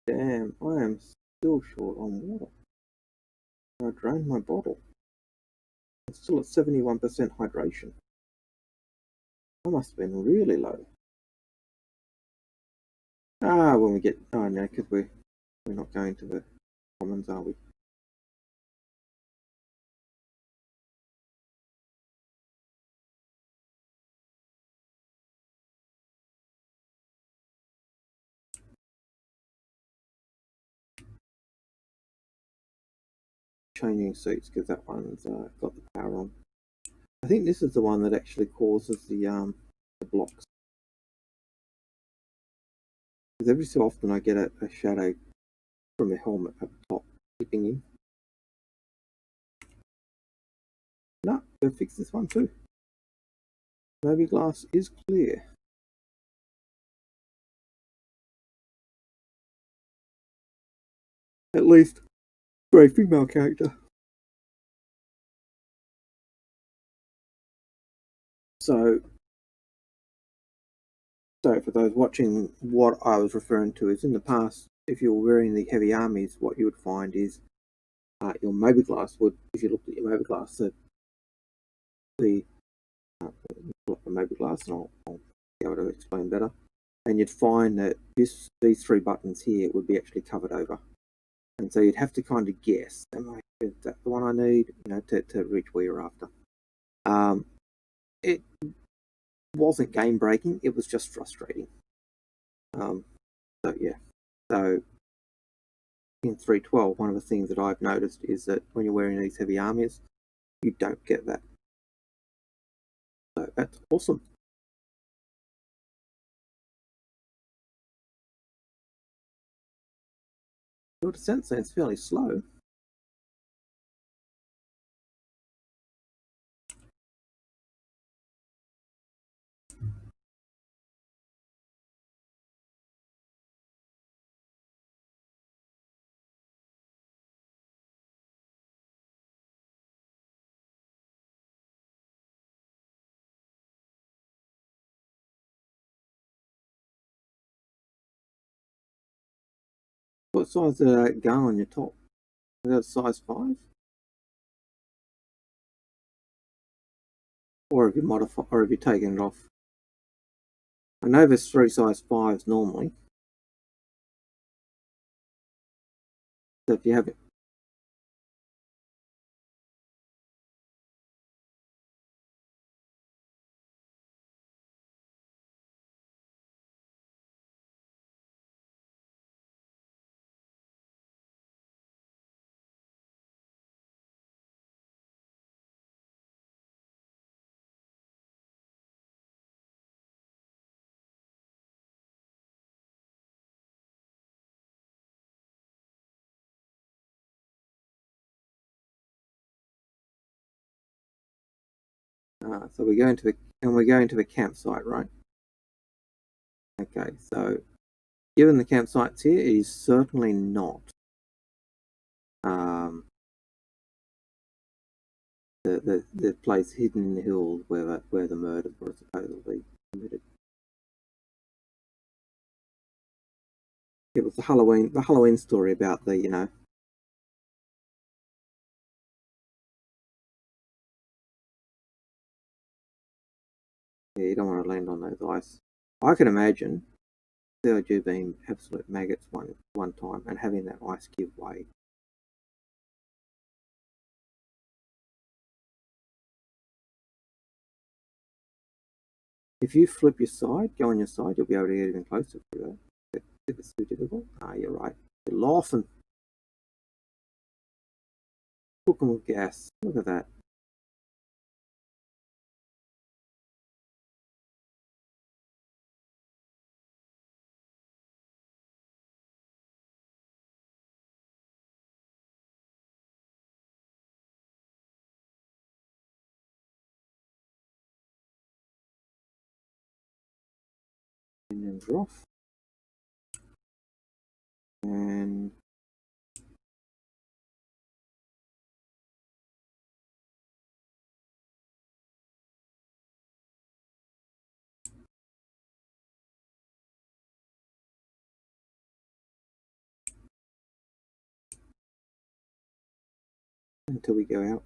Damn, I am still short on water. I drained my bottle. I'm still at 71% hydration. I must have been really low. When we get... Oh, no, because we're not going to the commons, are we? Changing seats, because that one's got the power on. I think this is the one that actually causes the blocks. Because every so often I get a shadow from the helmet at the top, dipping in. No, they'll fix this one too. Mobiglass is clear. At least for a female character. So for those watching, what I was referring to is in the past, if you were wearing the heavy armies, what you would find is your Mobiglass would, if you looked at your Mobiglass, the Mobiglass, and I'll be able to explain better, and you'd find that these three buttons here would be actually covered over. And so you'd have to kind of guess, is that the one I need, to reach where you're after. It wasn't game breaking, it was just frustrating. So yeah. So in 3.12, one of the things that I've noticed is that when you're wearing these heavy armors, you don't get that. So that's awesome. Your descent seems fairly slow. What size gun on your top? Is that a size 5? Or have you modified, or have you taken it off? I know there's 3 size 5s normally. So if you have it, so we're going to the campsite, right? Okay, so given the campsites here, it is certainly not the place hidden in the hills where the murders were supposedly committed. It was the Halloween story about the, yeah, you don't want to land on those ice. I can imagine CIG being absolute maggots one time and having that ice give way. If you flip your side, go on your side, you'll be able to get even closer to that. If it's too difficult, you're right. You're laughing. Cooking with gas. Look at that. And then drop. And until we go out.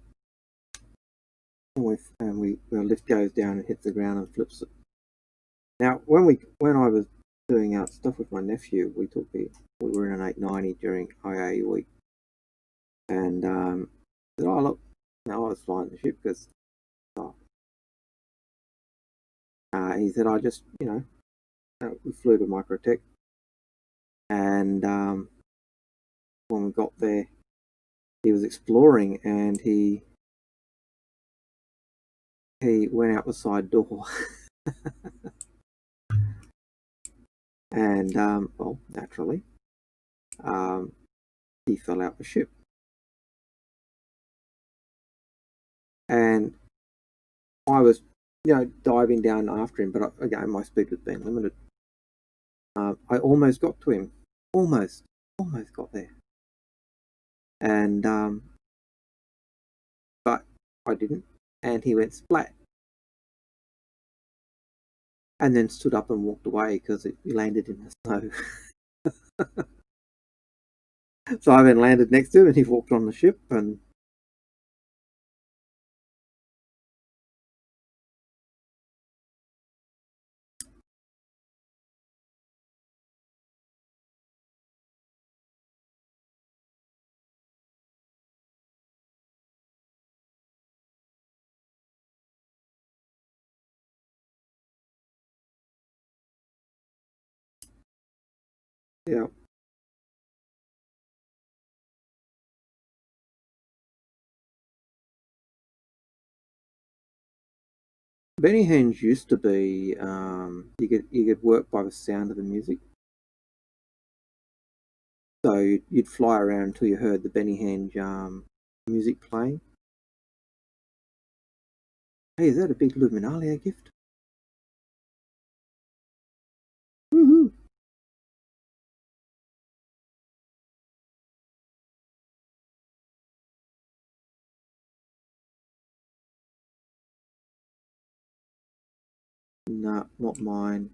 And our lift goes down and hits the ground and flips it. Now, when I was doing out stuff with my nephew, we were in an 890 during IA week, and said, "Oh look, I was flying the ship because." He said, "I just, we flew to Microtech, and when we got there, he was exploring, and he went out the side door." And well, naturally, he fell out the ship, and I was, diving down after him, but again, my speed was being limited. I almost got to him, almost got there, and but I didn't, and he went splat, and then stood up and walked away because it landed in the snow. So I then landed next to him, and he walked on the ship, and Yeah. Benny Henge used to be you could work by the sound of the music. So you'd fly around until you heard the Benny Henge music playing. Hey, is that a big Luminalia gift? Woohoo! Nah, not mine.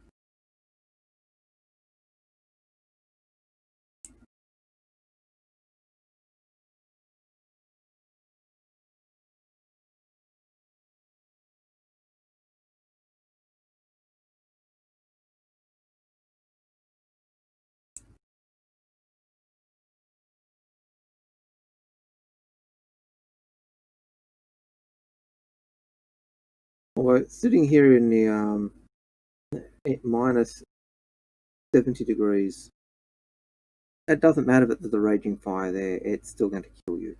Well, sitting here in the at minus 70 degrees, it doesn't matter that there's a raging fire there, it's still going to kill you.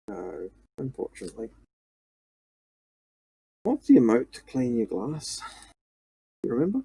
No, unfortunately. What's the emote to clean your glass? You remember?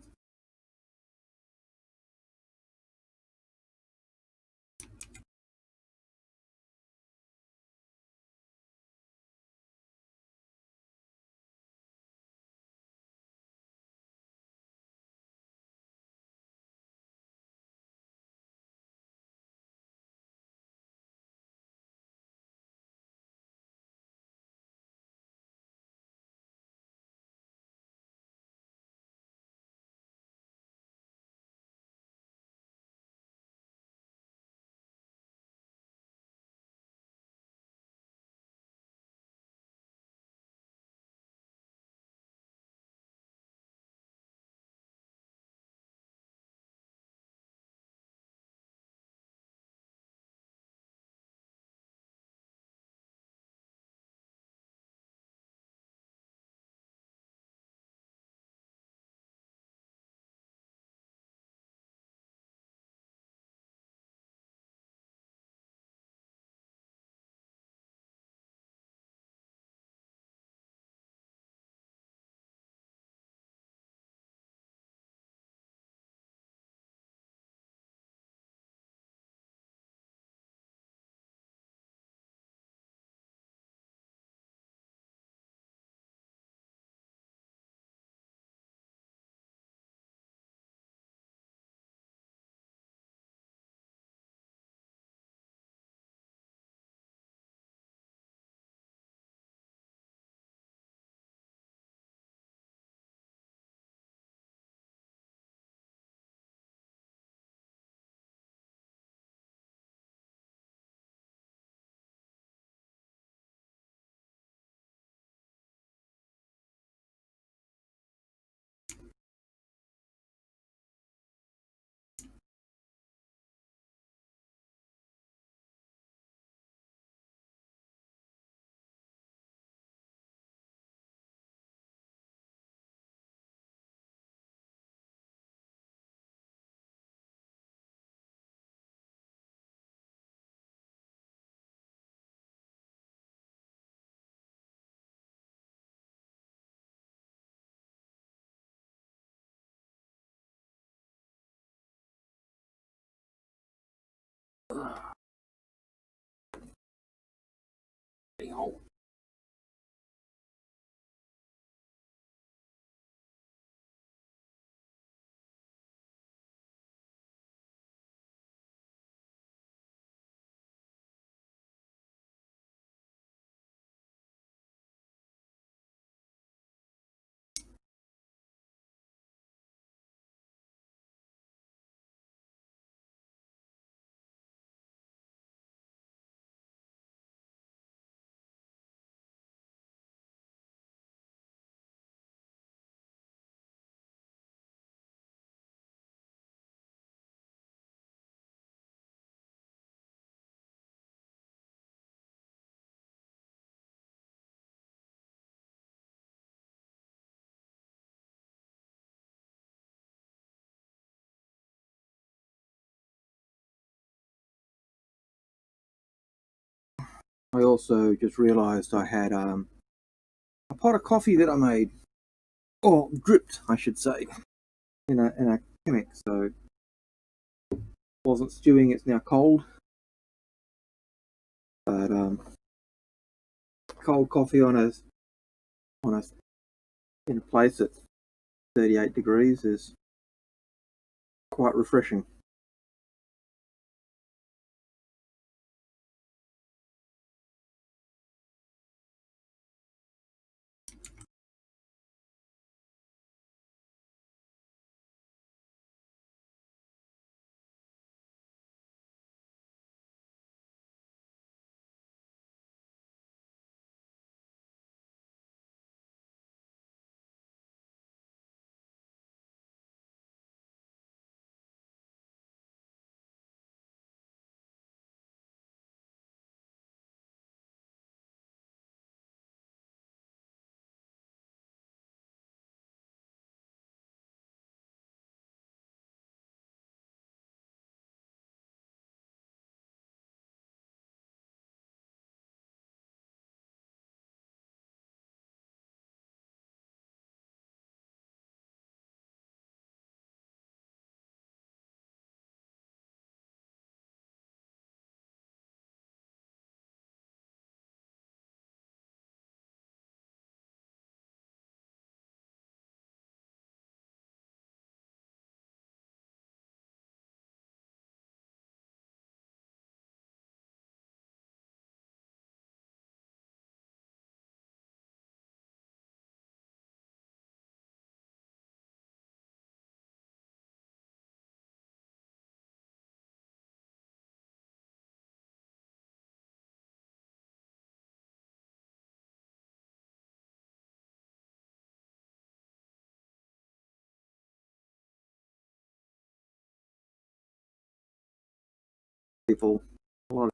I also just realised I had a pot of coffee that I made, or dripped, I should say, in a chemic. So it wasn't stewing; it's now cold. But cold coffee on a in a place at 38 degrees is quite refreshing. People, a lot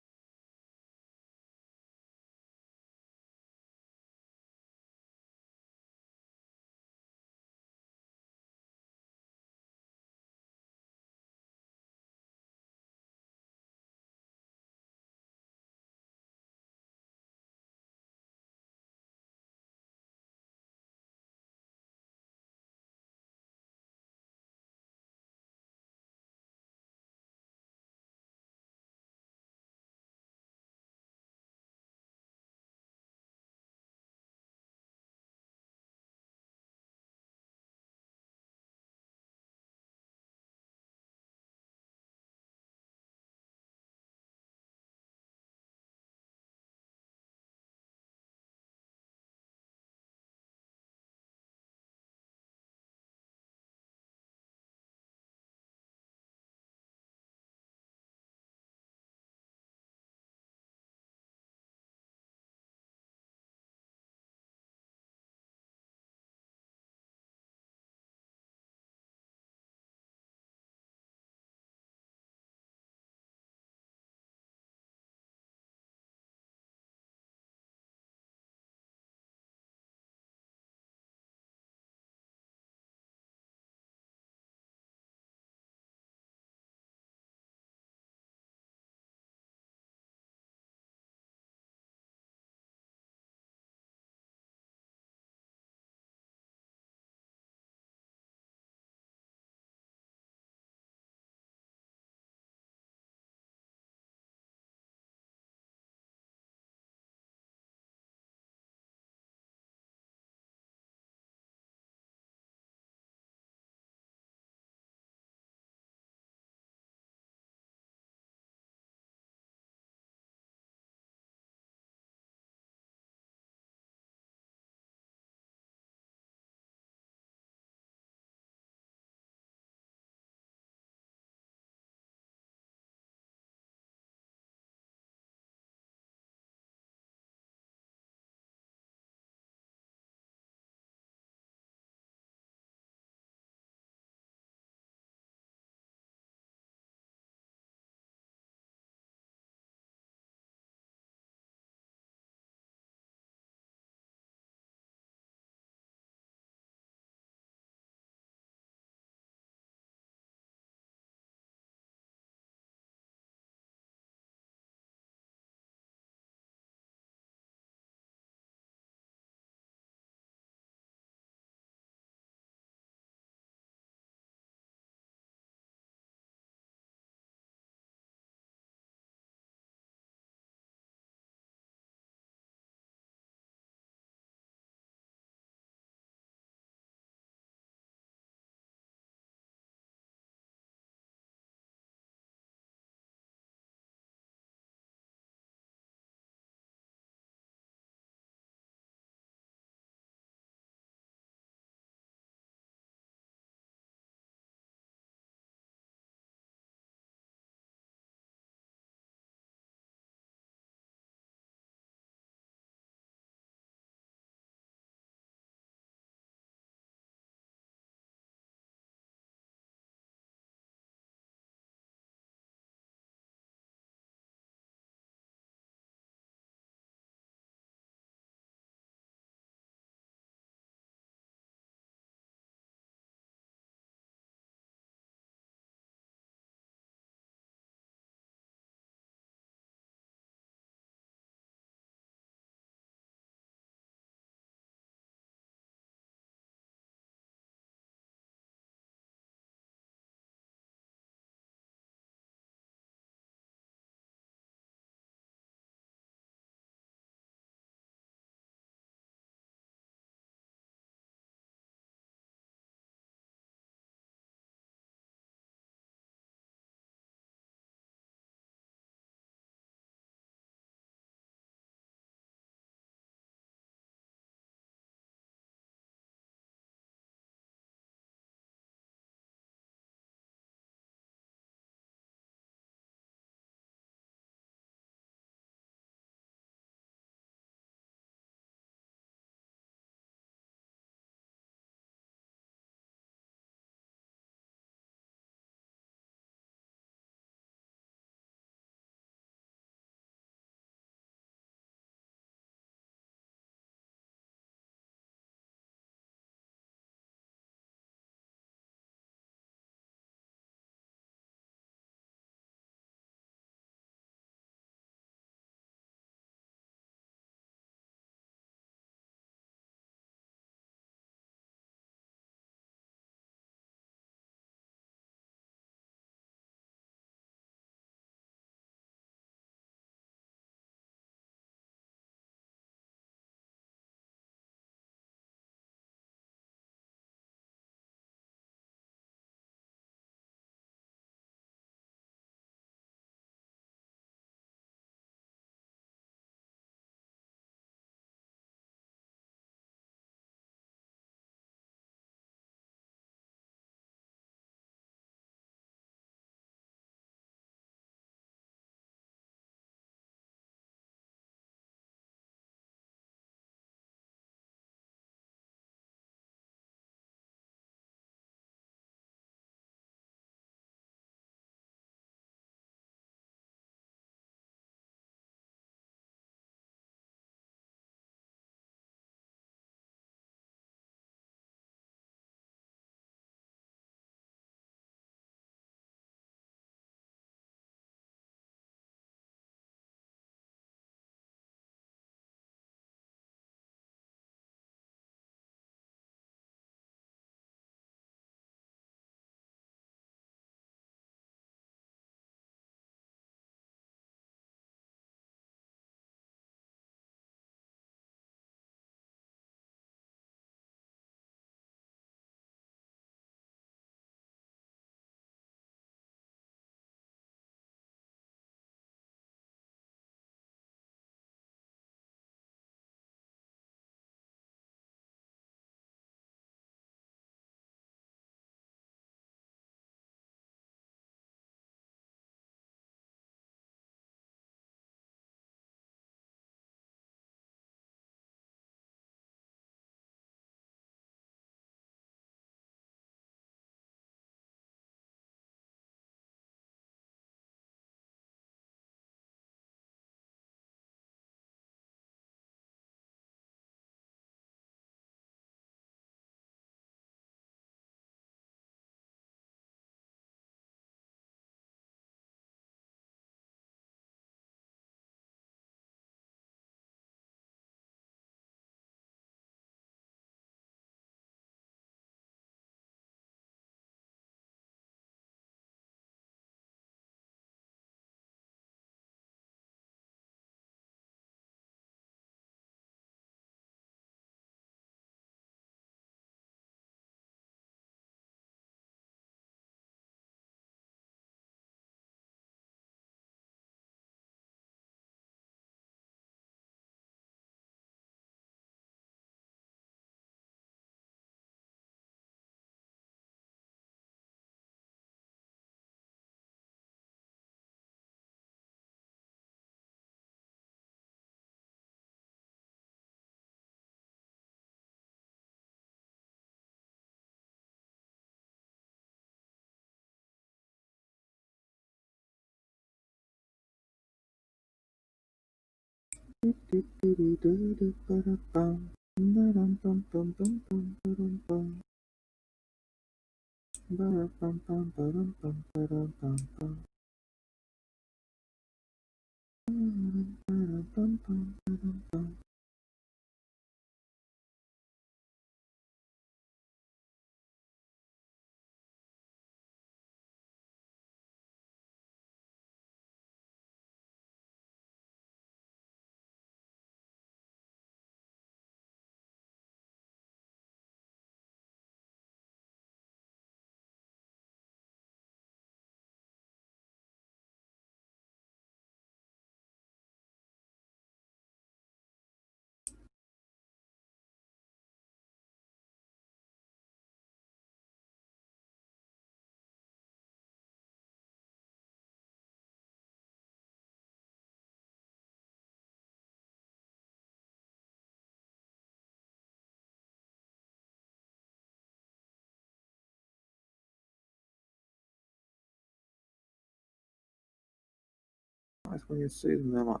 When you see them, they're like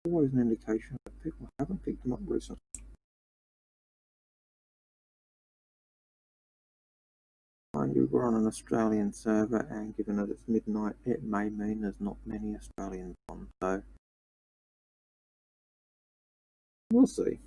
always an indication that people haven't picked them up recently. Mind you, we're on an Australian server, and given that it's midnight, it may mean there's not many Australians on, so we'll see.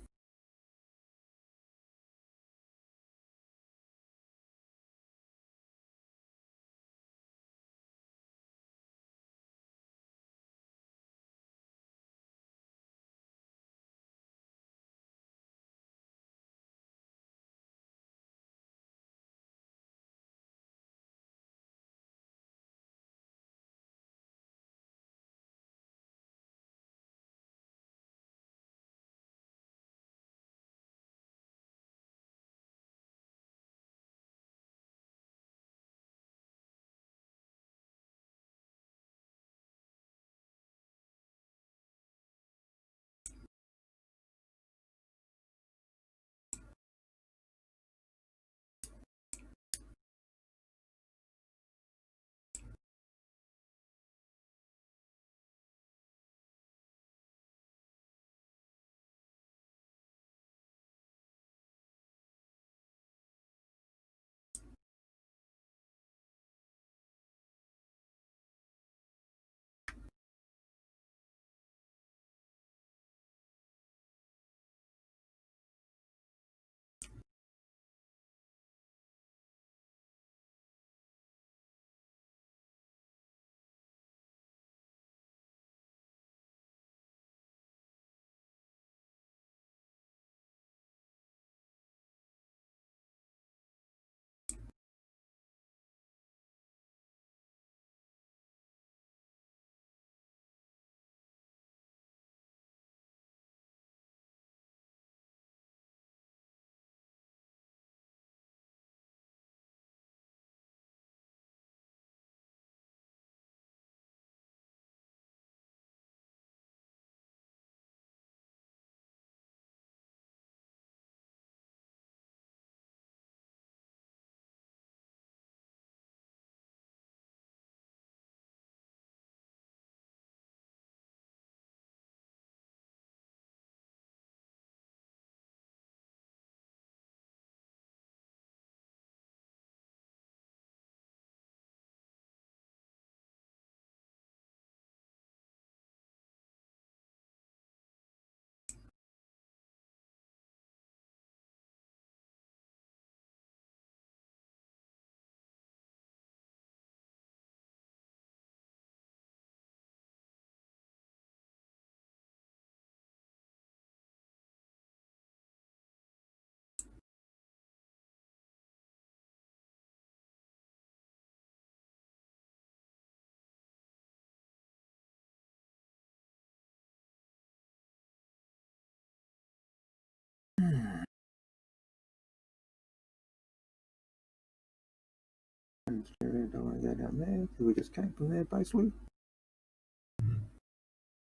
Don't want to go down there because we just came from there basically.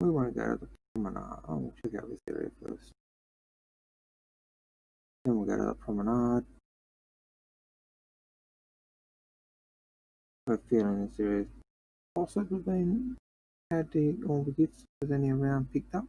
We want to go to the promenade. Oh, we'll check out this area first. Then we'll go to the promenade. We're feeling this area possibly been had all the gifts that any around picked up.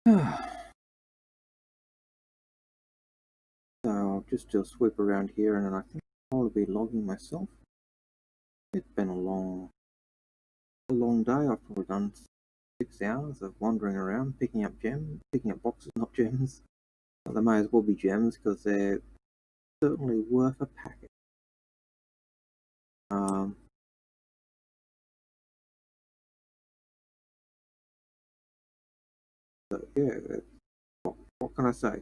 So I'll just do a sweep around here, and then I think I'll be logging myself. It's been a long day. I've probably done 6 hours of wandering around, picking up boxes, not gems. Well, they may as well be gems because they're certainly worth a packet. So yeah, what can I say?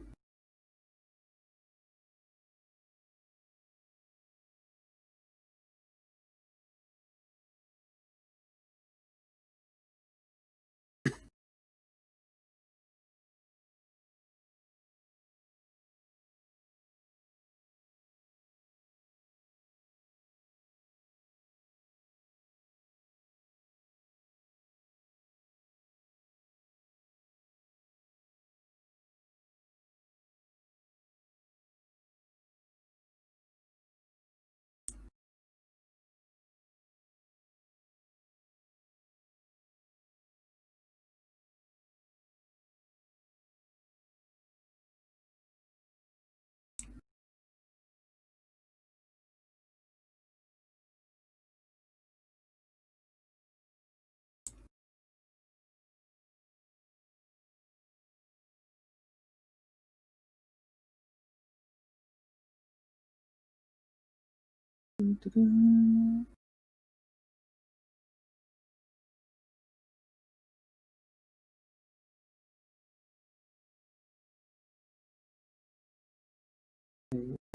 See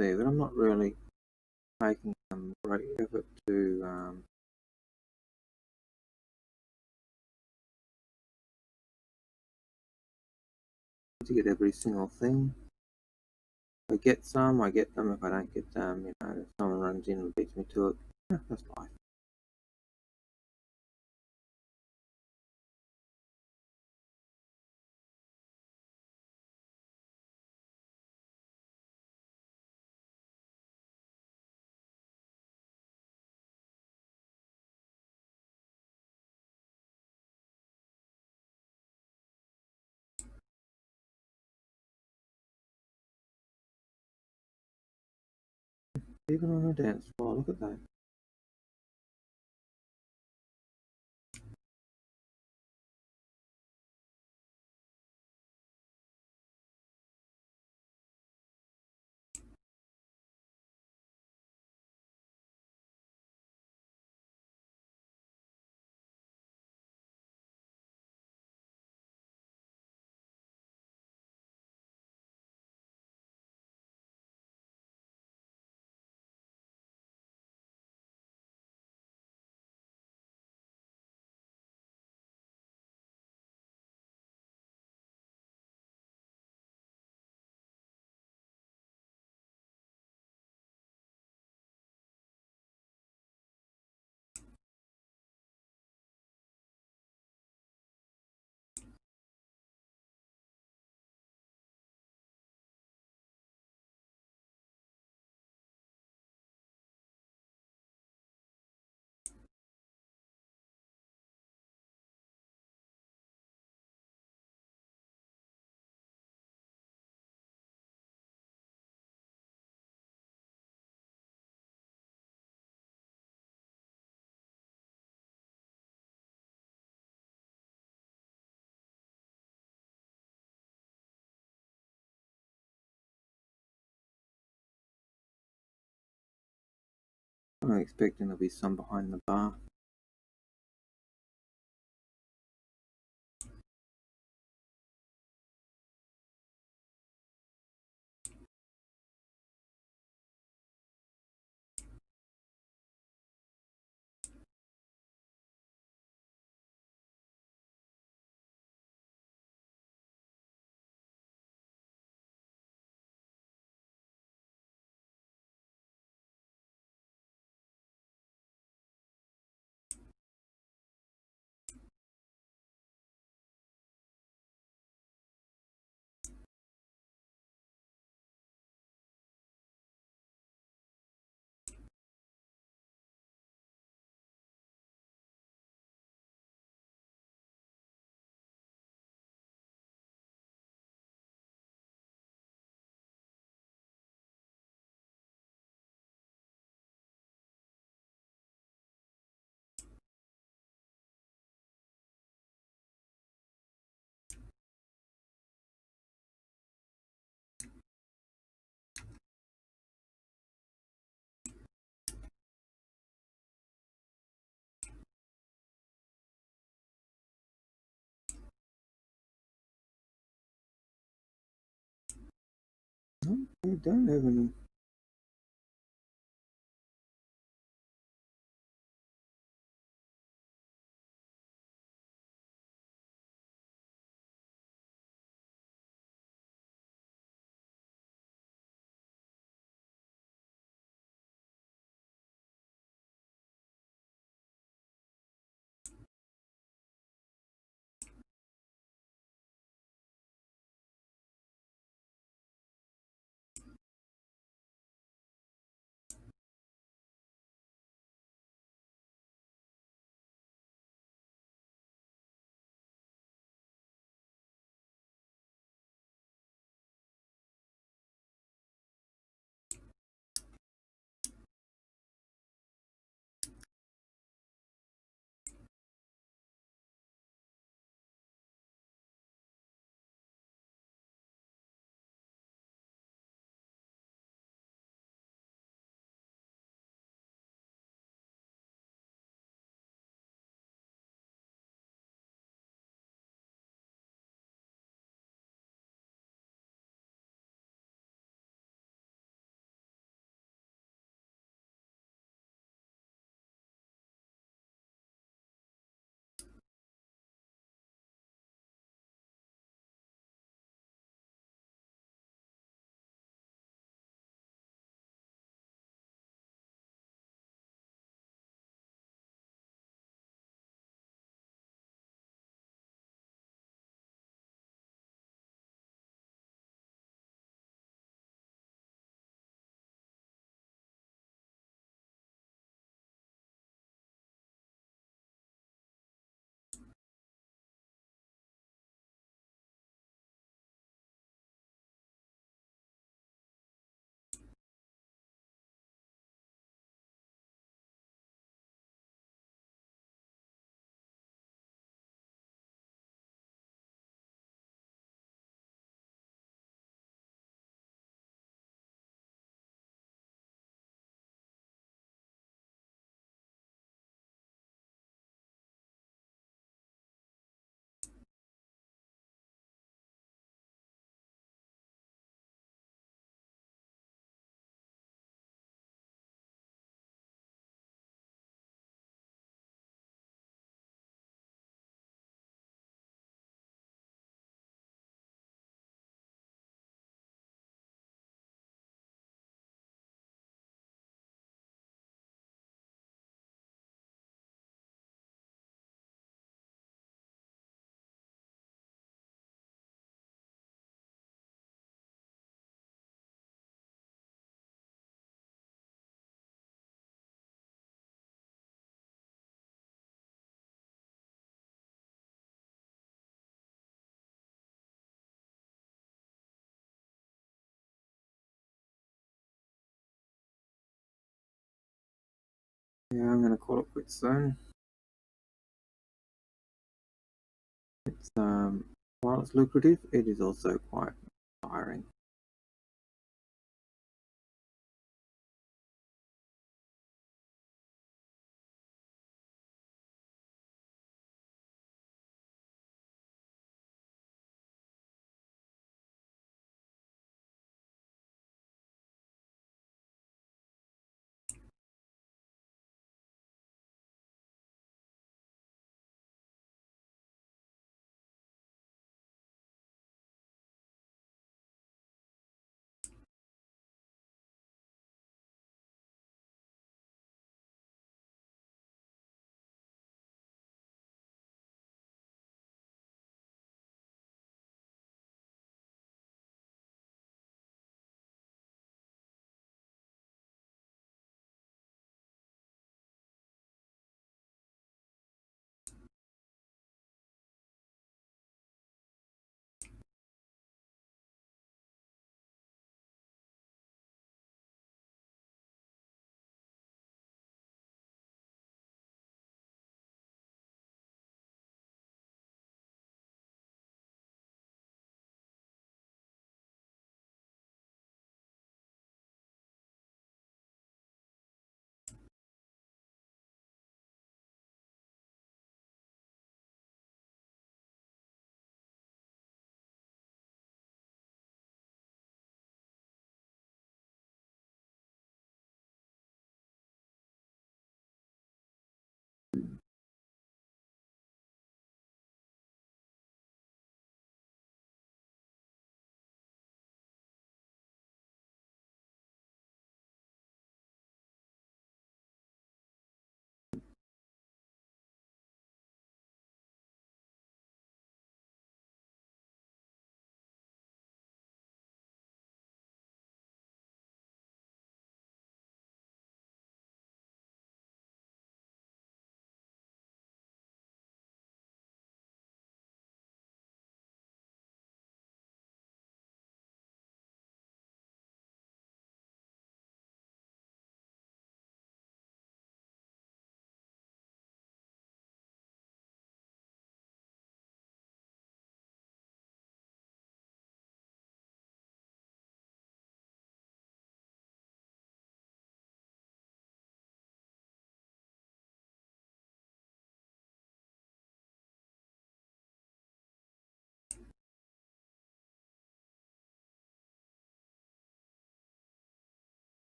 that I'm not really making some great effort to get every single thing. If I get some, I get them. If I don't get them, if someone runs in and beats me to it, that's life. Even on a dance floor, look at that. I'm expecting there'll be some behind the bar. I don't have any. Yeah, I'm gonna call it quits soon. It's while it's lucrative, it is also quite tiring.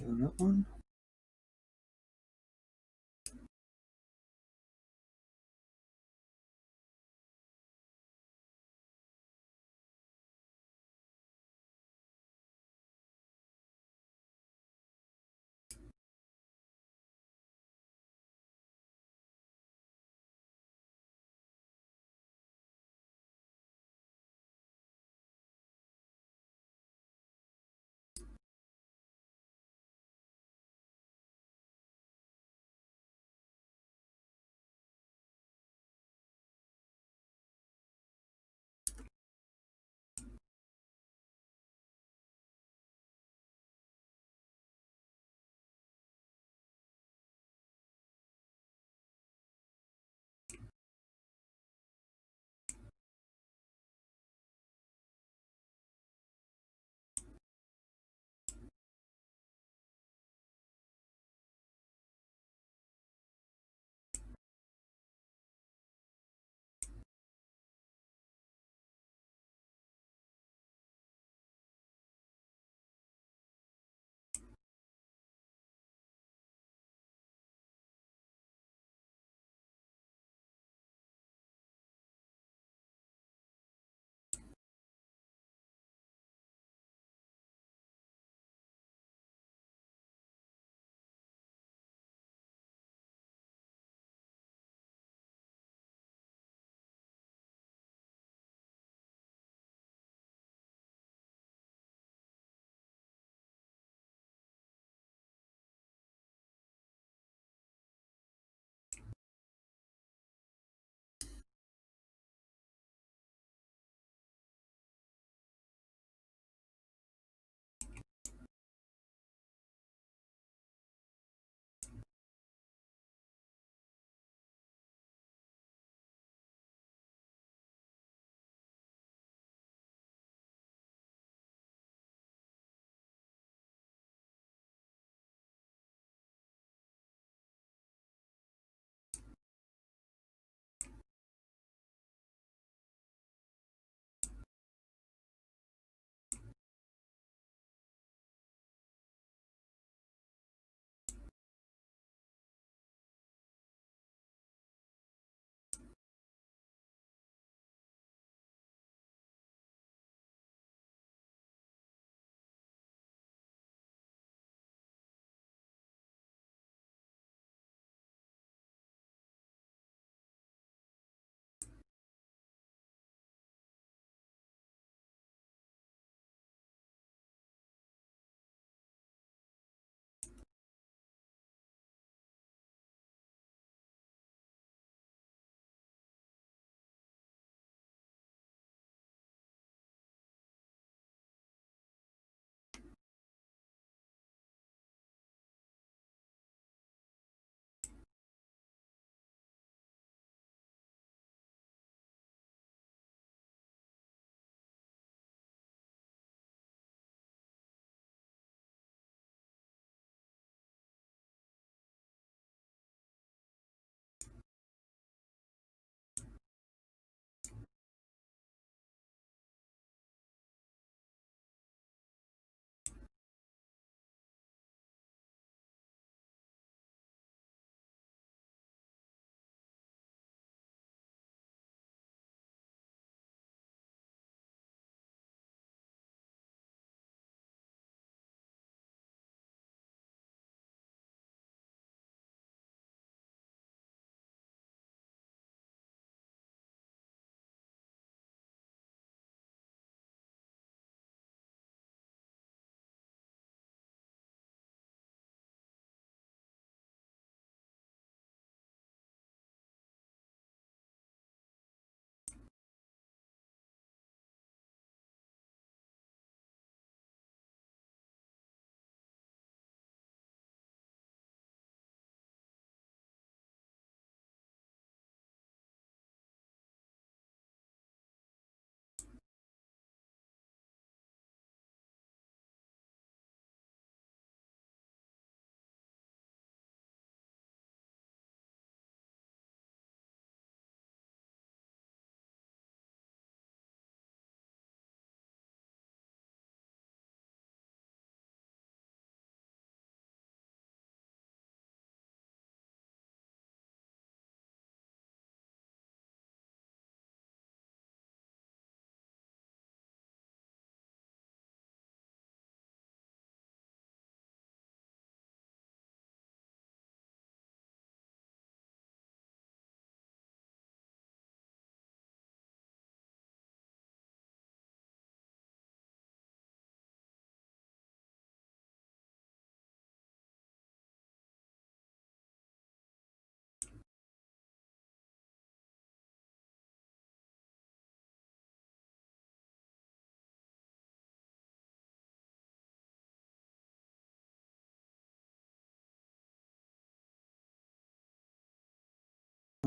on that one.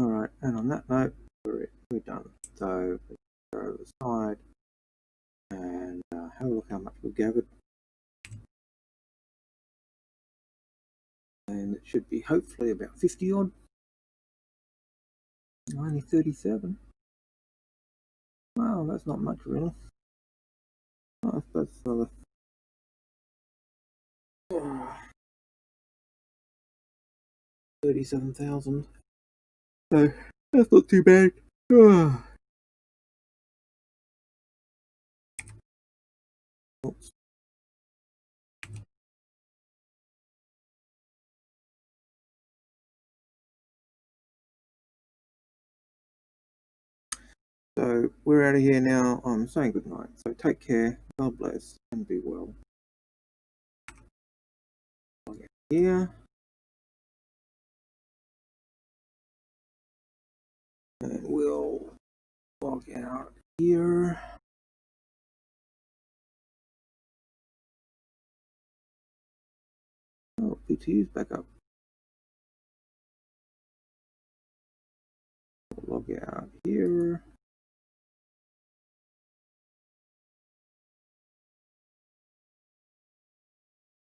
Alright, and on that note, we're done. So, let's go over the side and have a look how much we've gathered. And it should be hopefully about 50 odd. Only 37. Well, that's not much really. I suppose for the 37,000. So that's not too bad. Oops. So we're out of here now. I'm saying good night. So take care, God bless, and be well. Here. And we'll log out here. Oh, PTU's back up. Log out here.